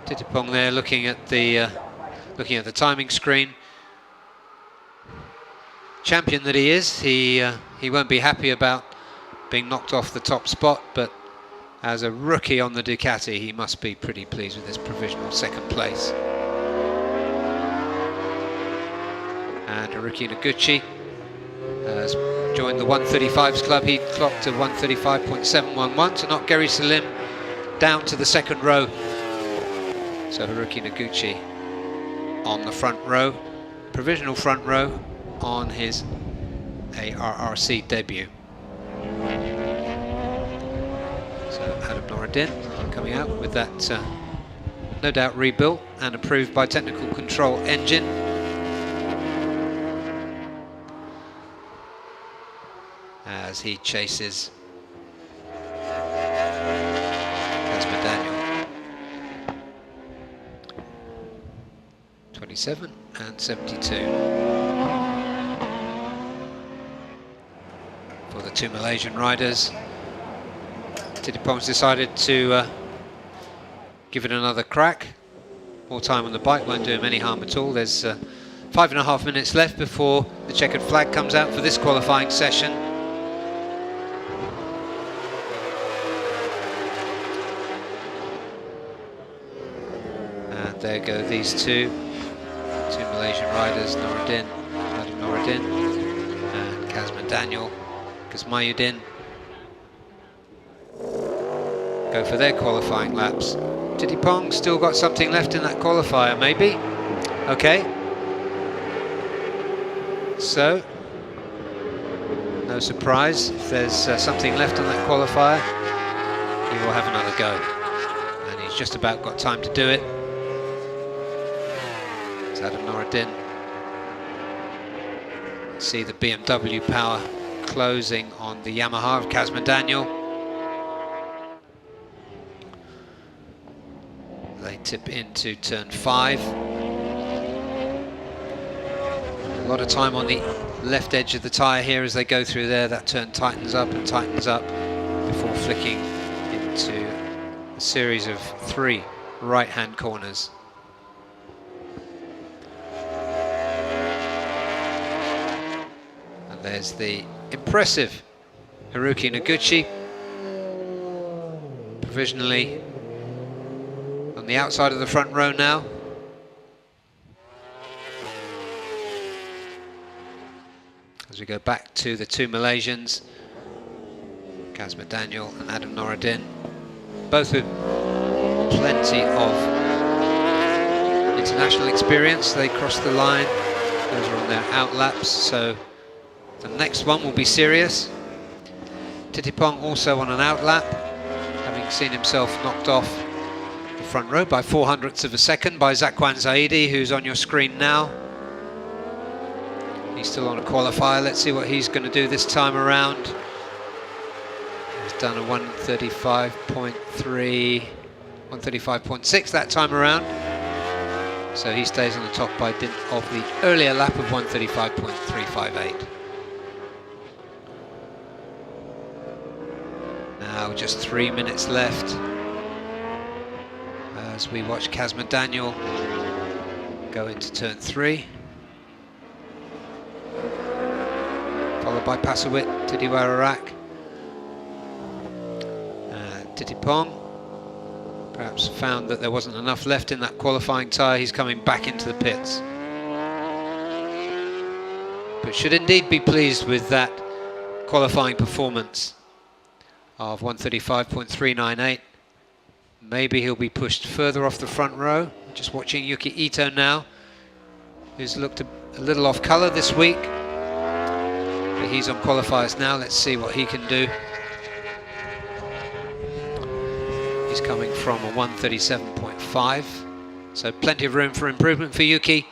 Titipong there looking at the timing screen. Champion that he is, he won't be happy about being knocked off the top spot, but as a rookie on the Ducati, he must be pretty pleased with this provisional second place. And Haruki Naguchi has joined the 135s club. He clocked to 135.711 to knock Gary Salem down to the second row. So Haruki Naguchi on the front row, provisional front row on his ARRC debut. So Adam Noradin coming out with that no doubt rebuilt and approved by technical control engine. As he chases Casper Daniel. 27 and 72. For the two Malaysian riders, Titipong's decided to give it another crack. More time on the bike won't do him any harm at all. There's 5.5 minutes left before the checkered flag comes out for this qualifying session. And there go these two Malaysian riders, Noradin, Adam Noradin, and Casper Daniel, Kasmayuddin, go for their qualifying laps. Titipong still got something left in that qualifier, maybe. Okay. So, no surprise, if there's something left on that qualifier, he will have another go. And he's just about got time to do it. It's Adam Noradin. See the BMW power closing on the Yamaha of Casper Daniel. They tip into turn 5. A lot of time on the left edge of the tyre here as they go through there. That turn tightens up and tightens up before flicking into a series of 3 right-hand corners. And there's the impressive Haruki Naguchi, provisionally on the outside of the front row now. As we go back to the two Malaysians, Casper Daniel and Adam Noradin, both with plenty of international experience. They crossed the line, those are on their out laps, so the next one will be serious. Titipong also on an out lap, having seen himself knocked off the front row by 0.04 of a second by Zakwan Zaidi, who's on your screen now. He's still on a qualifier. Let's see what he's going to do this time around. He's done a 135.3, 135.6 that time around. So he stays on the top by dint of the earlier lap of 135.358. Now just 3 minutes left as we watch Casper Daniel go into turn 3. Followed by Pasawit, Tidiwararak, Titipong. Perhaps found that there wasn't enough left in that qualifying tyre. He's coming back into the pits. But should indeed be pleased with that qualifying performance of 135.398. Maybe he'll be pushed further off the front row. Just watching Yuki Ito now, who's looked a little off colour this week. But he's on qualifiers now. Let's see what he can do. He's coming from a 137.5, so plenty of room for improvement for Yuki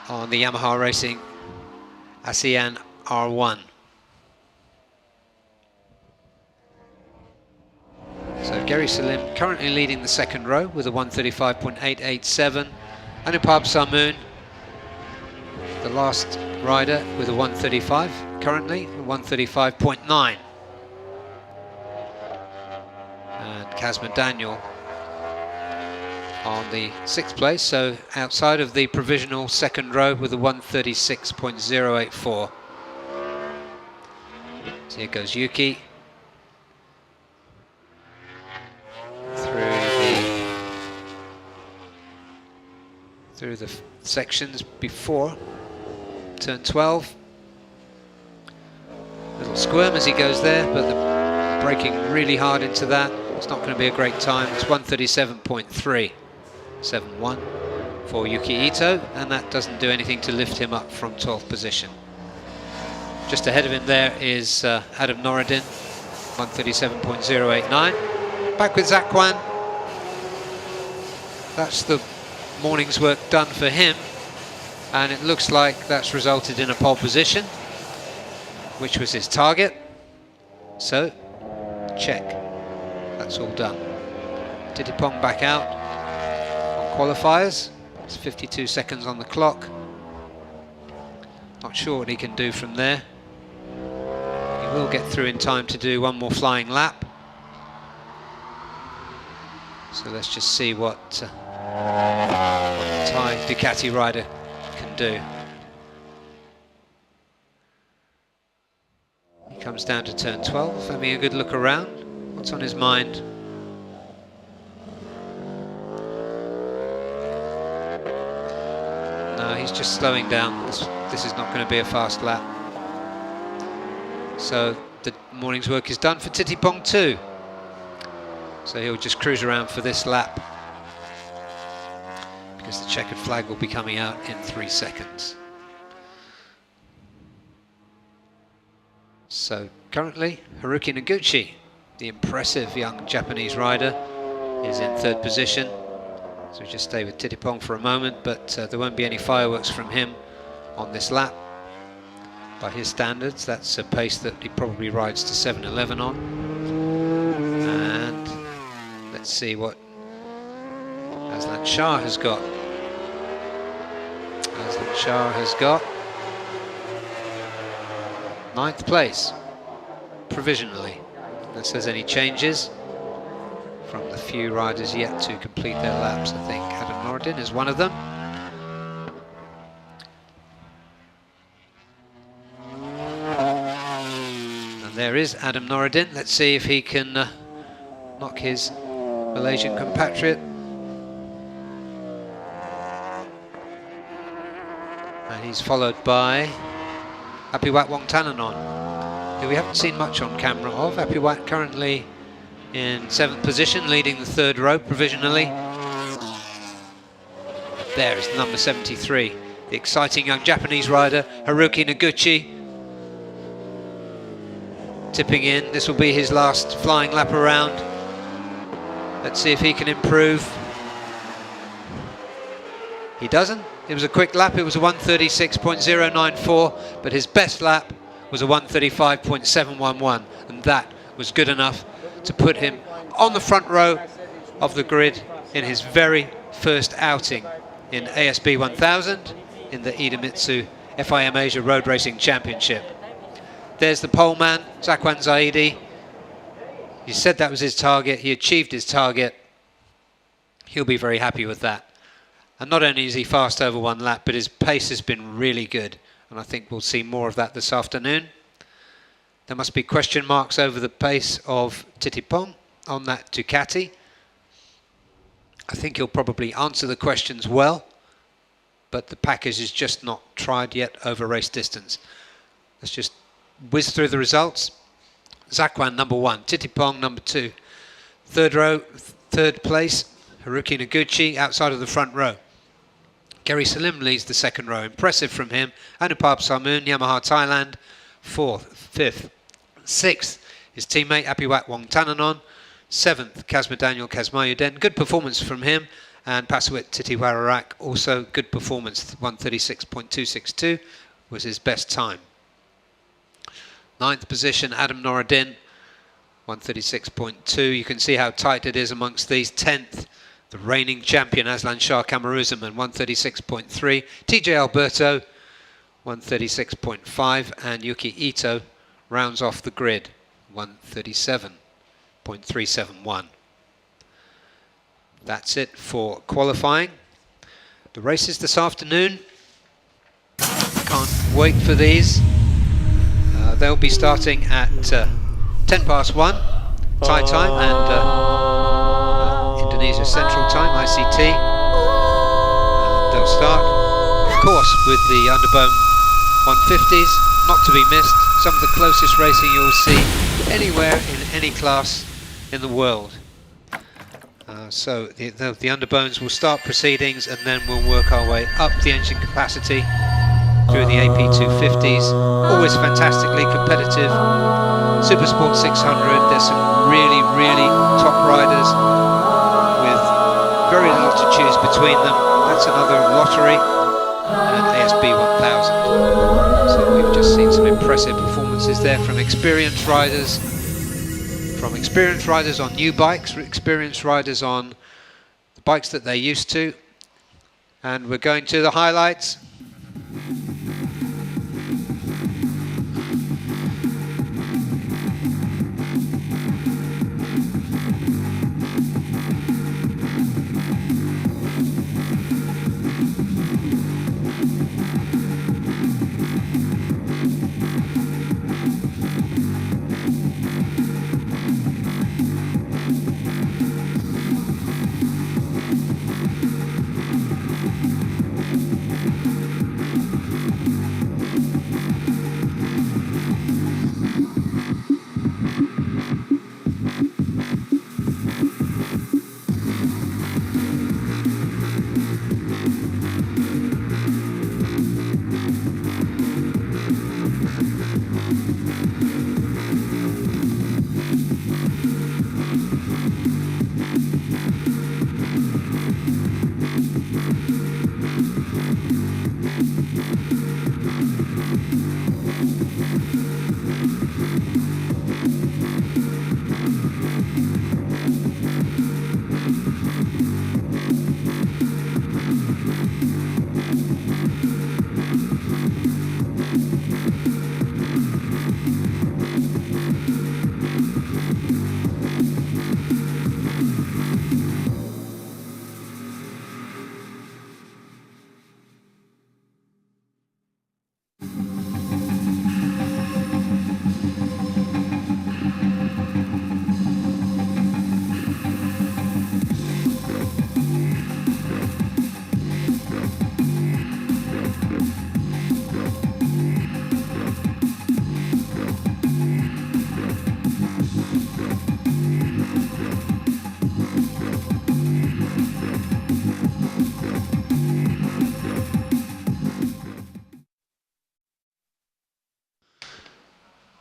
on the Yamaha Racing ASEAN R1. So Gary Salem currently leading the second row with a 135.887. Anupab Samoon, the last rider with a 135, currently 135.9. And Kazma Daniel on the 6th place, so outside of the provisional second row with a 136.084. So here goes Yuki through the sections before turn 12. Little squirm as he goes there, but the braking really hard into that. It's not going to be a great time. It's 137.371 for Yuki Ito, and that doesn't do anything to lift him up from 12th position. Just ahead of him there is Adam Norodin, 137.089. Back with Zakwan. That's the morning's work done for him, and it looks like that's resulted in a pole position, which was his target. So, check. That's all done. Titipong back out on qualifiers. It's 52 seconds on the clock. Not sure what he can do from there. He will get through in time to do one more flying lap. So let's just see what the Thai Ducati rider can do. He comes down to turn 12, having a good look around. What's on his mind? No, he's just slowing down. This is not going to be a fast lap. So the morning's work is done for Titipong too. So he'll just cruise around for this lap, because the checkered flag will be coming out in 3 seconds. So currently, Haruki Naguchi, the impressive young Japanese rider, is in 3rd position. So we just stay with Titipong for a moment, but there won't be any fireworks from him on this lap. By his standards, that's a pace that he probably rides to 7:11 on. And let's see what Aslan Shah has got. Aslan Shah has got 9th place, provisionally, unless there's any changes from the few riders yet to complete their laps. I think Adam Norodin is one of them. And there is Adam Norodin. Let's see if he can knock his Malaysian compatriot. And he's followed by Apiwat Wongtananon, who we haven't seen much on camera of. Apiwat currently in 7th position, leading the 3rd row provisionally. There is number 73, the exciting young Japanese rider, Haruki Naguchi, tipping in. This will be his last flying lap around. Let's see if he can improve. He doesn't. It was a quick lap. It was a 136.094, but his best lap was a 135.711, and that was good enough to put him on the front row of the grid in his very first outing in ASB1000 in the IDEMITSU FIM Asia Road Racing Championship. There's the pole man, Zakwan Zaidi. He said that was his target. He achieved his target. He'll be very happy with that. And not only is he fast over one lap, but his pace has been really good. And I think we'll see more of that this afternoon. There must be question marks over the pace of Titipong on that Ducati. I think he'll probably answer the questions well, but the package is just not tried yet over race distance. Let's just whiz through the results. Zakwan number 1, Titipong number 2. 3rd row, 3rd place, Haruki Naguchi outside of the front row. Gary Salem leads the 2nd row, impressive from him. Anupab Samoon, Yamaha Thailand, 4th, 5th. 6th, his teammate Apiwat Wongtananon. 7th, Kazma Daniel Kazmayuden, good performance from him. And Pasawit Titiwararak, also good performance, 136.262 was his best time. 9th position, Adam Norodin, 136.2. You can see how tight it is amongst these. 10th, the reigning champion Aslan Shah Kamaruzaman, 136.3. TJ Alberto 136.5, and Yuki Ito rounds off the grid, 137.371. That's it for qualifying. The races this afternoon, can't wait for these. They'll be starting at 1:10 Thai time and Indonesia Central Time, ICT. They'll start, of course, with the Underbone 150s, not to be missed. Some of the closest racing you'll see anywhere in any class in the world. So the Underbones will start proceedings, and then we'll work our way up the engine capacity through the AP250s, always fantastically competitive. Supersport 600, there's some really, really top riders with very little to choose between them. That's another lottery, and ASB1000. So we've just seen some impressive performances there from experienced riders. From experienced riders on new bikes, experienced riders on the bikes that they're used to. And we're going to the highlights.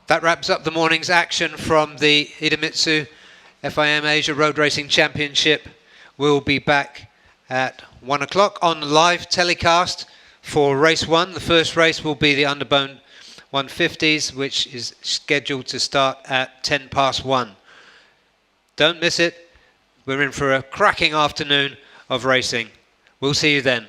That wraps up the morning's action from the IDEMITSU FIM Asia Road Racing Championship. We'll be back at 1 o'clock on live telecast for race 1. The first race will be the Underbone 150s, which is scheduled to start at 1:10. Don't miss it. We're in for a cracking afternoon of racing. We'll see you then.